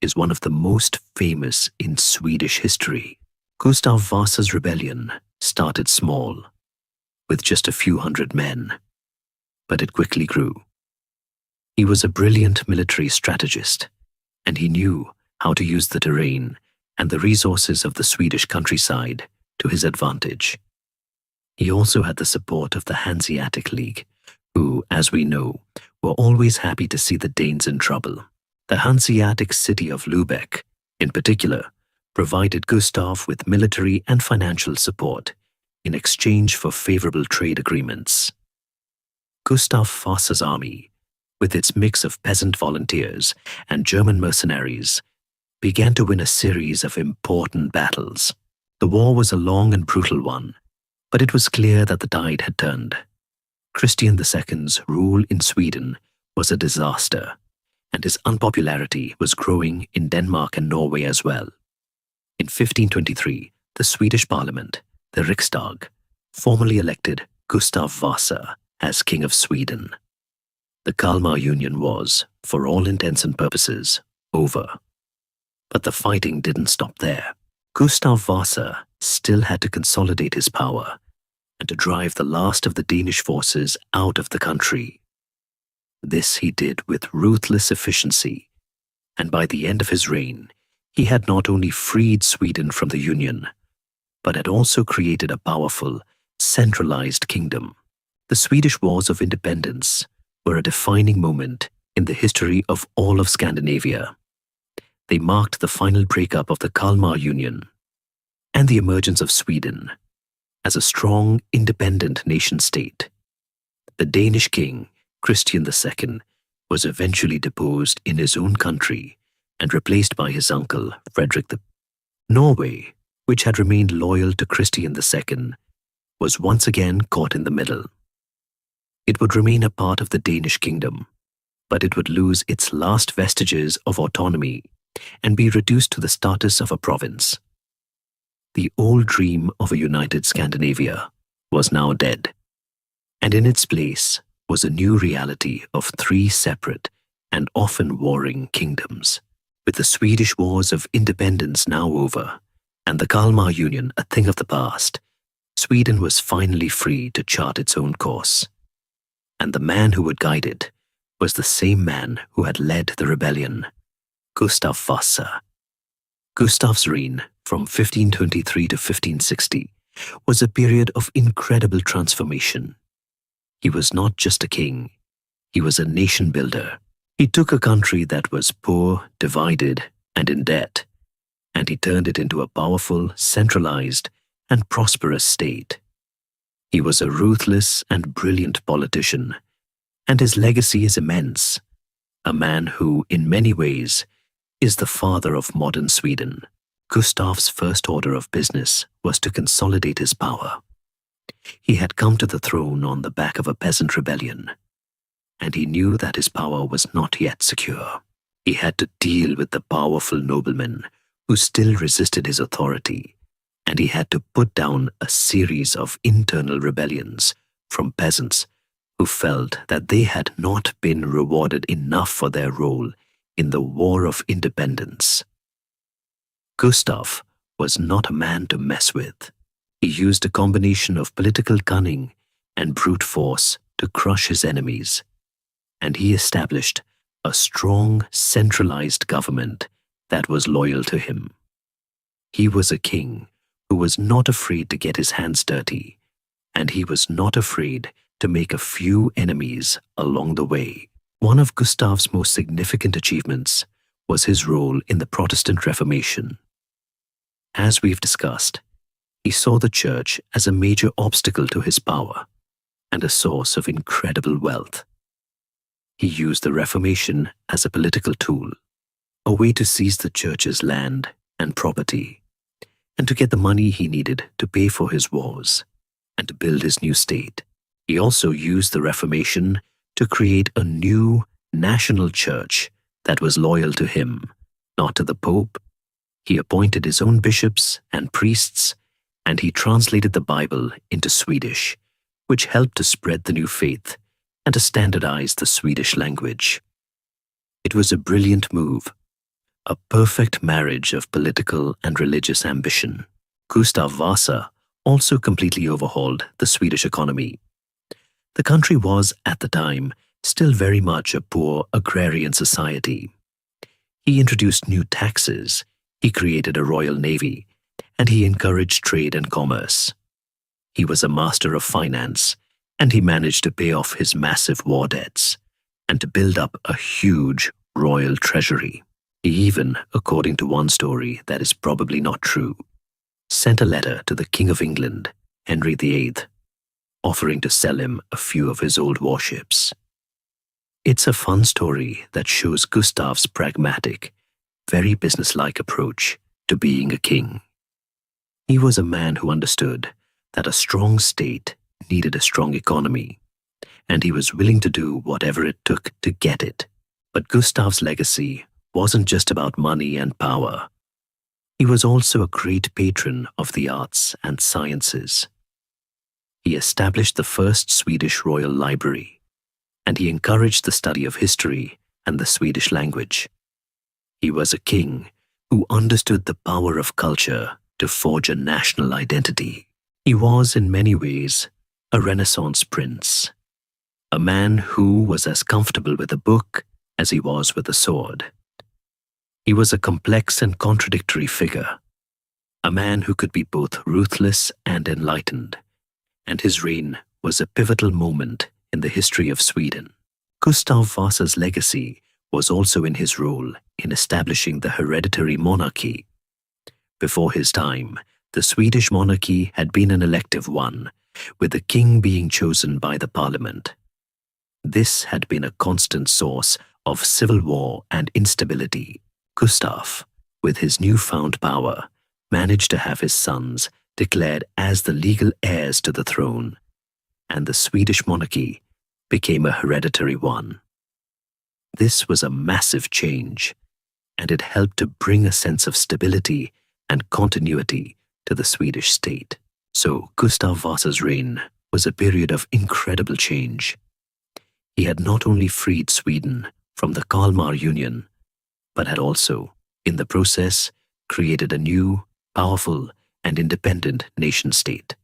is one of the most famous in Swedish history. Gustav Vasa's rebellion started small, with just a few hundred men, but it quickly grew. He was a brilliant military strategist, and he knew how to use the terrain and the resources of the Swedish countryside to his advantage. He also had the support of the Hanseatic League, who, as we know, were always happy to see the Danes in trouble. The Hanseatic city of Lübeck, in particular, provided Gustav with military and financial support in exchange for favorable trade agreements. Gustav Vasa's army, with its mix of peasant volunteers and German mercenaries, began to win a series of important battles. The war was a long and brutal one, but it was clear that the tide had turned. Christian II's rule in Sweden was a disaster, and his unpopularity was growing in Denmark and Norway as well. In 1523, the Swedish parliament, the Riksdag, formally elected Gustav Vasa as King of Sweden. The Kalmar Union was, for all intents and purposes, over. But the fighting didn't stop there. Gustav Vasa still had to consolidate his power and to drive the last of the Danish forces out of the country. This he did with ruthless efficiency, and by the end of his reign, he had not only freed Sweden from the Union, but had also created a powerful, centralized kingdom. The Swedish Wars of Independence were a defining moment in the history of all of Scandinavia. They marked the final breakup of the Kalmar Union and the emergence of Sweden as a strong, independent nation-state. The Danish king, Christian II, was eventually deposed in his own country and replaced by his uncle, Frederick the. Norway, which had remained loyal to Christian II, was once again caught in the middle. It would remain a part of the Danish kingdom, but it would lose its last vestiges of autonomy and be reduced to the status of a province. The old dream of a united Scandinavia was now dead, and in its place was a new reality of three separate and often warring kingdoms. With the Swedish Wars of Independence now over, and the Kalmar Union a thing of the past, Sweden was finally free to chart its own course. And the man who would guide it was the same man who had led the rebellion, Gustav Vasa. Gustav's reign from 1523 to 1560 was a period of incredible transformation. He was not just a king, he was a nation builder. He took a country that was poor, divided, and in debt, and he turned it into a powerful, centralized, and prosperous state. He was a ruthless and brilliant politician, and his legacy is immense. A man who, in many ways, is the father of modern Sweden. Gustav's first order of business was to consolidate his power. He had come to the throne on the back of a peasant rebellion, and he knew that his power was not yet secure. He had to deal with the powerful noblemen who still resisted his authority, and he had to put down a series of internal rebellions from peasants who felt that they had not been rewarded enough for their role in the War of Independence. Gustav was not a man to mess with. He used a combination of political cunning and brute force to crush his enemies, and he established a strong, centralized government that was loyal to him. He was a king who was not afraid to get his hands dirty, and he was not afraid to make a few enemies along the way. One of Gustav's most significant achievements was his role in the Protestant Reformation. As we've discussed, he saw the church as a major obstacle to his power and a source of incredible wealth. He used the Reformation as a political tool, a way to seize the church's land and property, and to get the money he needed to pay for his wars and to build his new state. He also used the Reformation to create a new national church that was loyal to him, not to the Pope. He appointed his own bishops and priests, and he translated the Bible into Swedish, which helped to spread the new faith and to standardize the Swedish language. It was a brilliant move, a perfect marriage of political and religious ambition. Gustav Vasa also completely overhauled the Swedish economy. The country was, at the time, still very much a poor agrarian society. He introduced new taxes, he created a royal navy, and he encouraged trade and commerce. He was a master of finance, and he managed to pay off his massive war debts and to build up a huge royal treasury. He even, according to one story that is probably not true, sent a letter to the King of England, Henry VIII, offering to sell him a few of his old warships. It's a fun story that shows Gustav's pragmatic, very businesslike approach to being a king. He was a man who understood that a strong state needed a strong economy, and he was willing to do whatever it took to get it. But Gustav's legacy wasn't just about money and power. He was also a great patron of the arts and sciences. He established the first Swedish royal library, and he encouraged the study of history and the Swedish language. He was a king who understood the power of culture to forge a national identity. He was, in many ways, a Renaissance prince, a man who was as comfortable with a book as he was with a sword. He was a complex and contradictory figure, a man who could be both ruthless and enlightened, and his reign was a pivotal moment in the history of Sweden. Gustav Vasa's legacy was also in his role in establishing the hereditary monarchy. Before his time, the Swedish monarchy had been an elective one, with the king being chosen by the parliament. This had been a constant source of civil war and instability. Gustav, with his newfound power, managed to have his sons declared as the legal heirs to the throne, and the Swedish monarchy became a hereditary one. This was a massive change, and it helped to bring a sense of stability and continuity to the Swedish state. So Gustav Vasa's reign was a period of incredible change. He had not only freed Sweden from the Kalmar Union, but had also, in the process, created a new, powerful, and independent nation-state.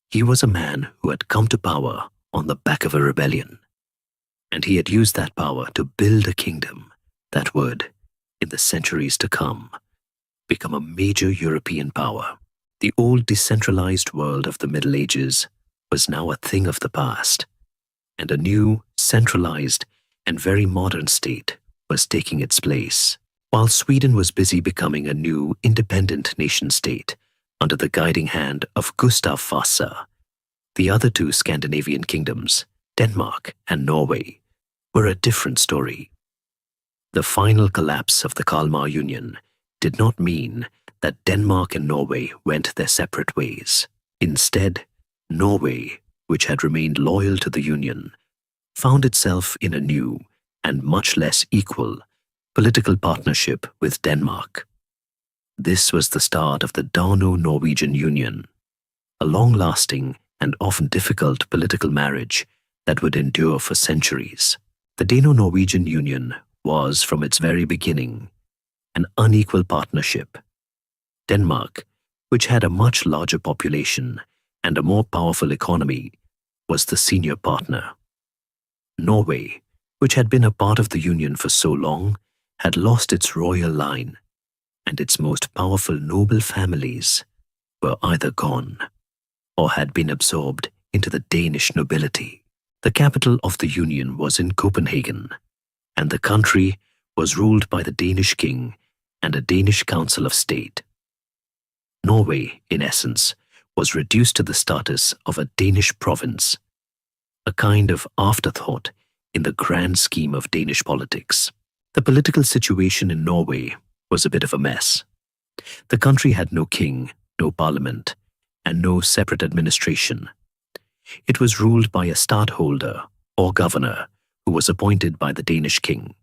He was a man who had come to power on the back of a rebellion, and he had used that power to build a kingdom that would, in the centuries to come, become a major European power. The old decentralized world of the Middle Ages was now a thing of the past, and a new, centralized, and very modern state was taking its place. While Sweden was busy becoming a new, independent nation-state under the guiding hand of Gustav Vasa, the other two Scandinavian kingdoms, Denmark and Norway, were a different story. The final collapse of the Kalmar Union did not mean that Denmark and Norway went their separate ways. Instead, Norway, which had remained loyal to the Union, found itself in a new and much less equal political partnership with Denmark. This was the start of the Dano-Norwegian Union, a long-lasting and often difficult political marriage that would endure for centuries. The Dano-Norwegian Union was, from its very beginning, an unequal partnership. Denmark, which had a much larger population and a more powerful economy, was the senior partner. Norway, which had been a part of the Union for so long, had lost its royal line, and its most powerful noble families were either gone or had been absorbed into the Danish nobility. The capital of the Union was in Copenhagen, and the country was ruled by the Danish king and a Danish council of state. Norway, in essence, was reduced to the status of a Danish province, a kind of afterthought in the grand scheme of Danish politics. The political situation in Norway was a bit of a mess. The country had no king, no parliament, and no separate administration. It was ruled by a stadtholder, or governor, who was appointed by the Danish king.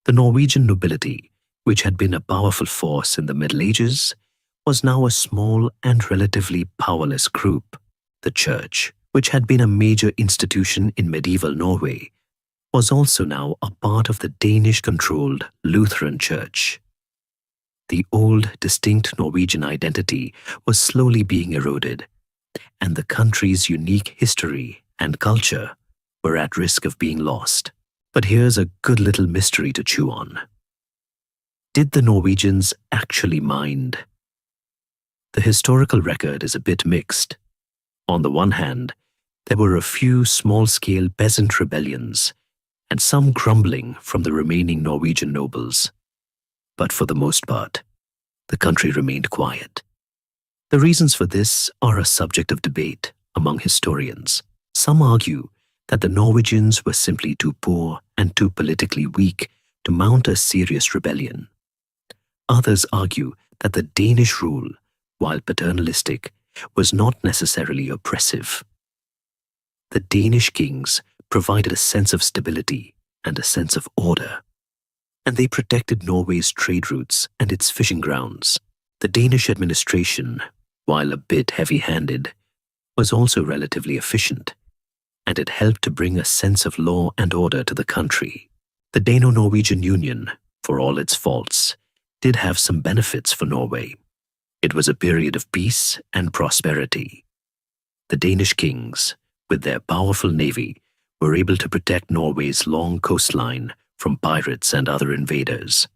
The Norwegian nobility, which had been a powerful force in the Middle Ages, was now a small and relatively powerless group. The church, which had been a major institution in medieval Norway, was also now a part of the Danish-controlled Lutheran Church. The old, distinct Norwegian identity was slowly being eroded, and the country's unique history and culture were at risk of being lost. But here's a good little mystery to chew on. Did the Norwegians actually mind? The historical record is a bit mixed. On the one hand, there were a few small-scale peasant rebellions and some grumbling from the remaining Norwegian nobles. But for the most part, the country remained quiet. The reasons for this are a subject of debate among historians. Some argue that the Norwegians were simply too poor and too politically weak to mount a serious rebellion. Others argue that the Danish rule, while paternalistic, was not necessarily oppressive. The Danish kings provided a sense of stability and a sense of order, and they protected Norway's trade routes and its fishing grounds. The Danish administration, while a bit heavy-handed, was also relatively efficient, and it helped to bring a sense of law and order to the country. The Dano-Norwegian Union, for all its faults, did have some benefits for Norway. It was a period of peace and prosperity. The Danish kings, with their powerful navy, were able to protect Norway's long coastline from pirates and other invaders.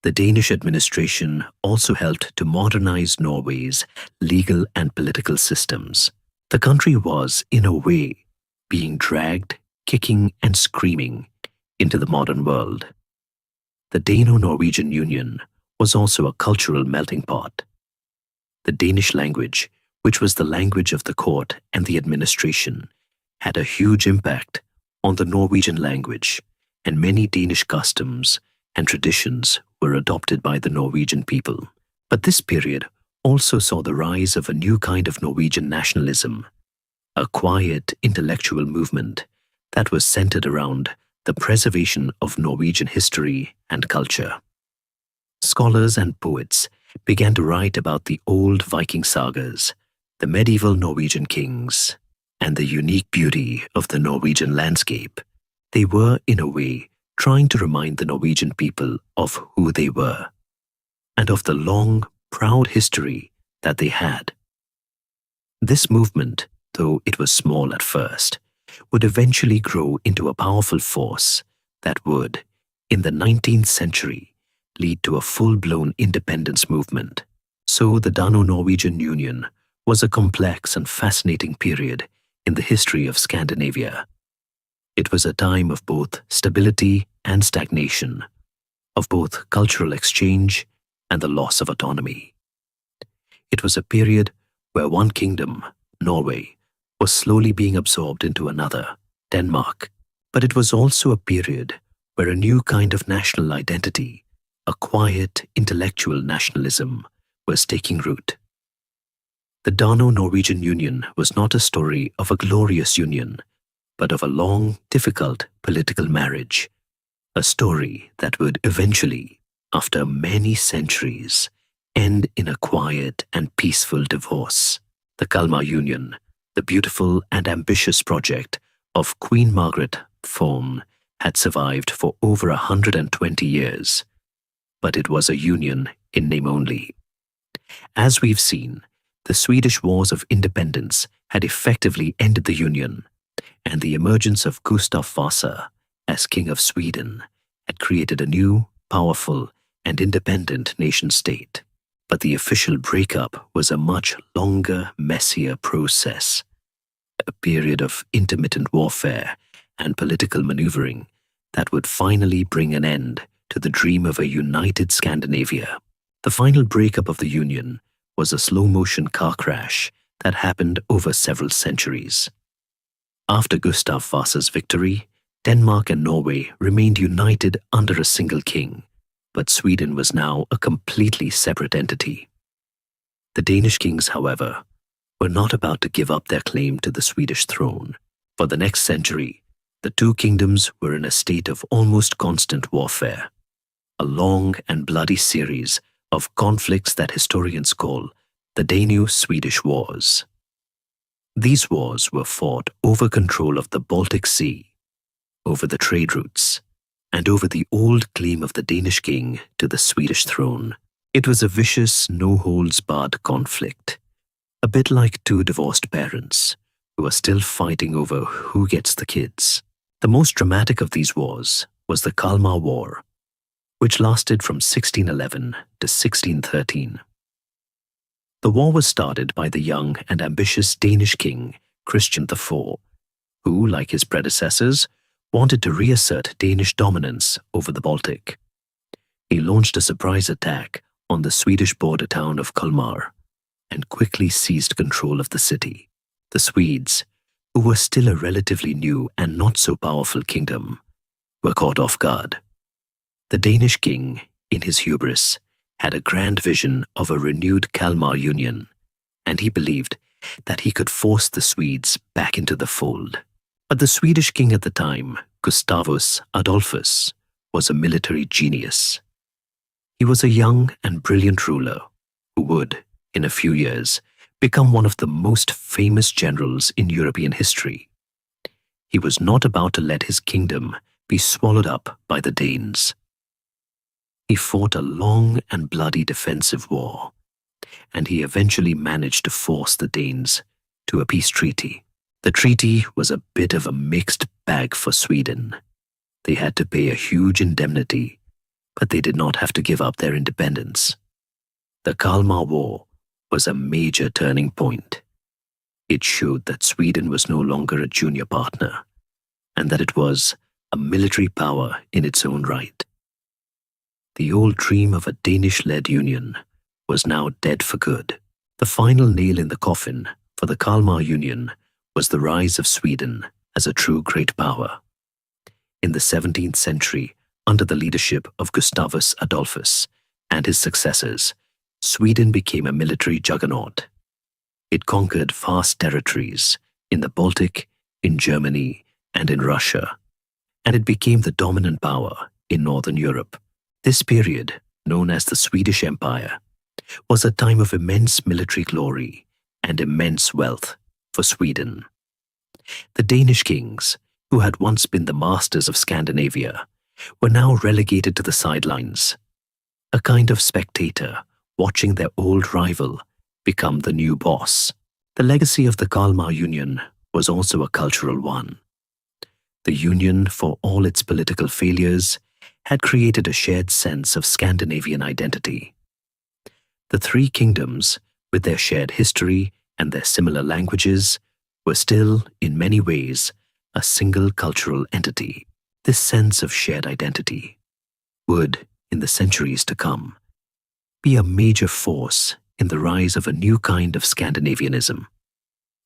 The Danish administration also helped to modernize Norway's legal and political systems. The country was, in a way, being dragged, kicking and screaming, into the modern world. The Dano-Norwegian Union was also a cultural melting pot. The Danish language, which was the language of the court and the administration, had a huge impact on the Norwegian language, and many Danish customs and traditions were adopted by the Norwegian people. But this period also saw the rise of a new kind of Norwegian nationalism, a quiet intellectual movement that was centered around the preservation of Norwegian history and culture. Scholars and poets began to write about the old Viking sagas, the medieval Norwegian kings, and the unique beauty of the Norwegian landscape. They were, in a way, trying to remind the Norwegian people of who they were, and of the long, proud history that they had. This movement, though it was small at first, would eventually grow into a powerful force that would, in the 19th century, lead to a full-blown independence movement. So the Dano-Norwegian Union was a complex and fascinating period in the history of Scandinavia. It was a time of both stability and stagnation, of both cultural exchange and the loss of autonomy. It was a period where one kingdom, Norway, was slowly being absorbed into another, Denmark. But it was also a period where a new kind of national identity, a quiet, intellectual nationalism, was taking root. The Dano-Norwegian Union was not a story of a glorious union, but of a long, difficult political marriage, a story that would eventually, after many centuries, end in a quiet and peaceful divorce. The Kalmar Union, the beautiful and ambitious project of Queen Margaret Thorn, had survived for over 120 years, but it was a union in name only. As we've seen, the Swedish Wars of Independence had effectively ended the Union, and the emergence of Gustav Vasa as King of Sweden had created a new, powerful, and independent nation-state. But the official breakup was a much longer, messier process, a period of intermittent warfare and political maneuvering that would finally bring an end to the dream of a united Scandinavia. The final breakup of the Union was a slow-motion car crash that happened over several centuries. After Gustav Vasa's victory, Denmark and Norway remained united under a single king, but Sweden was now a completely separate entity. The Danish kings, however, were not about to give up their claim to the Swedish throne. For the next century, the two kingdoms were in a state of almost constant warfare, a long and bloody series of conflicts that historians call the Dano-Swedish Wars. These wars were fought over control of the Baltic Sea, over the trade routes, and over the old claim of the Danish king to the Swedish throne. It was a vicious, no-holds-barred conflict, a bit like two divorced parents who are still fighting over who gets the kids. The most dramatic of these wars was the Kalmar War, which lasted from 1611 to 1613. The war was started by the young and ambitious Danish king Christian IV, who, like his predecessors, wanted to reassert Danish dominance over the Baltic. He launched a surprise attack on the Swedish border town of Kalmar and quickly seized control of the city. The Swedes, who were still a relatively new and not so powerful kingdom, were caught off guard. The Danish king, in his hubris, had a grand vision of a renewed Kalmar Union, and he believed that he could force the Swedes back into the fold. But the Swedish king at the time, Gustavus Adolphus, was a military genius. He was a young and brilliant ruler who would, in a few years, become one of the most famous generals in European history. He was not about to let his kingdom be swallowed up by the Danes. He fought a long and bloody defensive war, and he eventually managed to force the Danes to a peace treaty. The treaty was a bit of a mixed bag for Sweden. They had to pay a huge indemnity, but they did not have to give up their independence. The Kalmar War was a major turning point. It showed that Sweden was no longer a junior partner, and that it was a military power in its own right. The old dream of a Danish-led union was now dead for good. The final nail in the coffin for the Kalmar Union was the rise of Sweden as a true great power. In the 17th century, under the leadership of Gustavus Adolphus and his successors, Sweden became a military juggernaut. It conquered vast territories in the Baltic, in Germany, and in Russia, and it became the dominant power in Northern Europe. This period, known as the Swedish Empire, was a time of immense military glory and immense wealth for Sweden. The Danish kings, who had once been the masters of Scandinavia, were now relegated to the sidelines, a kind of spectator watching their old rival become the new boss. The legacy of the Kalmar Union was also a cultural one. The Union, for all its political failures, had created a shared sense of Scandinavian identity. The three kingdoms, with their shared history and their similar languages, were still, in many ways, a single cultural entity. This sense of shared identity would, in the centuries to come, be a major force in the rise of a new kind of Scandinavianism,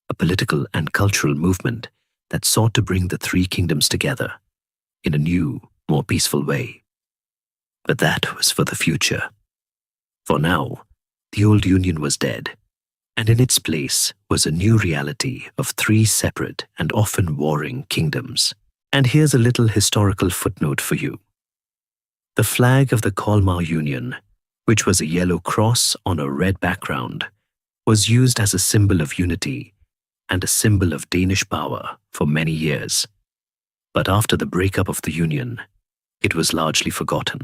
a political and cultural movement that sought to bring the three kingdoms together in a new, more peaceful way. But that was for the future. For now, the old union was dead, and in its place was a new reality of three separate and often warring kingdoms. And here's a little historical footnote for you. The flag of the Kalmar Union, which was a yellow cross on a red background, was used as a symbol of unity and a symbol of Danish power for many years. But after the breakup of the Union, it was largely forgotten.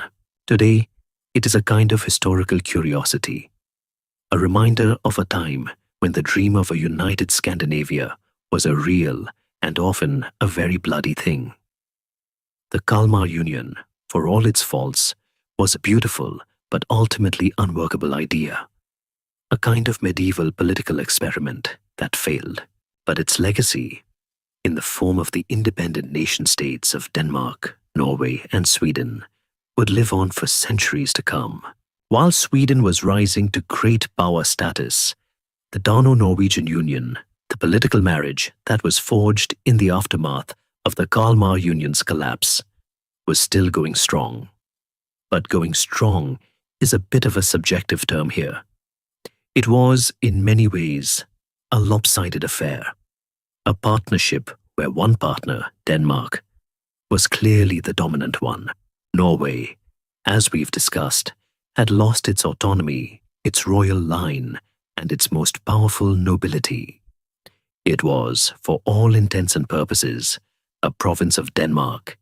Today, it is a kind of historical curiosity, a reminder of a time when the dream of a united Scandinavia was a real and often a very bloody thing. The Kalmar Union, for all its faults, was a beautiful but ultimately unworkable idea, a kind of medieval political experiment that failed. But its legacy, in the form of the independent nation-states of Denmark, Norway, and Sweden, would live on for centuries to come. While Sweden was rising to great power status, the Dano-Norwegian Union, the political marriage that was forged in the aftermath of the Kalmar Union's collapse, was still going strong. But going strong is a bit of a subjective term here. It was, in many ways, a lopsided affair, a partnership where one partner, Denmark, was clearly the dominant one. Norway, as we've discussed, had lost its autonomy, its royal line, and its most powerful nobility. It was, for all intents and purposes, a province of Denmark,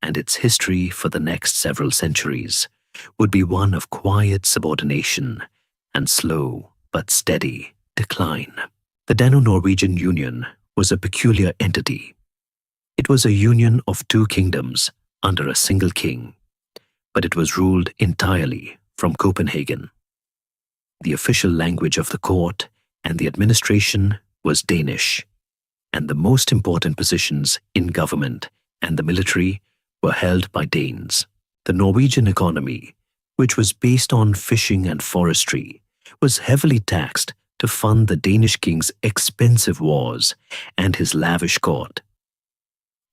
and its history for the next several centuries would be one of quiet subordination and slow but steady decline. The Dano-Norwegian Union was a peculiar entity. It was a union of two kingdoms under a single king, but it was ruled entirely from Copenhagen. The official language of the court and the administration was Danish, and the most important positions in government and the military were held by Danes. The Norwegian economy, which was based on fishing and forestry, was heavily taxed to fund the Danish king's expensive wars and his lavish court.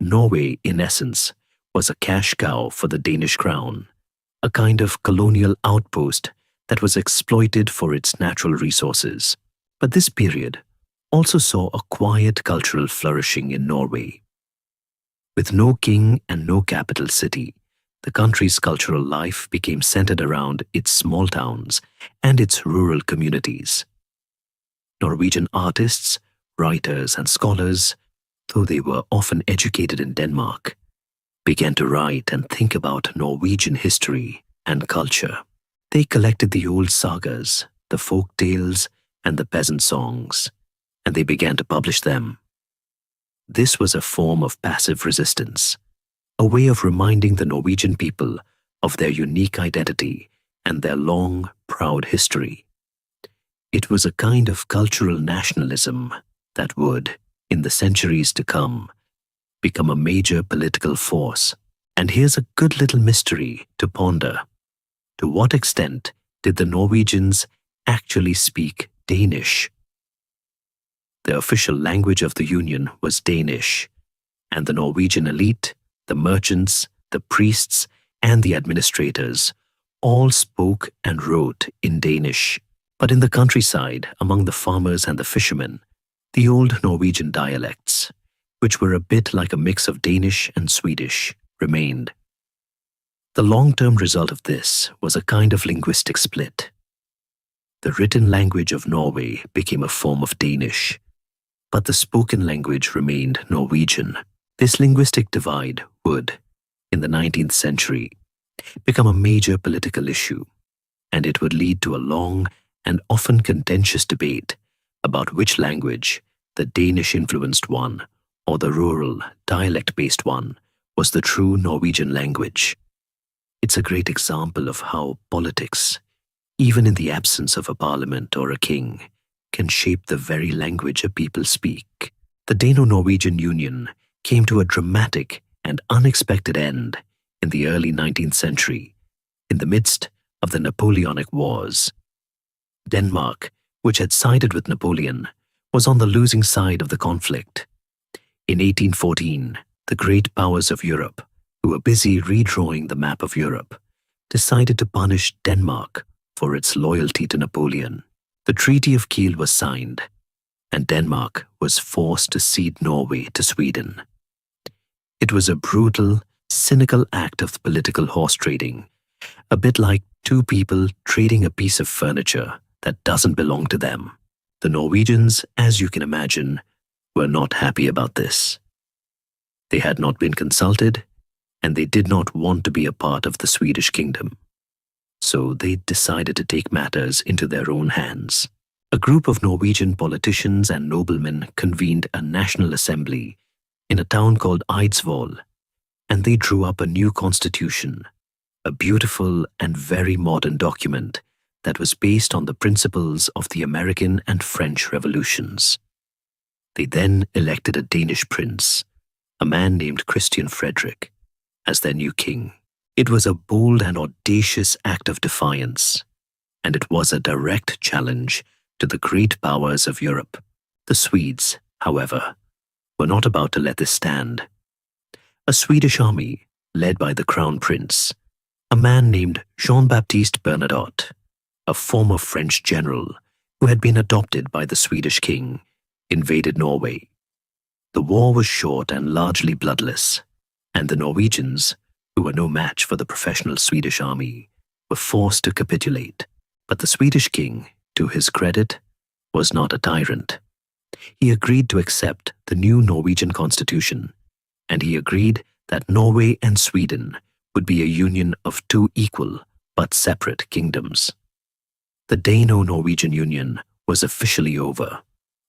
Norway, in essence, was a cash cow for the Danish crown, a kind of colonial outpost that was exploited for its natural resources. But this period also saw a quiet cultural flourishing in Norway. With no king and no capital city, the country's cultural life became centered around its small towns and its rural communities. Norwegian artists, writers, and scholars, though they were often educated in Denmark, began to write and think about Norwegian history and culture. They collected the old sagas, the folk tales, and the peasant songs, and they began to publish them. This was a form of passive resistance, a way of reminding the Norwegian people of their unique identity and their long, proud history. It was a kind of cultural nationalism that would, in the centuries to come, become a major political force. And here's a good little mystery to ponder. To what extent did the Norwegians actually speak Danish? The official language of the Union was Danish, and the Norwegian elite, the merchants, the priests, and the administrators all spoke and wrote in Danish. But in the countryside, among the farmers and the fishermen, the old Norwegian dialects, which were a bit like a mix of Danish and Swedish, remained. The long-term result of this was a kind of linguistic split. The written language of Norway became a form of Danish, but the spoken language remained Norwegian. This linguistic divide would, in the 19th century, become a major political issue, and it would lead to a long and often contentious debate about which language, the Danish-influenced one or the rural, dialect-based one, was the true Norwegian language. It's a great example of how politics, even in the absence of a parliament or a king, can shape the very language a people speak. The Dano-Norwegian Union came to a dramatic and unexpected end in the early 19th century, in the midst of the Napoleonic Wars. Denmark, which had sided with Napoleon, was on the losing side of the conflict. In 1814, the great powers of Europe, who were busy redrawing the map of Europe, decided to punish Denmark for its loyalty to Napoleon. The Treaty of Kiel was signed, and Denmark was forced to cede Norway to Sweden. It was a brutal, cynical act of political horse trading, a bit like two people trading a piece of furniture that doesn't belong to them. The Norwegians, as you can imagine, were not happy about this. They had not been consulted, and they did not want to be a part of the Swedish kingdom. so they decided to take matters into their own hands. A group of Norwegian politicians and noblemen convened a national assembly in a town called Eidsvoll, and they drew up a new constitution, a beautiful and very modern document that was based on the principles of the American and French revolutions. They then elected a Danish prince, a man named Christian Frederick, as their new king. It was a bold and audacious act of defiance, and it was a direct challenge to the great powers of Europe. The Swedes, however, were not about to let this stand. A Swedish army, led by the crown prince, a man named Jean-Baptiste Bernadotte, a former French general who had been adopted by the Swedish king, invaded Norway. The war was short and largely bloodless, and the Norwegians, who were no match for the professional Swedish army, were forced to capitulate. But the Swedish king, to his credit, was not a tyrant. He agreed to accept the new Norwegian constitution, and he agreed that Norway and Sweden would be a union of two equal but separate kingdoms. The Dano-Norwegian Union was officially over,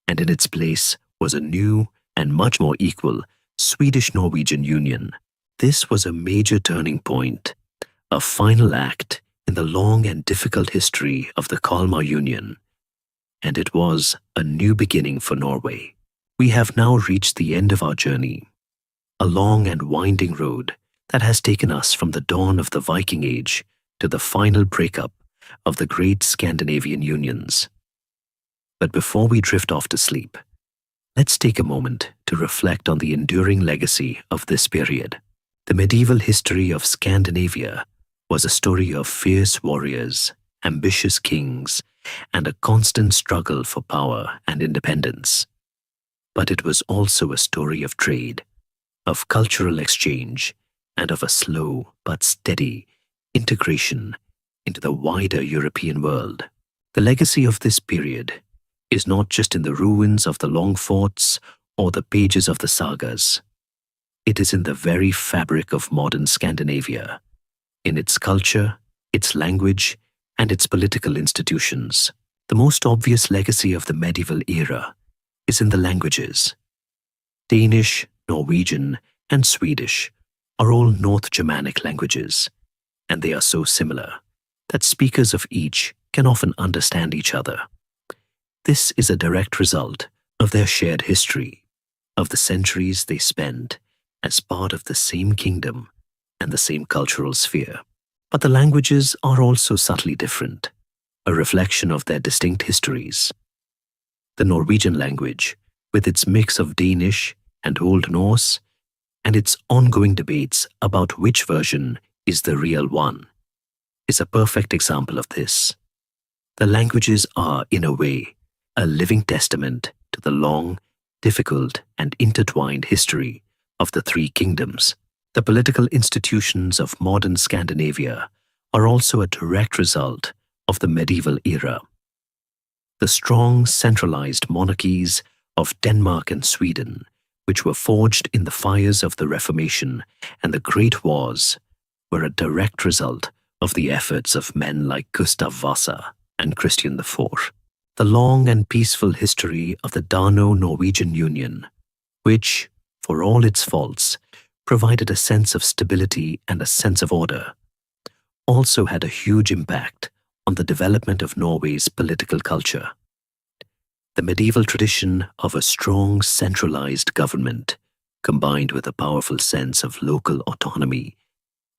and in its place was a new and much more equal Swedish-Norwegian Union. This was a major turning point, a final act in the long and difficult history of the Kalmar Union, and it was a new beginning for Norway. We have now reached the end of our journey, a long and winding road that has taken us from the dawn of the Viking Age to the final breakup of the great Scandinavian unions. But before we drift off to sleep, let's take a moment to reflect on the enduring legacy of this period. The medieval history of Scandinavia was a story of fierce warriors, ambitious kings, and a constant struggle for power and independence. But it was also a story of trade, of cultural exchange, and of a slow but steady integration into the wider European world. The legacy of this period is not just in the ruins of the long forts or the pages of the sagas. It is in the very fabric of modern Scandinavia, in its culture, its language, and its political institutions. The most obvious legacy of the medieval era is in the languages. Danish, Norwegian, and Swedish are all North Germanic languages, and they are so similar that speakers of each can often understand each other. This is a direct result of their shared history, of the centuries they spent as part of the same kingdom and the same cultural sphere. But the languages are also subtly different, a reflection of their distinct histories. The Norwegian language, with its mix of Danish and Old Norse, and its ongoing debates about which version is the real one, is a perfect example of this. The languages are, in a way, a living testament to the long, difficult, and intertwined history of the three kingdoms. The political institutions of modern Scandinavia are also a direct result of the medieval era. The strong, centralized monarchies of Denmark and Sweden, which were forged in the fires of the Reformation and the Great Wars, were a direct result of the efforts of men like Gustav Vasa and Christian IV. The long and peaceful history of the Dano-Norwegian Union, which, for all its faults, provided a sense of stability and a sense of order, also had a huge impact on the development of Norway's political culture. The medieval tradition of a strong centralized government, combined with a powerful sense of local autonomy,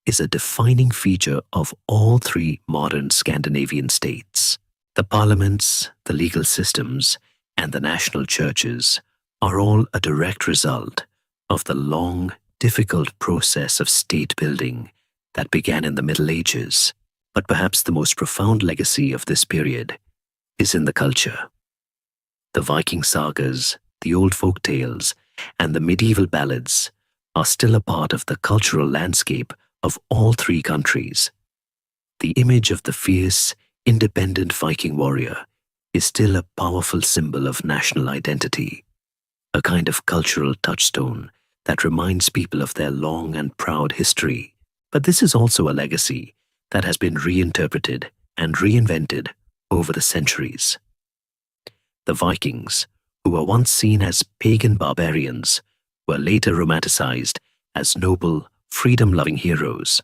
is a defining feature of all three modern Scandinavian states. The parliaments, the legal systems, and the national churches are all a direct result of the long, difficult process of state building that began in the Middle Ages. But perhaps the most profound legacy of this period is in the culture. The Viking sagas, the old folk tales, and the medieval ballads are still a part of the cultural landscape of all three countries. The image of the fierce, independent Viking warrior is still a powerful symbol of national identity, a kind of cultural touchstone that reminds people of their long and proud history. But this is also a legacy that has been reinterpreted and reinvented over the centuries. The Vikings, who were once seen as pagan barbarians, were later romanticized as noble, freedom-loving heroes.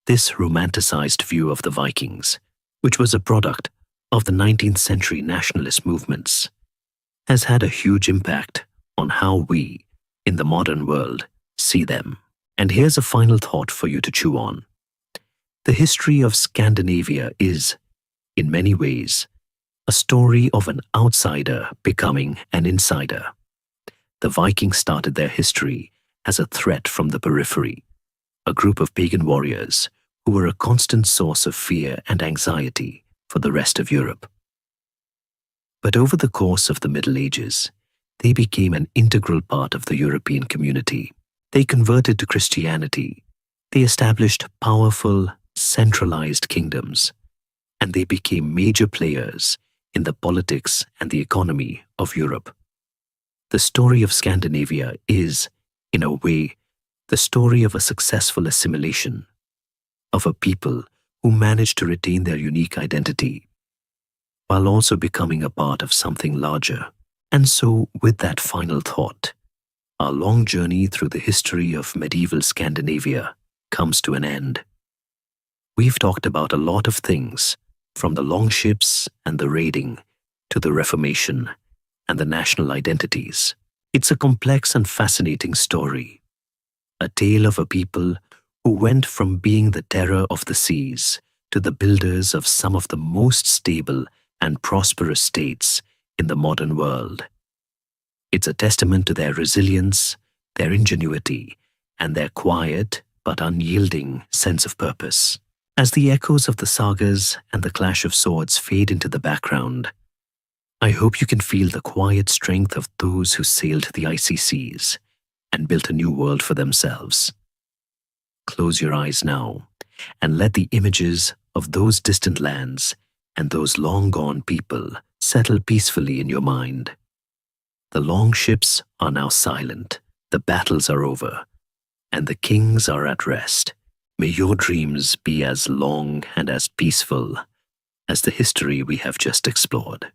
This romanticized view of the Vikings, which was a product of the 19th century nationalist movements, has had a huge impact on how we, in the modern world, see them. And here's a final thought for you to chew on. The history of Scandinavia is, in many ways, a story of an outsider becoming an insider. The Vikings started their history as a threat from the periphery, a group of pagan warriors who were a constant source of fear and anxiety for the rest of Europe. But over the course of the Middle Ages, they became an integral part of the European community. They converted to Christianity, they established powerful, centralized kingdoms, and they became major players in the politics and the economy of Europe. The story of Scandinavia is, in a way, the story of a successful assimilation, of a people who managed to retain their unique identity, while also becoming a part of something larger. And so, with that final thought, our long journey through the history of medieval Scandinavia comes to an end. We've talked about a lot of things, from the longships and the raiding to the Reformation and the national identities. It's a complex and fascinating story, a tale of a people who went from being the terror of the seas to the builders of some of the most stable and prosperous states in the modern world. It's a testament to their resilience, their ingenuity, and their quiet but unyielding sense of purpose. As the echoes of the sagas and the clash of swords fade into the background, I hope you can feel the quiet strength of those who sailed the icy seas and built a new world for themselves. Close your eyes now and let the images of those distant lands and those long-gone people settle peacefully in your mind. The long ships are now silent, the battles are over, and the kings are at rest. May your dreams be as long and as peaceful as the history we have just explored.